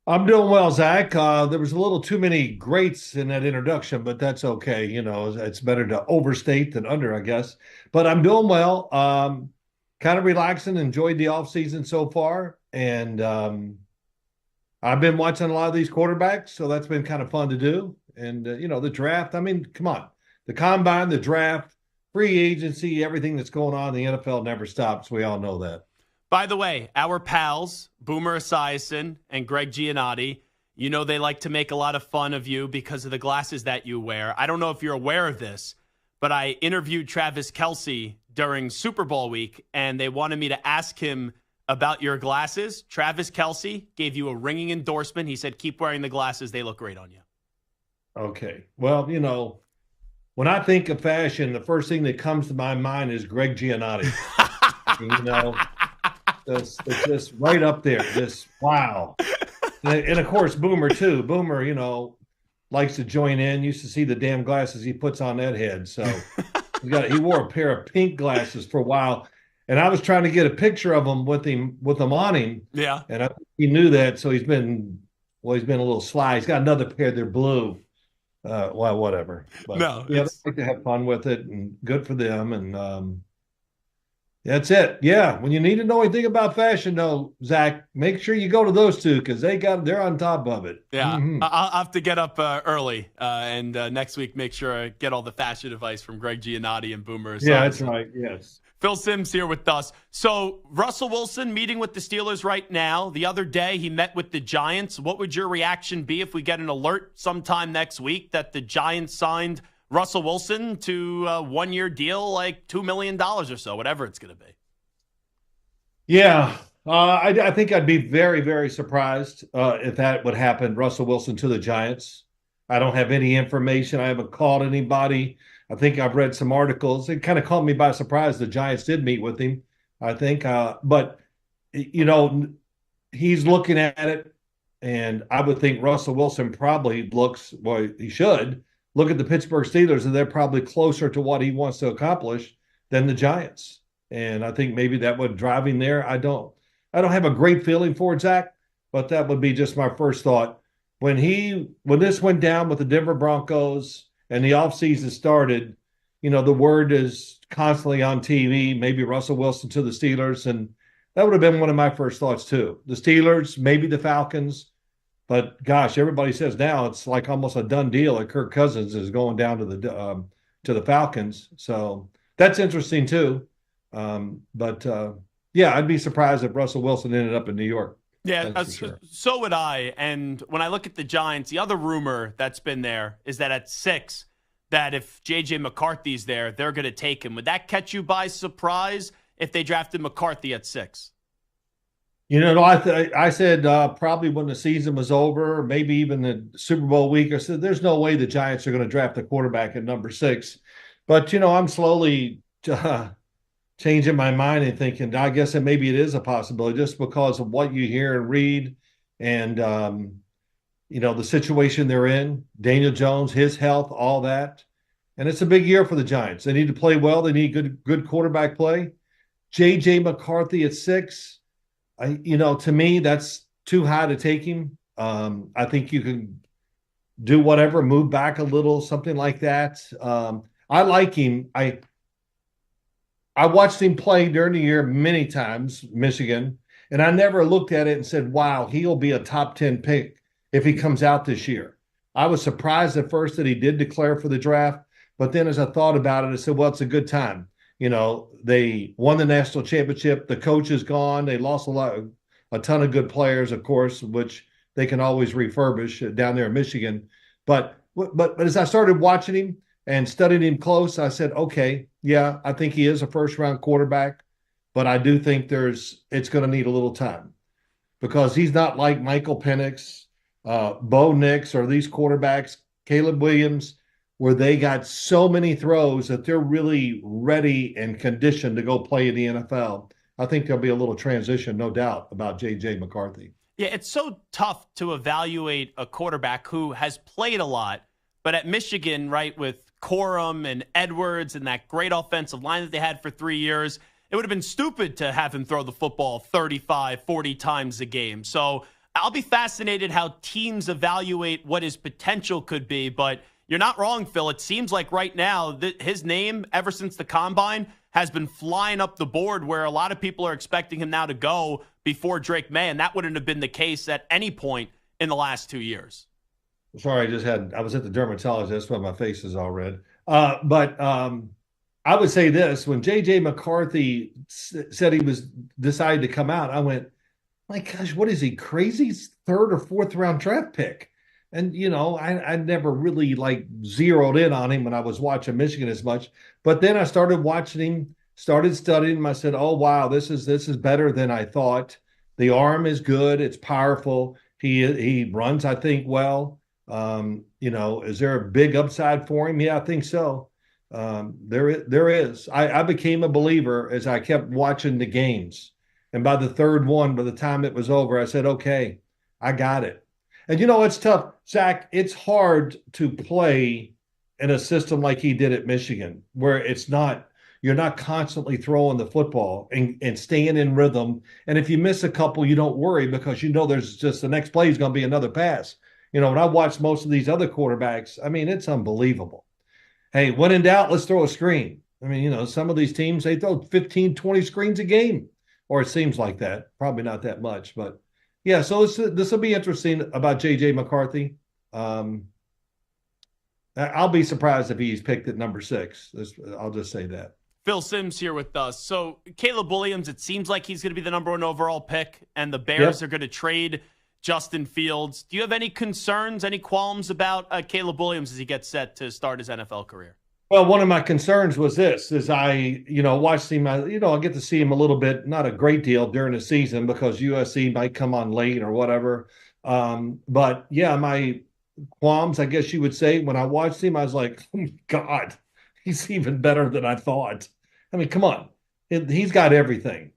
I'm doing well, Zach. There was a little too many greats in that introduction, but that's okay. You know, it's better to overstate than under, I guess. But I'm doing well. Kind of relaxing, enjoyed the offseason so far. And I've been watching a lot of these quarterbacks, so that's been kind of fun to do. And, you know, the draft, I mean, come on. The combine, the draft, free agency, everything that's going on in the NFL never stops. We all know that. By the way, our pals, Boomer Esiason and Greg Giannotti, you know they like to make a lot of fun of you because of the glasses that you wear. I don't know if you're aware of this, but I interviewed Travis Kelce during Super Bowl week, and they wanted me to ask him about your glasses. Travis Kelce gave you a ringing endorsement. He said, keep wearing the glasses. They look great on you. Okay. Well, you know, when I think of fashion, the first thing that comes to my mind is Greg Giannotti. You know, it's just right up there. Just wow. And of course, Boomer too. Boomer, you know, likes to join in. Used to see the damn glasses he puts on that head. So he wore a pair of pink glasses for a while, and I was trying to get a picture of him with them on him. Yeah. And he knew that, so he's been a little sly. He's got another pair. They're blue. Well, whatever. But, no, yeah, they like to have fun with it, and good for them. And That's it. Yeah. When you need to know anything about fashion, though, Zach, make sure you go to those two because they're on top of it. Yeah, Mm-hmm. I'll have to get up early and next week make sure I get all the fashion advice from Greg Giannotti and Boomer. Yeah, that's right. Yes. Phil Simms here with us. So Russell Wilson meeting with the Steelers right now. The other day he met with the Giants. What would your reaction be if we get an alert sometime next week that the Giants signed Russell Wilson to a one-year deal, like $2 million or so, whatever it's going to be? Yeah. I think I'd be very, very surprised if that would happen, Russell Wilson to the Giants. I don't have any information. I haven't called anybody. I think I've read some articles. It kind of caught me by surprise. The Giants did meet with him, I think. But, he's looking at it, and I would think Russell Wilson probably he should look at the Pittsburgh Steelers, and they're probably closer to what he wants to accomplish than the Giants. And I think maybe that would drive him there. I don't have a great feeling for it, Zach, but that would be just my first thought. When this went down with the Denver Broncos and the offseason started, the word is constantly on TV, maybe Russell Wilson to the Steelers, and that would have been one of my first thoughts too. The Steelers, maybe the Falcons, but gosh, everybody says now it's like almost a done deal that Kirk Cousins is going down to the Falcons. So that's interesting too. Yeah, I'd be surprised if Russell Wilson ended up in New York. Yeah, Sure. so would I. And when I look at the Giants, the other rumor that's been there is that at 6, that if J.J. McCarthy's there, they're going to take him. Would that catch you by surprise if they drafted McCarthy at 6? I said probably when the season was over, maybe even the Super Bowl week, I said there's no way the Giants are going to draft a quarterback at number 6. But, I'm slowly changing my mind and thinking, I guess that maybe it is a possibility just because of what you hear and read and, the situation they're in, Daniel Jones, his health, all that. And it's a big year for the Giants. They need to play well. They need good quarterback play. J.J. McCarthy at 6, to me, that's too high to take him. I think you can do whatever, move back a little, something like that. I like him. I watched him play during the year many times, Michigan, and I never looked at it and said, wow, he'll be a top 10 pick if he comes out this year. I was surprised at first that he did declare for the draft, but then as I thought about it, I said, well, it's a good time. They won the national championship. The coach is gone. They lost a ton of good players, of course, which they can always refurbish down there in Michigan. But as I started watching him and studying him close, I said, okay, yeah, I think he is a first-round quarterback, but I do think it's going to need a little time because he's not like Michael Penix, Bo Nix, or these quarterbacks, Caleb Williams, where they got so many throws that they're really ready and conditioned to go play in the NFL. I think there'll be a little transition, no doubt, about J.J. McCarthy. Yeah, it's so tough to evaluate a quarterback who has played a lot, but at Michigan, right, with Corum and Edwards and that great offensive line that they had for 3 years, it would have been stupid to have him throw the football 35, 40 times a game. So I'll be fascinated how teams evaluate what his potential could be, but you're not wrong, Phil. It seems like right now his name, ever since the Combine, has been flying up the board where a lot of people are expecting him now to go before Drake May, and that wouldn't have been the case at any point in the last 2 years. Sorry, I was at the dermatologist. That's why my face is all red. But I would say this. When J.J. McCarthy said he was decided to come out, I went, my gosh, what is he, crazy? 3rd or 4th round draft pick. And, I never really zeroed in on him when I was watching Michigan as much. But then I started watching him, started studying him. I said, oh, wow, this is better than I thought. The arm is good. It's powerful. He runs, I think, well. Is there a big upside for him? Yeah, I think so. There is. I became a believer as I kept watching the games. And by the 3rd one, by the time it was over, I said, okay, I got it. And it's tough, Zach. It's hard to play in a system like he did at Michigan, where you're not constantly throwing the football and staying in rhythm. And if you miss a couple, you don't worry because there's just the next play is going to be another pass. When I watch most of these other quarterbacks, I mean, it's unbelievable. Hey, when in doubt, let's throw a screen. I mean, some of these teams, they throw 15, 20 screens a game, or it seems like that. Probably not that much, but yeah. So this will be interesting about J.J. McCarthy. I'll be surprised if he's picked at number 6. I'll just say that. Phil Simms here with us. So Caleb Williams, it seems like he's going to be the number 1 overall pick, and the Bears are going to trade Justin Fields. Do you have any concerns, any qualms about Caleb Williams as he gets set to start his NFL career? Well, one of my concerns was this: is I watched him. I get to see him a little bit, not a great deal during the season because USC might come on late or whatever. But yeah, my qualms, I guess you would say, when I watched him, I was like, oh my God, he's even better than I thought. I mean, come on. He's got everything.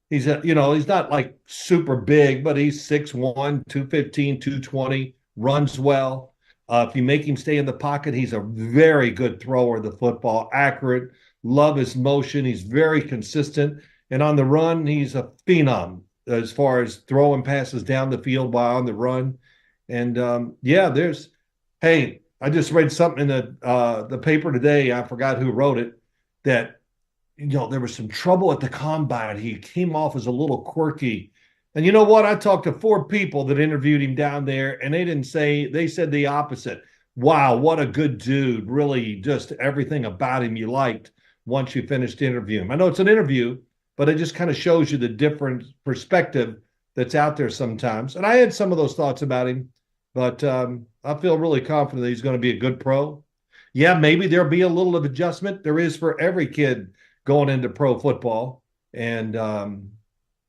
He's not like super big, but he's 6'1", 215, 220, runs well. If you make him stay in the pocket, he's a very good thrower of the football, accurate, love his motion. He's very consistent. And on the run, he's a phenom as far as throwing passes down the field while on the run. And I just read something in the paper today. I forgot who wrote it, that there was some trouble at the combine. He came off as a little quirky. And you know what? I talked to 4 people that interviewed him down there, and they said the opposite. Wow, what a good dude. Really, just everything about him you liked once you finished interviewing him. I know it's an interview, but it just kind of shows you the different perspective that's out there sometimes. And I had some of those thoughts about him, but I feel really confident that he's going to be a good pro. Yeah, maybe there'll be a little of adjustment. There is for every kid going into pro football. And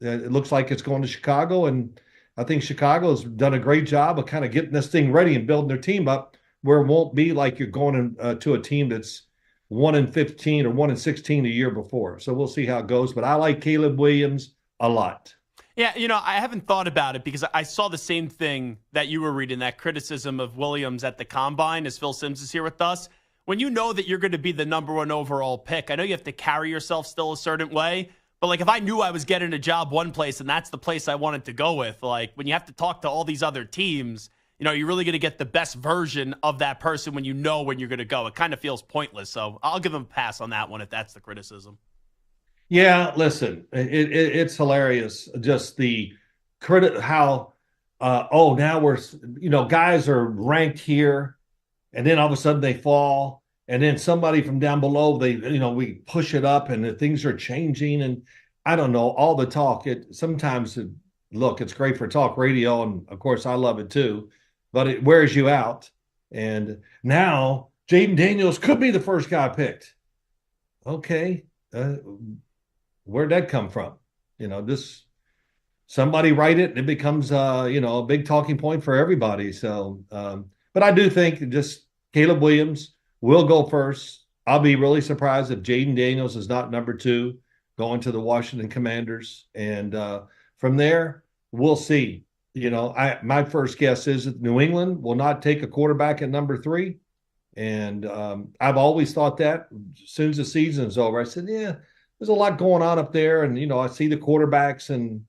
it looks like it's going to Chicago. And I think Chicago's done a great job of kind of getting this thing ready and building their team up where it won't be like you're going to a team that's 1-15 or 1-16 the year before. So we'll see how it goes. But I like Caleb Williams a lot. Yeah, I haven't thought about it because I saw the same thing that you were reading, that criticism of Williams at the Combine as Phil Simms is here with us. When you know that you're going to be the number 1 overall pick, I know you have to carry yourself still a certain way, but like if I knew I was getting a job one place and that's the place I wanted to go with, like when you have to talk to all these other teams, you're really going to get the best version of that person when you know when you're going to go. It kind of feels pointless. So I'll give him a pass on that one if that's the criticism. Yeah, listen, it's hilarious. Just the how, now we're, guys are ranked here, and then all of a sudden they fall, and then somebody from down below, we push it up, and the things are changing, and I don't know, all the talk. It's great for talk radio, and of course I love it too, but it wears you out. And now Jaden Daniels could be the first guy picked. Okay. Where'd that come from? Somebody write it and it becomes, a big talking point for everybody. So, but I do think just Caleb Williams will go first. I'll be really surprised if Jaden Daniels is not number 2 going to the Washington Commanders. And from there, we'll see. My first guess is that New England will not take a quarterback at number 3. And I've always thought that as soon as the season's over, I said, yeah, there's a lot going on up there. And, I see the quarterbacks, and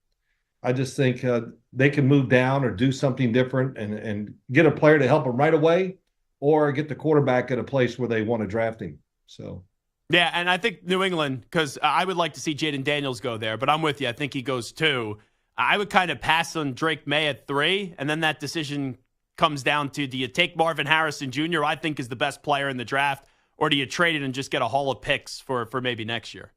I just think they can move down or do something different and get a player to help them right away, or get the quarterback at a place where they want to draft him. So, yeah, and I think New England, because I would like to see Jaden Daniels go there, but I'm with you. I think he goes 2. I would kind of pass on Drake May at 3, and then that decision comes down to, do you take Marvin Harrison Jr., who I think is the best player in the draft, or do you trade it and just get a haul of picks for maybe next year?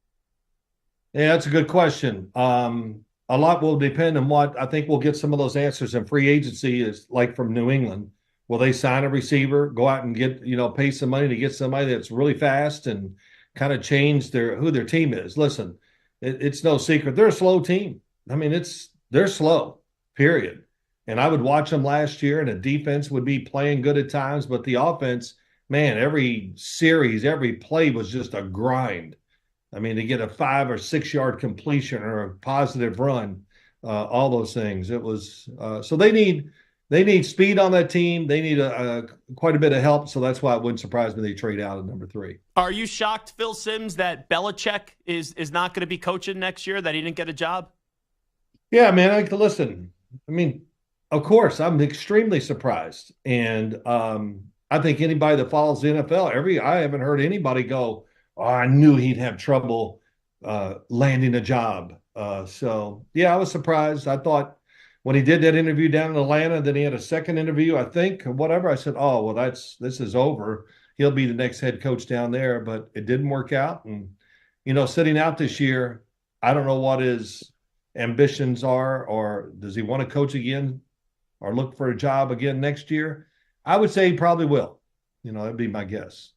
Yeah, that's a good question. A lot will depend on what I think we'll get some of those answers in free agency, is like from New England. Will they sign a receiver, go out and get, pay some money to get somebody that's really fast and kind of change who their team is? Listen, it's no secret. They're a slow team. I mean, they're slow, period. And I would watch them last year, and the defense would be playing good at times, but the offense, man, every series, every play was just a grind. I mean, to get a 5 or 6 yard completion or a positive run, all those things. It was so they need speed on that team. They need quite a bit of help. So that's why it wouldn't surprise me they trade out at number 3. Are you shocked, Phil Simms, that Belichick is not going to be coaching next year? That he didn't get a job? Yeah, man. Listen. I mean, of course, I'm extremely surprised, and I think anybody that follows the NFL, I haven't heard anybody go, I knew he'd have trouble landing a job. So, yeah, I was surprised. I thought when he did that interview down in Atlanta, then he had a second interview, I think, or whatever. I said, oh, well, this is over. He'll be the next head coach down there, but it didn't work out. And, sitting out this year, I don't know what his ambitions are, or does he want to coach again or look for a job again next year? I would say he probably will. That'd be my guess.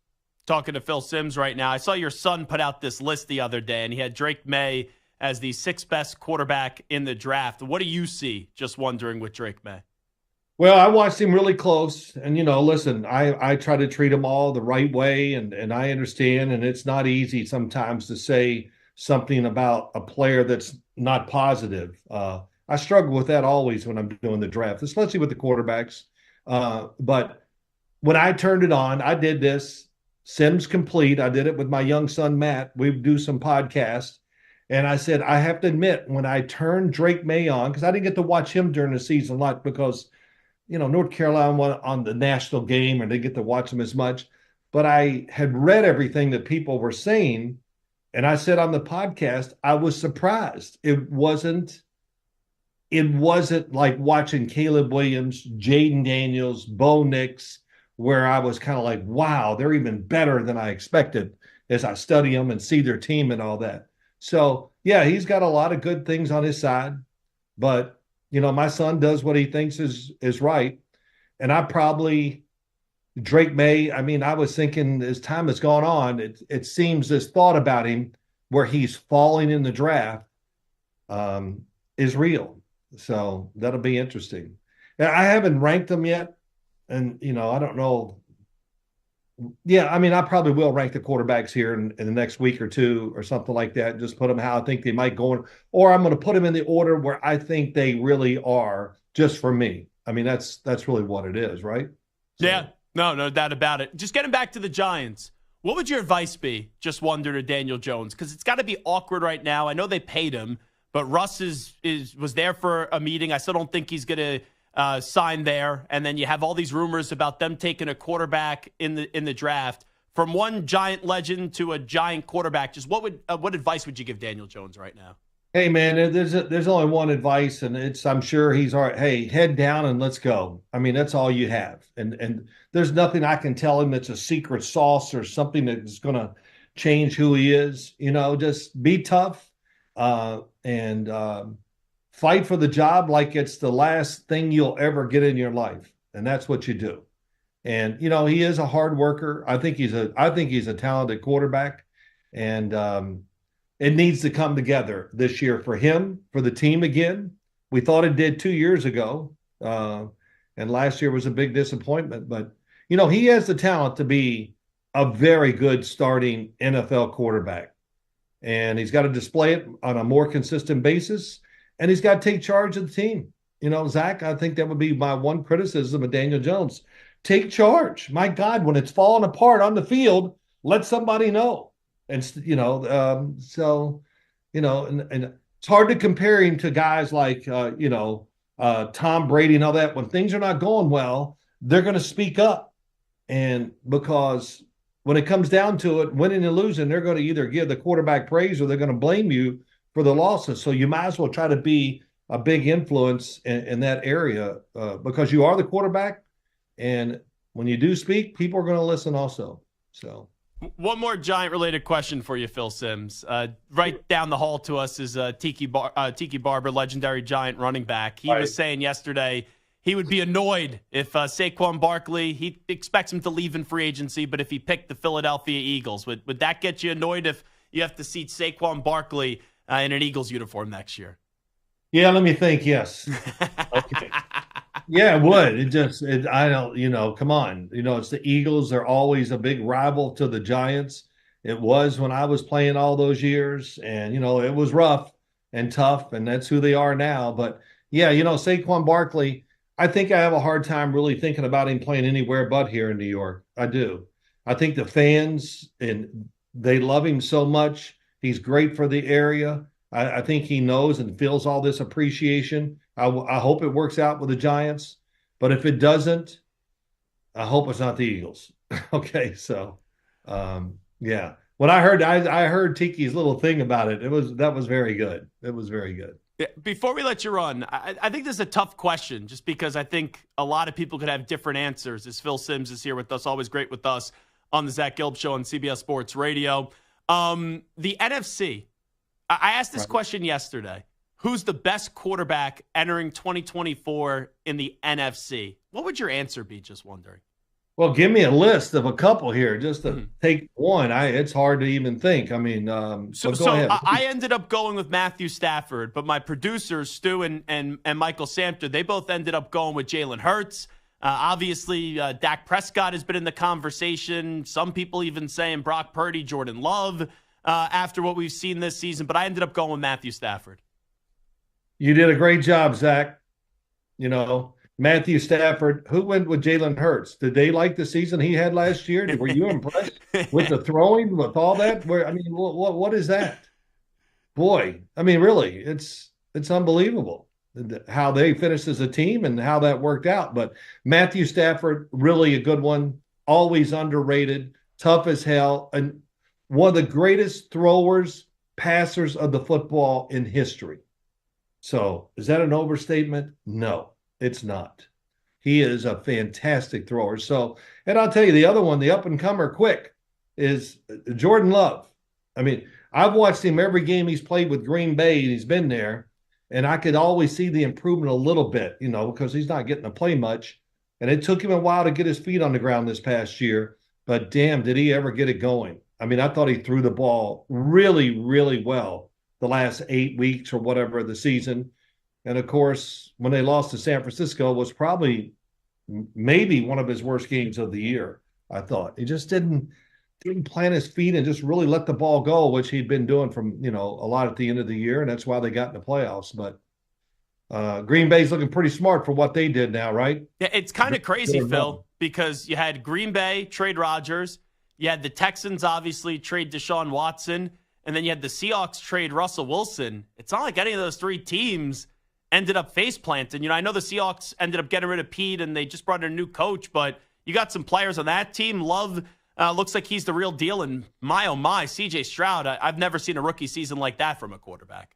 Talking to Phil Simms right now. I saw your son put out this list the other day, and he had Drake May as the 6th best quarterback in the draft. What do you see? Just wondering with Drake May. Well, I watched him really close, and listen, I try to treat them all the right way, and I understand, and it's not easy sometimes to say something about a player that's not positive. I struggle with that always when I'm doing the draft, especially with the quarterbacks. But when I turned it on, I did this. Sims Complete. I did it with my young son, Matt. We do some podcasts. And I said, I have to admit, when I turned Drake May on, because I didn't get to watch him during the season a lot because, North Carolina went on the national game and didn't get to watch him as much. But I had read everything that people were saying. And I said on the podcast, I was surprised. It wasn't like watching Caleb Williams, Jaden Daniels, Bo Nix, where I was kind of like, wow, they're even better than I expected as I study them and see their team and all that. So, yeah, he's got a lot of good things on his side. But, my son does what he thinks is right. And Drake May, I was thinking as time has gone on, it seems this thought about him where he's falling in the draft is real. So that'll be interesting. I haven't ranked them yet. And, I don't know. Yeah, I probably will rank the quarterbacks here in the next week or two or something like that. Just put them how I think they might go in. Or I'm going to put them in the order where I think they really are just for me. That's really what it is, right? So. Yeah, no doubt about it. Just getting back to the Giants, what would your advice be, just wonder, to Daniel Jones? Because it's got to be awkward right now. I know they paid him, but Russ was there for a meeting. I still don't think he's going to sign there, and then you have all these rumors about them taking a quarterback in the draft. From one Giant legend to a Giant quarterback, just what advice would you give Daniel Jones right now? Hey man, there's only one advice, and I'm sure he's all right. Hey, head down and let's go. That's all you have, and there's nothing I can tell him that's a secret sauce or something that's going to change who he is. Just be tough and fight for the job like it's the last thing you'll ever get in your life. And that's what you do. And, he is a hard worker. I think he's a talented quarterback. And it needs to come together this year for him, for the team again. We thought it did 2 years ago. And last year was a big disappointment. But, he has the talent to be a very good starting NFL quarterback. And he's got to display it on a more consistent basis. And he's got to take charge of the team. Zach, I think that would be my one criticism of Daniel Jones. Take charge. My God, when it's falling apart on the field, let somebody know. And, and it's hard to compare him to guys like, Tom Brady and all that. When things are not going well, they're going to speak up. And because when it comes down to it, winning and losing, they're going to either give the quarterback praise or they're going to blame you for the losses. So you might as well try to be a big influence in that area because you are the quarterback. And when you do speak, people are going to listen also. So one more Giant-related question for you, Phil Simms. Right down the hall to us is Tiki Barber, legendary Giant running back. He was saying yesterday he would be annoyed if Saquon Barkley, he expects him to leave in free agency, but if he picked the Philadelphia Eagles, would that get you annoyed if you have to seat Saquon Barkley in an Eagles uniform next year? Yeah, let me think. Yes. Okay. Yeah, it would. I don't, come on. It's the Eagles. They're always a big rival to the Giants. It was when I was playing all those years. And, it was rough and tough, and that's who they are now. But, yeah, Saquon Barkley, I think I have a hard time really thinking about him playing anywhere but here in New York. I do. I think the fans, and they love him so much. He's great for the area. I think he knows and feels all this appreciation. I hope it works out with the Giants. But if it doesn't, I hope it's not the Eagles. Okay, so, yeah. when I heard Tiki's little thing about it, that was very good. It was very good. Yeah, before we let you run, I think this is a tough question just because I think a lot of people could have different answers. As Phil Simms is here with us, always great with us on the Zach Gelb Show on CBS Sports Radio. The NFC, I asked this question yesterday. Who's the best quarterback entering 2024 in the NFC? What would your answer be, just wondering? Well, give me a list of a couple here just to take one. It's hard to even think. I mean, so go ahead. I ended up going with Matthew Stafford, but my producers, Stu and Michael Samter, they both ended up going with Jalen Hurts. Obviously, Dak Prescott has been in the conversation. Some people even saying Brock Purdy, Jordan Love after what we've seen this season, but I ended up going with Matthew Stafford. You did a great job, Zach. Matthew Stafford. Who went with Jalen Hurts? Did they like the season he had last year? Were you impressed with the throwing, with all that? What is that? Boy, really, it's unbelievable how they finished as a team and how that worked out. But Matthew Stafford, really a good one, always underrated, tough as hell, and one of the greatest throwers, passers of the football in history. So is that an overstatement? No. It's not. He is a fantastic thrower. So, and I'll tell you the other one, the up-and-comer quick, is Jordan Love. I've watched him every game he's played with Green Bay, and he's been there, and I could always see the improvement a little bit, because he's not getting to play much. And it took him a while to get his feet on the ground this past year, but damn, did he ever get it going. I thought he threw the ball really, really well the last 8 weeks or whatever of the season. And, of course, when they lost to San Francisco, was probably maybe one of his worst games of the year, I thought. He just didn't plant his feet and just really let the ball go, which he'd been doing from, a lot at the end of the year, and that's why they got in the playoffs. But Green Bay's looking pretty smart for what they did now, right? Yeah, it's kind of crazy, Phil, because you had Green Bay trade Rodgers, you had the Texans obviously trade Deshaun Watson, and then you had the Seahawks trade Russell Wilson. It's not like any of those three teams ended up face planting. I know the Seahawks ended up getting rid of Pete and they just brought in a new coach, but you got some players on that team. Love looks like he's the real deal. And my, oh my, CJ Stroud, I've never seen a rookie season like that from a quarterback.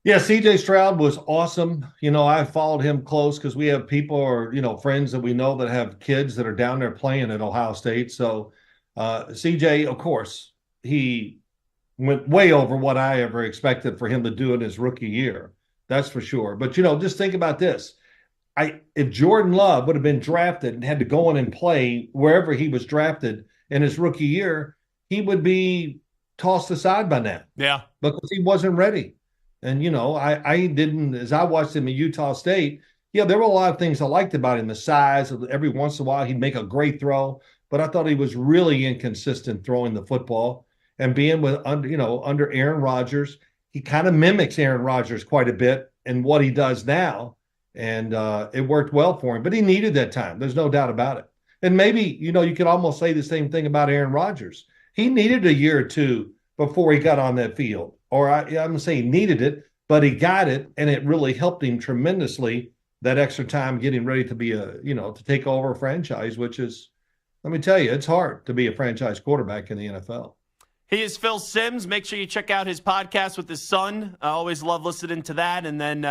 Yeah, CJ Stroud was awesome. I followed him close because we have people or, friends that we know that have kids that are down there playing at Ohio State. So CJ, of course, he went way over what I ever expected for him to do in his rookie year. That's for sure. But, just think about this. If Jordan Love would have been drafted and had to go in and play wherever he was drafted in his rookie year, he would be tossed aside by now. Yeah. Because he wasn't ready. And, I didn't, as I watched him at Utah State, there were a lot of things I liked about him. The size, every once in a while he'd make a great throw. But I thought he was really inconsistent throwing the football. And being under Aaron Rodgers, he kind of mimics Aaron Rodgers quite a bit in what he does now, and it worked well for him. But he needed that time. There's no doubt about it. And maybe, you could almost say the same thing about Aaron Rodgers. He needed a year or two before he got on that field. Or I'm going to say he needed it, but he got it, and it really helped him tremendously, that extra time getting ready to be to take over a franchise, which is, let me tell you, it's hard to be a franchise quarterback in the NFL. He is Phil Simms. Make sure you check out his podcast with his son. I always love listening to that. And then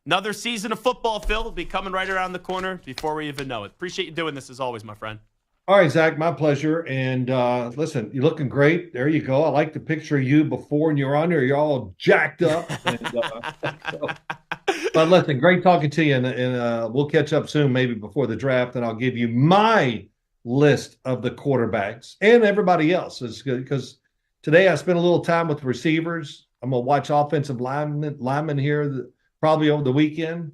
another season of football, Phil, will be coming right around the corner before we even know it. Appreciate you doing this as always, my friend. All right, Zach, my pleasure. And listen, you're looking great. There you go. I like the picture of you before and you're on there. You're all jacked up. But listen, great talking to you. And we'll catch up soon, maybe before the draft. And I'll give you my list of the quarterbacks and everybody else. It's good because today I spent a little time with receivers. I'm going to watch offensive linemen here probably over the weekend.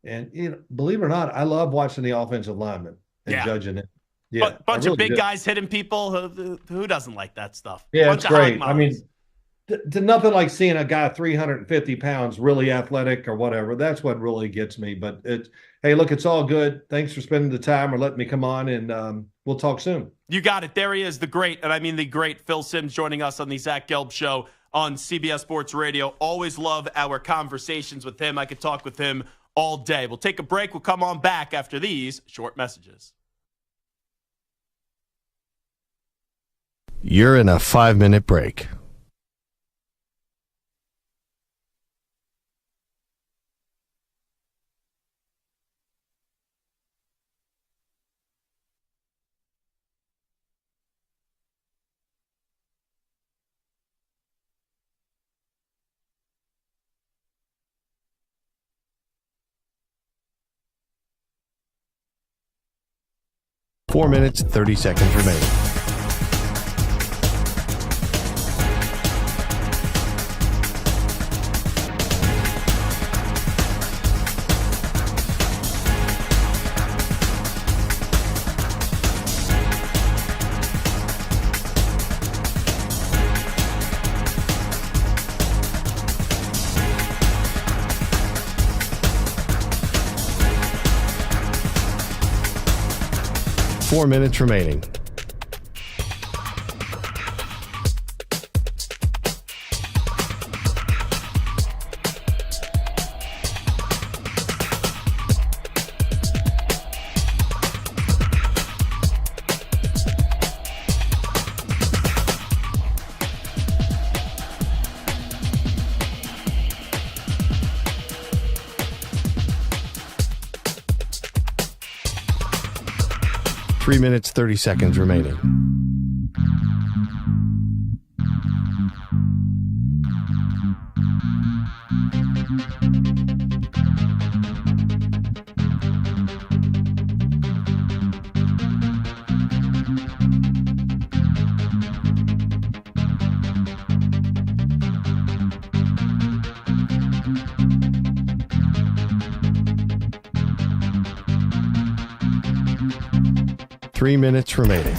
And believe it or not, I love watching the offensive linemen and judging it. Yeah, bunch of big guys hitting people. Who doesn't like that stuff? Yeah, it's great. Nothing like seeing a guy 350 pounds, really athletic or whatever. That's what really gets me. But hey, look, it's all good. Thanks for spending the time or letting me come on, and we'll talk soon. You got it. There he is, the great, and I mean the great Phil Simms joining us on the Zach Gelb Show on CBS Sports Radio. Always love our conversations with him. I could talk with him all day. We'll take a break. We'll come on back after these short messages. You're in a 5-minute break. Four minutes, 30 seconds remaining. Four minutes remaining. Three minutes, 30 seconds remaining. Three minutes remaining.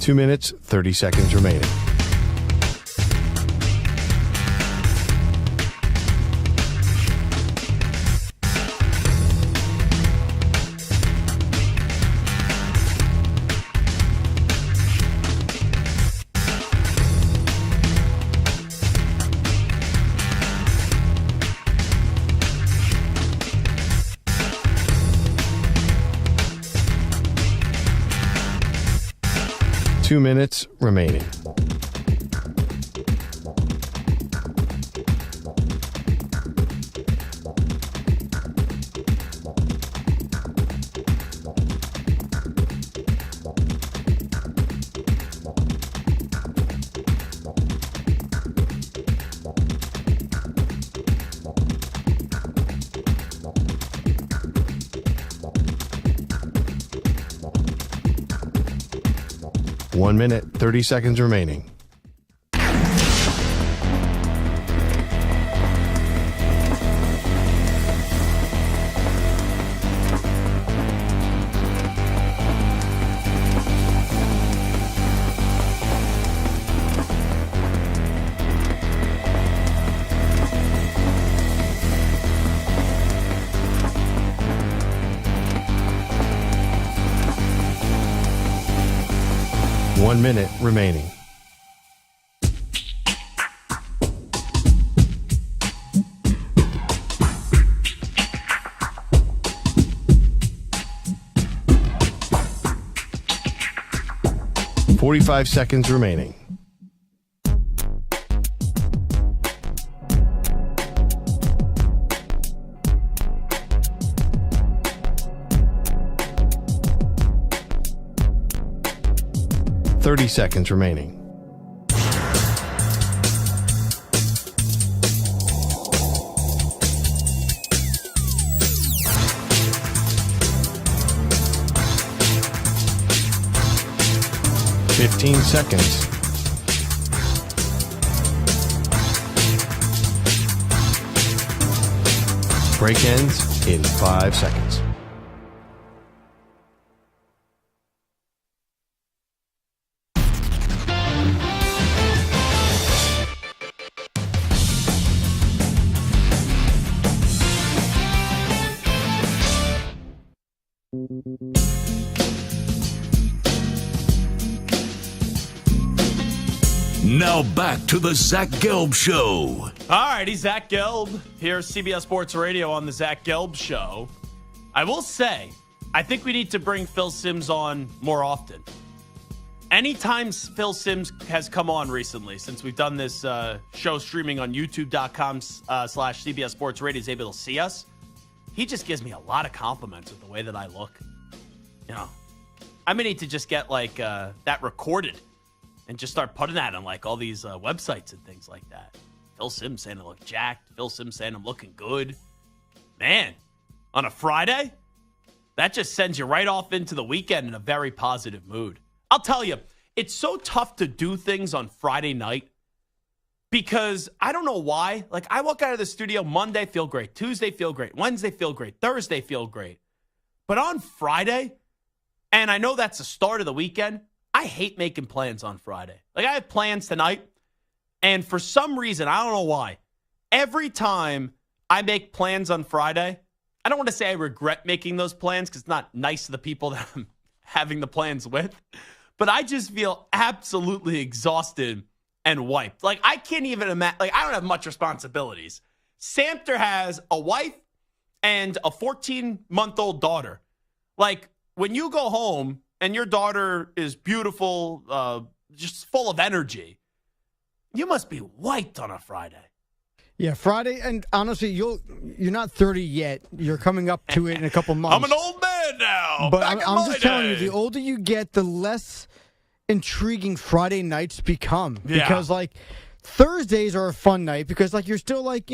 Two minutes, 30 seconds remaining. Two minutes remaining. One minute, 30 seconds remaining. One minute remaining. Forty-five seconds remaining. Thirty seconds remaining. Fifteen seconds. Break ends in 5 seconds. Now back to the Zach Gelb Show. All righty, Zach Gelb here, CBS Sports Radio on the Zach Gelb Show. I will say, I think we need to bring Phil Simms on more often. Anytime Phil Simms has come on recently, since we've done this show streaming on youtube.com/CBS Sports Radio, is able to see us, he just gives me a lot of compliments with the way that I look. You know, I may need to just get like that recorded and just start putting that on like all these websites and things like that. Phil Simms saying I look jacked. Phil Simms saying I'm looking good. Man, on a Friday, that just sends you right off into the weekend in a very positive mood. I'll tell you, it's so tough to do things on Friday night because I don't know why. Like, I walk out of the studio Monday, feel great. Tuesday, feel great. Wednesday, feel great. Thursday, feel great. But on Friday, and I know that's the start of the weekend, I hate making plans on Friday. Like, I have plans tonight, and for some reason, I don't know why, every time I make plans on Friday, I don't want to say I regret making those plans because it's not nice to the people that I'm having the plans with, but I just feel absolutely exhausted and wiped. Like, I can't even imagine, like, I don't have much responsibilities. Samter has a wife and a 14-month-old daughter. Like, when you go home and your daughter is beautiful, just full of energy, you must be wiped on a Friday. Yeah, Friday, and honestly, you're not 30 yet. You're coming up to it in a couple months. I'm an old man now. But I'm just telling you, the older you get, the less intriguing Friday nights become. Yeah. Because, like, Thursdays are a fun night because, like, you're still, like,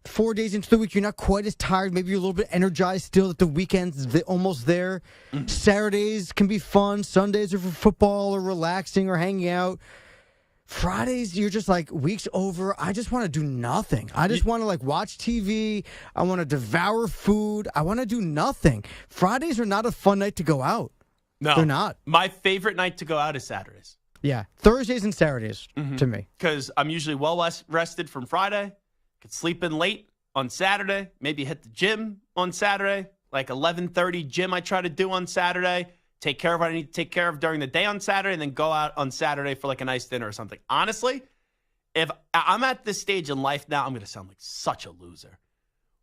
4 days into the week. You're not quite as tired. Maybe you're a little bit energized still that the weekend's almost there. Mm-hmm. Saturdays can be fun. Sundays are for football or relaxing or hanging out. Fridays, you're just like, week's over. I just want to do nothing. I just want to like watch TV. I want to devour food. I want to do nothing. Fridays are not a fun night to go out. No, they're not. My favorite night to go out is Saturdays. Yeah, Thursdays and Saturdays to me. Because I'm usually well rested from Friday. Could sleep in late on Saturday. Maybe hit the gym on Saturday. Like 11:30 gym I try to do on Saturday. Take care of what I need to take care of during the day on Saturday, and then go out on Saturday for like a nice dinner or something. Honestly, if I'm at this stage in life now, I'm going to sound like such a loser.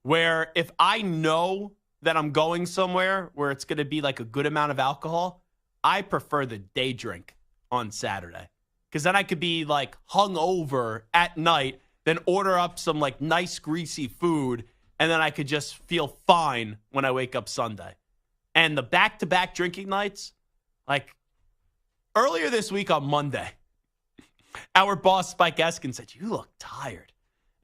Where if I know that I'm going somewhere where it's going to be like a good amount of alcohol, I prefer the day drink on Saturday. Because then I could be like hungover at night, then order up some like nice greasy food, and then I could just feel fine when I wake up Sunday. And the back-to-back drinking nights, like earlier this week on Monday, our boss, Spike Eskin, said, "You look tired."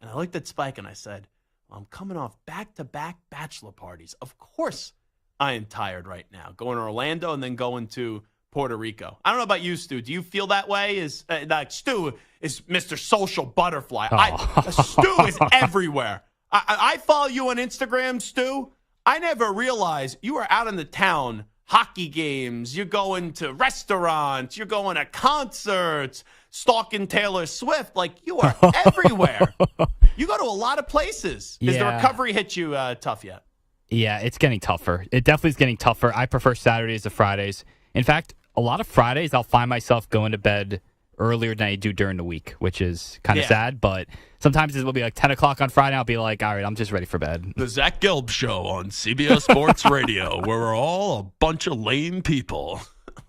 And I looked at Spike and I said, well, I'm coming off back-to-back bachelor parties. Of course I am tired right now. Going to Orlando and then going to Puerto Rico. I don't know about you, Stu. Do you feel that way? Stu is Mr. Social Butterfly. Stu is everywhere. I follow you on Instagram, Stu. I never realized you were out in the town, hockey games, you're going to restaurants, you're going to concerts, stalking Taylor Swift. Like, you are everywhere. You go to a lot of places. Is the recovery hit you tough yet? Yeah, it's getting tougher. It definitely is getting tougher. I prefer Saturdays to Fridays. In fact, a lot of Fridays, I'll find myself going to bed earlier than I do during the week, which is kind of sad, but sometimes it will be like 10 o'clock on Friday. I'll be like, all right, I'm just ready for bed. The Zach Gelb Show on CBS Sports Radio, where we're all a bunch of lame people.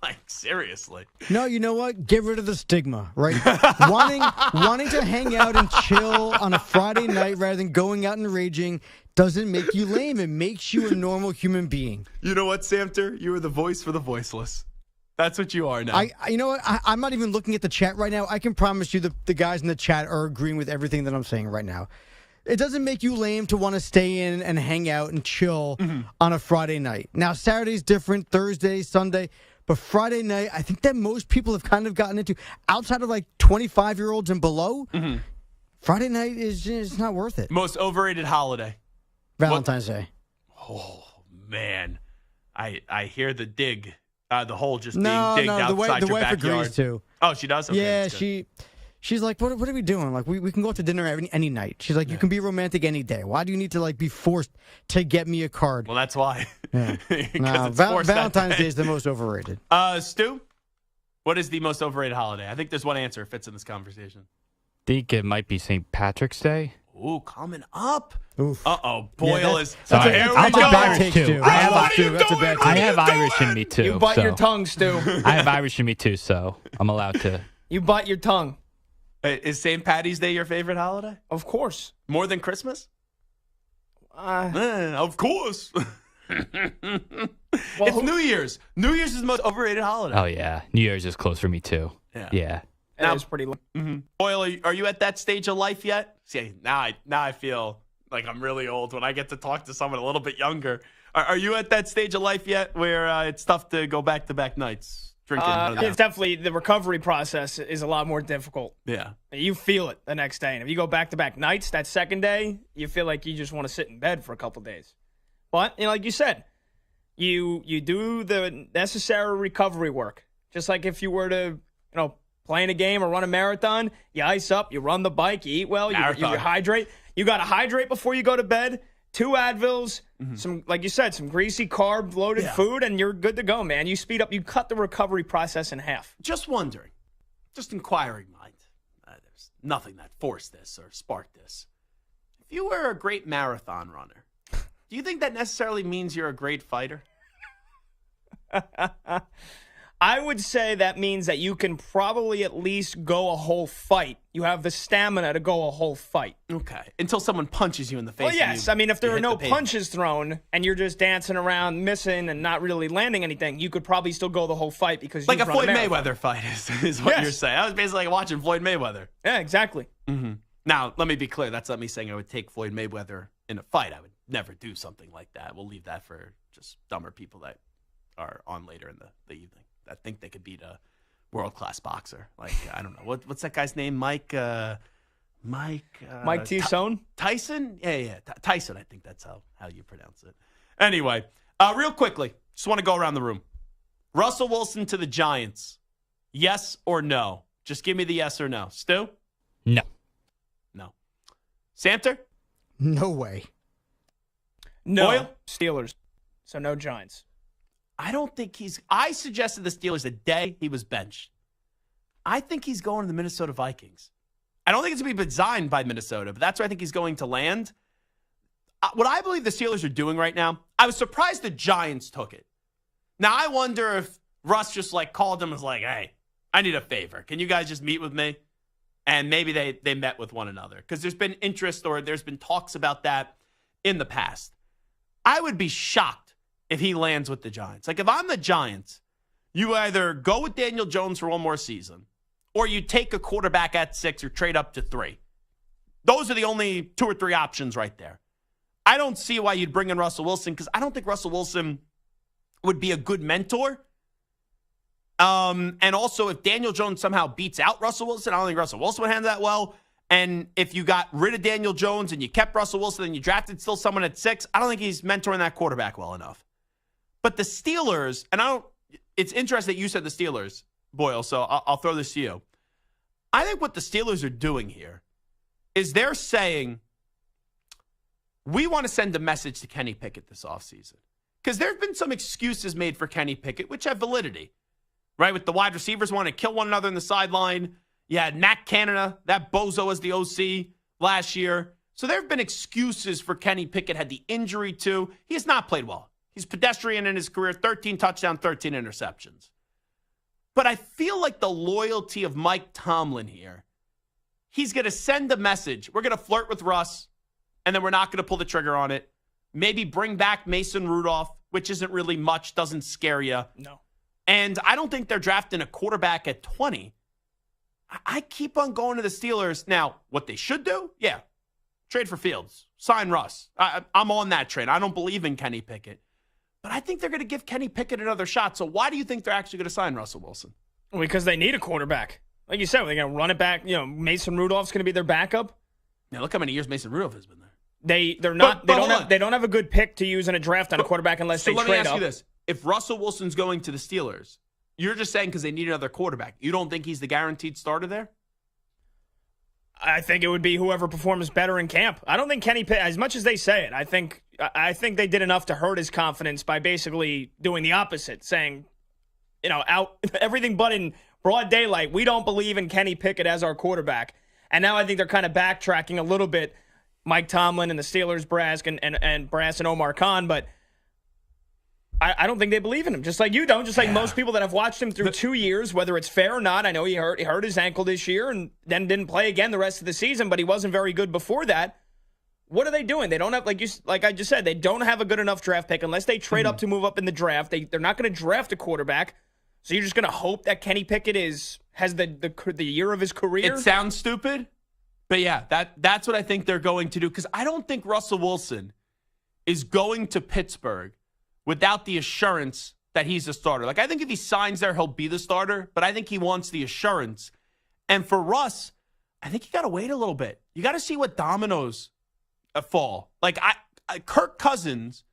Like, seriously. No, you know what? Get rid of the stigma, right? wanting to hang out and chill on a Friday night rather than going out and raging doesn't make you lame. It makes you a normal human being. You know what, Samter? You are the voice for the voiceless. That's what you are now. You know what? I'm not even looking at the chat right now. I can promise you the guys in the chat are agreeing with everything that I'm saying right now. It doesn't make you lame to want to stay in and hang out and chill on a Friday night. Now, Saturday's different, Thursday, Sunday, but Friday night, I think that most people have kind of gotten into, outside of like 25-year-olds and below, Friday night is just not worth it. Most overrated holiday? Valentine's Day. Oh, man. I hear the dig. The hole just being digged outside your backyard. The wife agrees too. Oh, she does? Okay, yeah, she's like, what are we doing? Like, we can go out to dinner any night. She's like, you can be romantic any day. Why do you need to like be forced to get me a card? Well, that's why. Yeah. No, Valentine's Day is the most overrated. Stu, What is the most overrated holiday? I think there's one answer that fits in this conversation. I think it might be St. Patrick's Day. Ooh, coming up. Oof. Uh-oh, Boyle is... Sorry, Here we I'm go. Irish, too. I have What are you Irish in me, too. You bite so. your tongue, Stu. I have Irish in me, too, so I'm allowed to. You bite your tongue. Is St. Patty's Day your favorite holiday? Of course. More than Christmas? Of course. It's New Year's. New Year's is the most overrated holiday. Oh, yeah. New Year's is close for me, too. Yeah. That was pretty low. Boyle, are you at that stage of life yet? See, now I feel like I'm really old when I get to talk to someone a little bit younger. Are you at that stage of life yet where it's tough to go back-to-back nights drinking? It's definitely, the recovery process is a lot more difficult. Yeah. You feel it the next day. And if you go back-to-back nights, that second day, you feel like you just want to sit in bed for a couple days. But, like you said, you do the necessary recovery work. Just like if you were to, play in a game or run a marathon, you ice up, you run the bike, you eat well, you hydrate. You got to hydrate before you go to bed. 2 Advils, some, like you said, some greasy carb-loaded food, and you're good to go, man. You speed up, you cut the recovery process in half. Just wondering, just inquiring mind. There's nothing that forced this or sparked this. If you were a great marathon runner, do you think that necessarily means you're a great fighter? I would say that means that you can probably at least go a whole fight. You have the stamina to go a whole fight. Okay. Until someone punches you in the face. Well, yes. If there are no punches thrown and you're just dancing around, missing, and not really landing anything, you could probably still go the whole fight because like a Floyd Mayweather fight is what you're saying. I was basically like watching Floyd Mayweather. Yeah, exactly. Mm-hmm. Now, let me be clear. That's not me saying I would take Floyd Mayweather in a fight. I would never do something like that. We'll leave that for just dumber people that are on later in the evening. I think they could beat a world-class boxer. Like, I don't know. What's that guy's name? Mike Tyson? Tyson? Yeah. Tyson, I think that's how you pronounce it. Anyway, real quickly, just want to go around the room. Russell Wilson to the Giants. Yes or no? Just give me the yes or no. Stu? No. No. Samter? No way. No. Boyle? Steelers. So no Giants. I suggested the Steelers the day he was benched. I think he's going to the Minnesota Vikings. I don't think it's going to be designed by Minnesota, but that's where I think he's going to land. What I believe the Steelers are doing right now, I was surprised the Giants took it. Now, I wonder if Russ just called them and was like, hey, I need a favor. Can you guys just meet with me? And maybe they met with one another because there's been interest or there's been talks about that in the past. I would be shocked if he lands with the Giants. If I'm the Giants, you either go with Daniel Jones for one more season or you take a quarterback at 6 or trade up to 3. Those are the only 2 or 3 options right there. I don't see why you'd bring in Russell Wilson because I don't think Russell Wilson would be a good mentor. And also, if Daniel Jones somehow beats out Russell Wilson, I don't think Russell Wilson would handle that well. And if you got rid of Daniel Jones and you kept Russell Wilson and you drafted still someone at 6, I don't think he's mentoring that quarterback well enough. But the Steelers, and it's interesting that you said the Steelers, Boyle, so I'll throw this to you. I think what the Steelers are doing here is they're saying, we want to send a message to Kenny Pickett this offseason. Because there have been some excuses made for Kenny Pickett, which have validity, right? With the wide receivers wanting to kill one another in the sideline. You had Matt Canada, that bozo as the OC last year. So there have been excuses for Kenny Pickett, had the injury too. He has not played well. He's pedestrian in his career, 13 touchdowns, 13 interceptions. But I feel like the loyalty of Mike Tomlin here, he's going to send a message. We're going to flirt with Russ, and then we're not going to pull the trigger on it. Maybe bring back Mason Rudolph, which isn't really much, doesn't scare you. No. And I don't think they're drafting a quarterback at 20. I keep on going to the Steelers. Now, what they should do? Yeah, trade for Fields. Sign Russ. I'm on that train. I don't believe in Kenny Pickett. But I think they're going to give Kenny Pickett another shot. So why do you think they're actually going to sign Russell Wilson? Because they need a quarterback. Like you said, they're going to run it back. Mason Rudolph's going to be their backup. Now, look how many years Mason Rudolph has been there. They don't have a good pick to use in a draft on a quarterback unless they trade up. So let me ask you this. If Russell Wilson's going to the Steelers, you're just saying because they need another quarterback. You don't think he's the guaranteed starter there? I think it would be whoever performs better in camp. I don't think Kenny Pickett, as much as they say it, I think they did enough to hurt his confidence by basically doing the opposite, saying, out everything but in broad daylight, we don't believe in Kenny Pickett as our quarterback. And now I think they're kind of backtracking a little bit, Mike Tomlin and the Steelers brass and Brass and Omar Khan, but I don't think they believe in him, just like you don't, just like most people that have watched him through 2 years, whether it's fair or not. I know he hurt his ankle this year and then didn't play again the rest of the season, but he wasn't very good before that. What are they doing? They don't have, like I just said, they don't have a good enough draft pick unless they trade up to move up in the draft. They're not going to draft a quarterback, so you're just going to hope that Kenny Pickett has the year of his career. It sounds stupid, but yeah, that's what I think they're going to do, because I don't think Russell Wilson is going to Pittsburgh without the assurance that he's a starter. Like, I think if he signs there, he'll be the starter, but I think he wants the assurance. And for Russ, I think you got to wait a little bit. You got to see what dominoes fall. Like, Kirk Cousins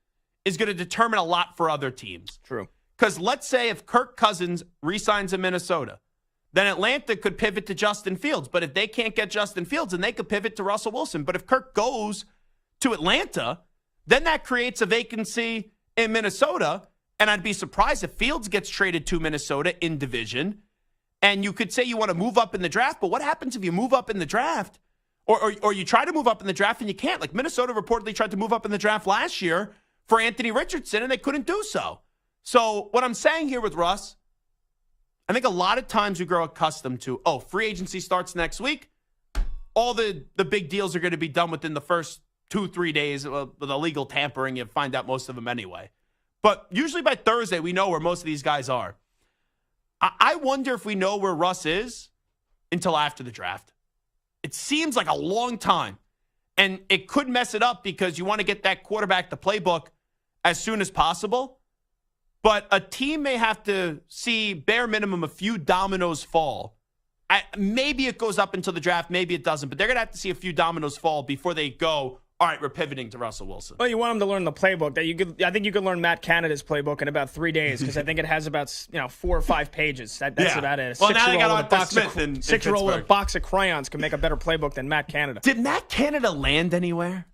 is going to determine a lot for other teams. True. Because let's say if Kirk Cousins re-signs in Minnesota, then Atlanta could pivot to Justin Fields. But if they can't get Justin Fields, then they could pivot to Russell Wilson. But if Kirk goes to Atlanta, then that creates a vacancy in Minnesota, and I'd be surprised if Fields gets traded to Minnesota in division. And you could say you want to move up in the draft, but what happens if you move up in the draft, or you try to move up in the draft and you can't? Like, Minnesota reportedly tried to move up in the draft last year for Anthony Richardson, and they couldn't do so. So what I'm saying here with Russ, I think a lot of times we grow accustomed to, free agency starts next week. All the big deals are going to be done within the first 2-3 days. With illegal tampering, you find out most of them anyway. But usually by Thursday, we know where most of these guys are. I wonder if we know where Russ is until after the draft. It seems like a long time. And it could mess it up because you want to get that quarterback the playbook as soon as possible. But a team may have to see bare minimum a few dominoes fall. Maybe it goes up until the draft. Maybe it doesn't. But they're going to have to see a few dominoes fall before they go, all right, we're pivoting to Russell Wilson. Well, you want him to learn the playbook. I think you could learn Matt Canada's playbook in about 3 days, because I think it has about 4 or 5 pages. That's about it. Well, now they got Arthur Smith in Six-year-old with a box of crayons can make a better playbook than Matt Canada. Did Matt Canada land anywhere?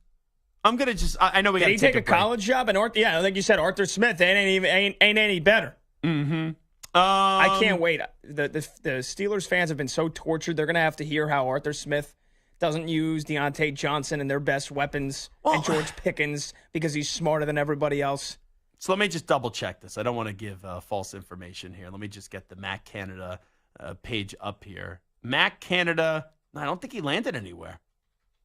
I'm gonna I know we got to take a college job, and like you said, Arthur Smith ain't any better. Mm-hmm. I can't wait. The Steelers fans have been so tortured. They're gonna have to hear how Arthur Smith doesn't use Deontay Johnson and their best weapons and George Pickens because he's smarter than everybody else. So let me just double check this. I don't want to give false information here. Let me just get the Matt Canada page up here. Matt Canada, I don't think he landed anywhere.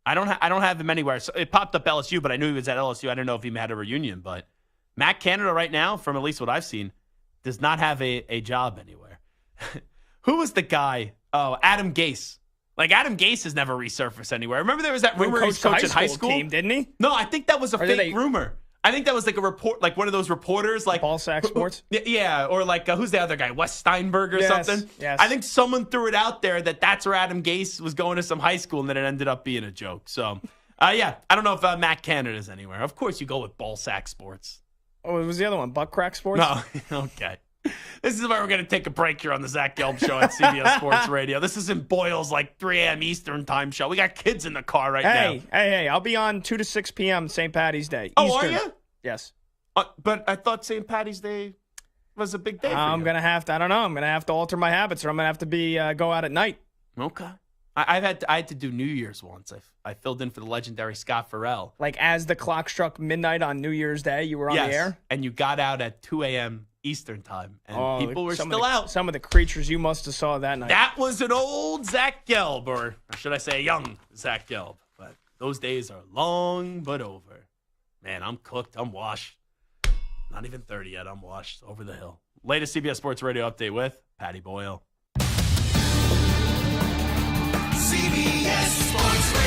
I don't have him anywhere. So it popped up LSU, but I knew he was at LSU. I didn't know if he had a reunion. But Matt Canada right now, from at least what I've seen, does not have a job anywhere. Who was the guy? Oh, Adam Gase. Like, Adam Gase has never resurfaced anywhere. Remember there was that rumor he was coaching high school team, didn't he? No, I think that was a fake rumor. I think that was like a report, like one of those reporters, like Ball Sack Sports. Yeah, or like who's the other guy, Wes Steinberg or something. Yes. I think someone threw it out there that's where Adam Gase was going to some high school, and then it ended up being a joke. So, I don't know if Matt Canada is anywhere. Of course, you go with Ball Sack Sports. Oh, it was the other one, Buck Crack Sports. No, okay. This is where we're going to take a break here on the Zach Gelb Show at CBS Sports Radio. This isn't Boyle's 3 a.m. Eastern time show. We got kids in the car right now. Hey, I'll be on 2 to 6 p.m. St. Patty's Day. Oh, Eastern. are you? Yes. But I thought St. Patty's Day was a big day for I'm you. going to have to, I don't know, I'm going to have to alter my habits, or I'm going to have to be go out at night. Okay. I had to do New Year's once. I filled in for the legendary Scott Farrell. Like, as the clock struck midnight on New Year's Day, you were on the air? And you got out at 2 a.m. Eastern time, and people were still out. Some of the creatures you must have saw that night. That was an old Zach Gelb, or should I say a young Zach Gelb. But those days are long but over. Man, I'm cooked. I'm washed. Not even 30 yet. I'm washed over the hill. Latest CBS Sports Radio update with Patty Boyle. CBS Sports Radio.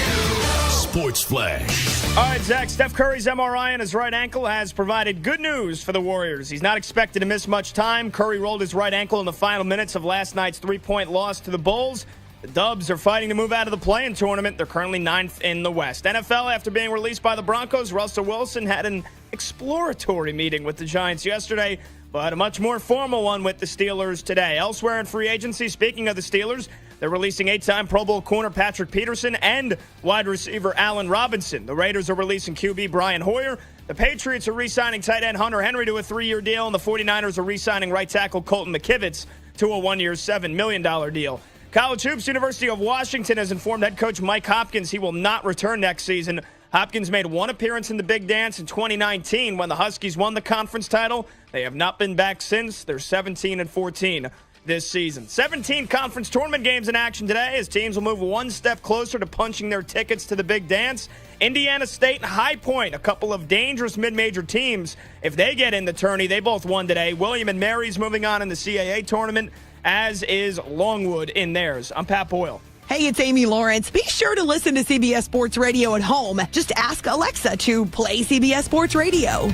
Sports Flash. All right, Zach, Steph Curry's MRI on his right ankle has provided good news for the Warriors. He's not expected to miss much time. Curry rolled his right ankle in the final minutes of last night's 3-point loss to the Bulls. The Dubs are fighting to move out of the play-in tournament. They're currently 9th in the West. NFL, after being released by the Broncos, Russell Wilson had an exploratory meeting with the Giants yesterday, but a much more formal one with the Steelers today. Elsewhere in free agency, speaking of the Steelers, they're releasing 8-time Pro Bowl corner Patrick Peterson and wide receiver Allen Robinson. The Raiders are releasing QB Brian Hoyer. The Patriots are re-signing tight end Hunter Henry to a 3-year deal, and the 49ers are re-signing right tackle Colton McKivitz to a 1-year, $7 million deal. College Hoops, University of Washington has informed head coach Mike Hopkins he will not return next season. Hopkins made one appearance in the Big Dance in 2019 when the Huskies won the conference title. They have not been back since. They're 17-14 this season. 17 conference tournament games in action today as teams will move one step closer to punching their tickets to the Big Dance. Indiana State and High Point, a couple of dangerous mid-major teams. If they get in the tourney, they both won today. William and Mary's moving on in the CAA tournament, as is Longwood in theirs. I'm Pat Boyle. Hey, it's Amy Lawrence. Be sure to listen to CBS Sports Radio at home. Just ask Alexa to play CBS Sports Radio.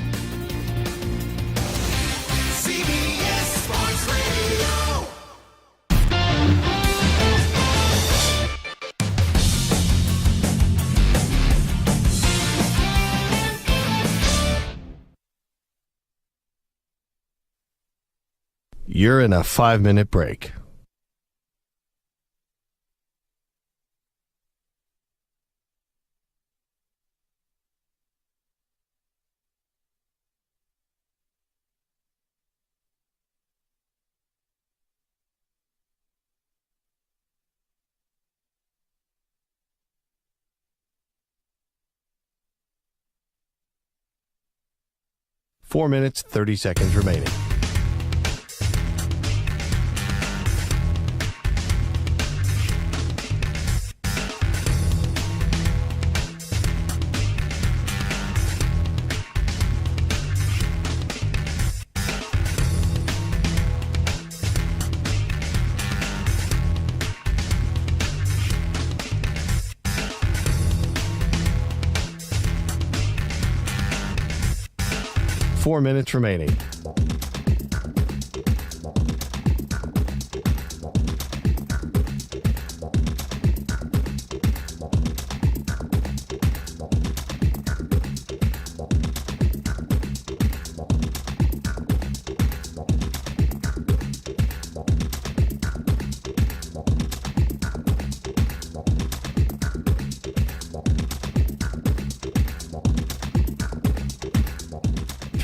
CBS Sports Radio. You're in a 5-minute break. Four minutes, 30 seconds remaining. Four minutes remaining.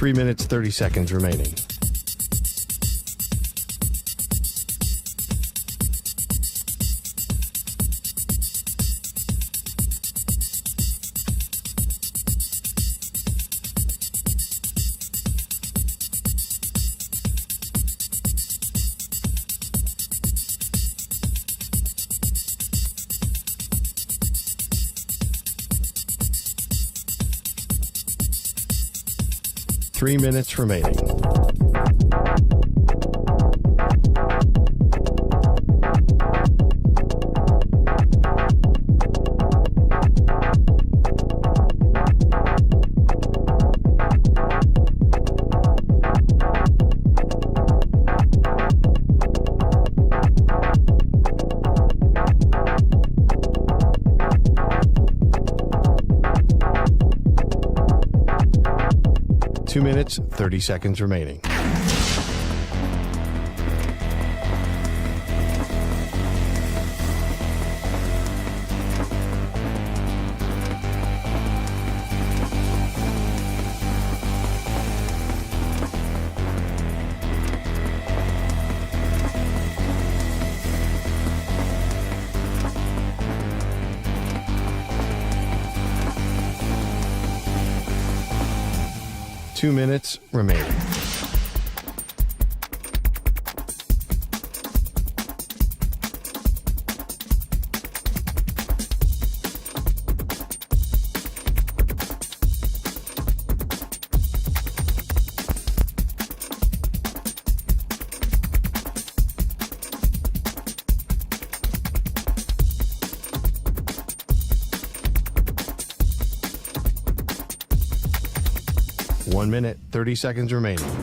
Three minutes, 30 seconds remaining. Three minutes remaining. Two minutes, 30 seconds remaining. Two minutes remaining. One minute, 30 seconds remaining.1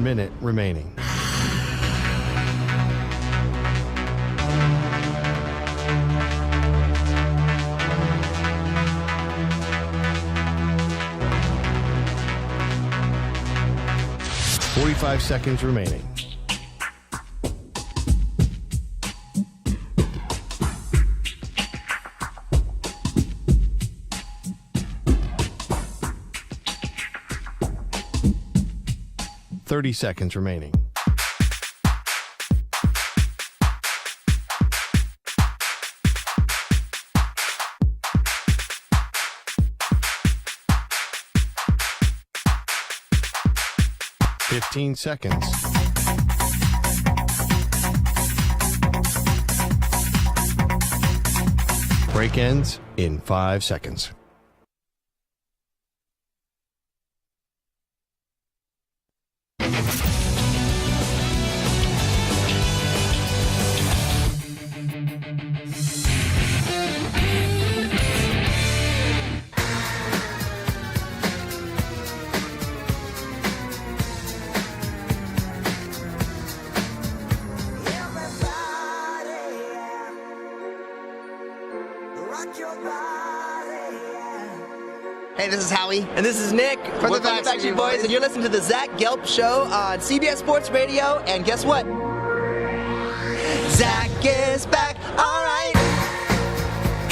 minute remaining. 45 seconds remaining. Thirty seconds remaining. Fifteen seconds. Break ends in 5 seconds. Hey, this is Howie. And this is Nick. From the Backstreet Boys. And you're listening to the Zach Gelb Show on CBS Sports Radio. And guess what? Zach is back. All right.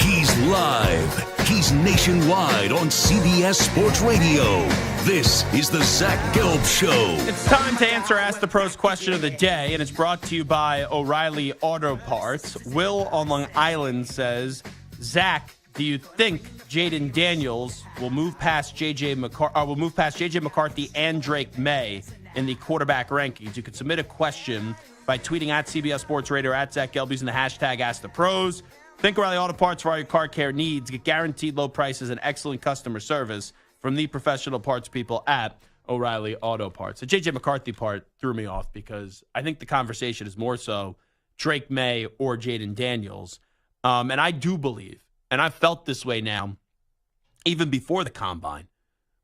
He's live. He's nationwide on CBS Sports Radio. This is the Zach Gelb Show. It's time to answer Ask the Pros question of the day, and it's brought to you by O'Reilly Auto Parts. Will on Long Island says, Zach, do you think Jaden Daniels will move past JJ McCarthy and Drake May in the quarterback rankings? You could submit a question by tweeting at CBS Sports Radio or at Zach Gelb using the hashtag #AskThePros. Think O'Reilly Auto Parts for all your car care needs. Get guaranteed low prices and excellent customer service from the professional parts people at O'Reilly Auto Parts. The JJ McCarthy part threw me off because I think the conversation is more so Drake May or Jaden Daniels. And I do believe, and I've felt this way now, even before the combine,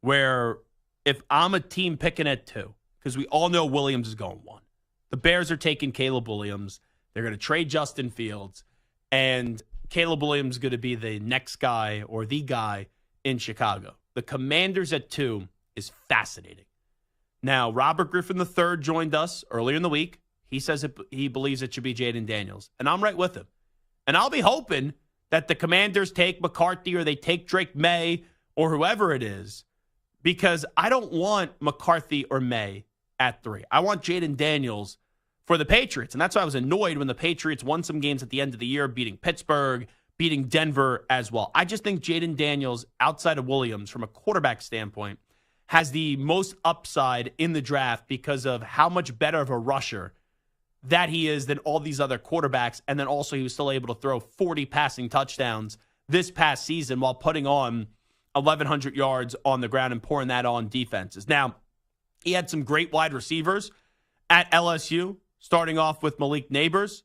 where if I'm a team picking at 2, because we all know Williams is going 1. The Bears are taking Caleb Williams. They're going to trade Justin Fields. And Caleb Williams is going to be the next guy or the guy in Chicago. The Commanders at 2 is fascinating. Now, Robert Griffin III joined us earlier in the week. He says he believes it should be Jaden Daniels. And I'm right with him. And I'll be hoping that the Commanders take McCarthy or they take Drake May or whoever it is, because I don't want McCarthy or May at 3. I want Jaden Daniels for the Patriots. And that's why I was annoyed when the Patriots won some games at the end of the year, beating Pittsburgh, beating Denver as well. I just think Jaden Daniels, outside of Williams, from a quarterback standpoint, has the most upside in the draft because of how much better of a rusher that he is than all these other quarterbacks. And then also he was still able to throw 40 passing touchdowns this past season while putting on 1,100 yards on the ground and pouring that on defenses. Now, he had some great wide receivers at LSU, starting off with Malik Neighbors,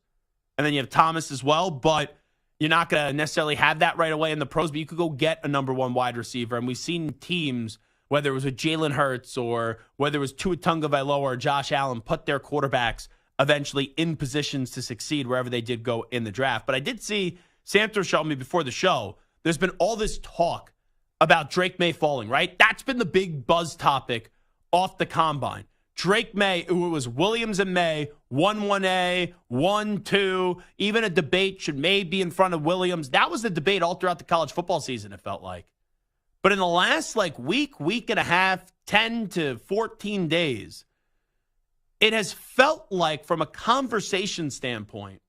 and then you have Thomas as well, but you're not going to necessarily have that right away in the pros, but you could go get a number 1 wide receiver. And we've seen teams, whether it was with Jalen Hurts or whether it was Tua Tagovailoa or Josh Allen, put their quarterbacks eventually in positions to succeed wherever they did go in the draft. But I did see Santos show me before the show, there's been all this talk about Drake May falling, right? That's been the big buzz topic off the combine. Drake May, it was Williams and May, 1-1A, 1-2, even a debate should May be in front of Williams. That was the debate all throughout the college football season, it felt like. But in the last week and a half, 10 to 14 days, it has felt like, from a conversation standpoint,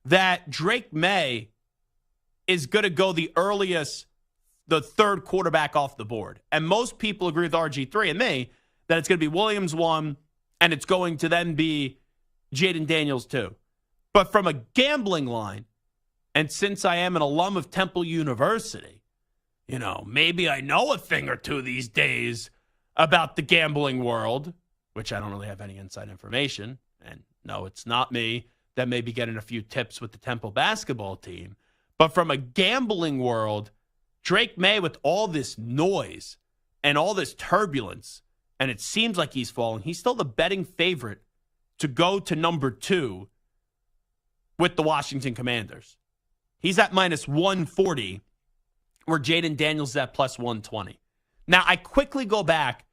that Drake May is going to go the earliest, the 3rd quarterback off the board. And most people agree with RG3 and me that it's going to be Williams 1, and it's going to then be Jaden Daniels 2. But from a gambling line, and since I am an alum of Temple University, maybe I know a thing or two these days about the gambling world, which I don't really have any inside information. And no, it's not me that may be getting a few tips with the Temple basketball team. But from a gambling world, Drake May, with all this noise and all this turbulence, and it seems like he's falling, he's still the betting favorite to go to number 2 with the Washington Commanders. He's at minus 140, where Jaden Daniels is at plus 120. Now, I quickly go back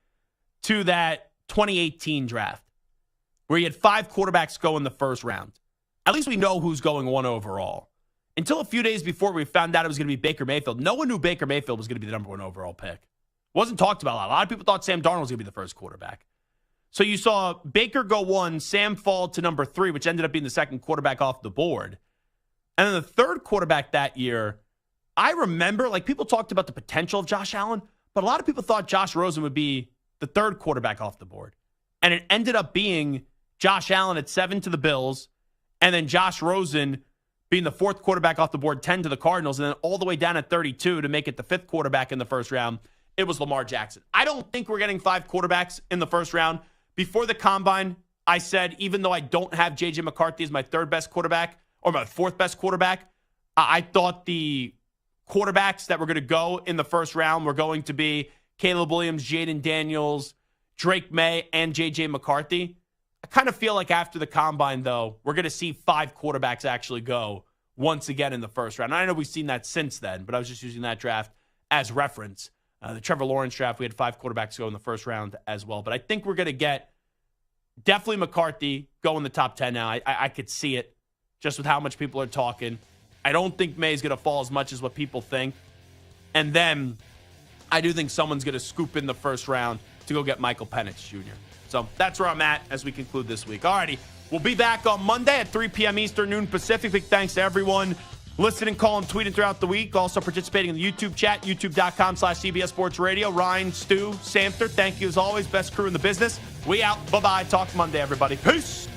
to that 2018 draft, where he had 5 quarterbacks go in the first round. At least we know who's going 1 overall. Until a few days before we found out it was going to be Baker Mayfield, no one knew Baker Mayfield was going to be the number 1 overall pick. Wasn't talked about a lot. A lot of people thought Sam Darnold was going to be the first quarterback. So you saw Baker go 1, Sam fall to number 3, which ended up being the second quarterback off the board. And then the third quarterback that year, I remember, like, people talked about the potential of Josh Allen, but a lot of people thought Josh Rosen would be the third quarterback off the board. And it ended up being Josh Allen at 7 to the Bills, and then Josh Rosen being the fourth quarterback off the board, 10 to the Cardinals, and then all the way down at 32 to make it the 5th quarterback in the first round, it was Lamar Jackson. I don't think we're getting 5 quarterbacks in the first round. Before the Combine, I said, even though I don't have J.J. McCarthy as my 3rd best quarterback or my 4th best quarterback, I thought the quarterbacks that were going to go in the first round were going to be Caleb Williams, Jaden Daniels, Drake May, and J.J. McCarthy. I kind of feel like after the Combine, though, we're going to see 5 quarterbacks actually go once again in the first round. I know we've seen that since then, but I was just using that draft as reference. The Trevor Lawrence draft, we had 5 quarterbacks go in the first round as well. But I think we're going to get definitely McCarthy go in the top 10 now. I could see it just with how much people are talking. I don't think May's going to fall as much as what people think. And then I do think someone's going to scoop in the first round to go get Michael Penix Jr. So that's where I'm at as we conclude this week. All righty, we'll be back on Monday at 3 p.m. Eastern, noon Pacific. Big thanks to everyone listening, calling, tweeting throughout the week. Also participating in the YouTube chat, youtube.com/CBS Sports Radio. Ryan, Stu, Samter, thank you as always. Best crew in the business. We out. Bye-bye. Talk Monday, everybody. Peace.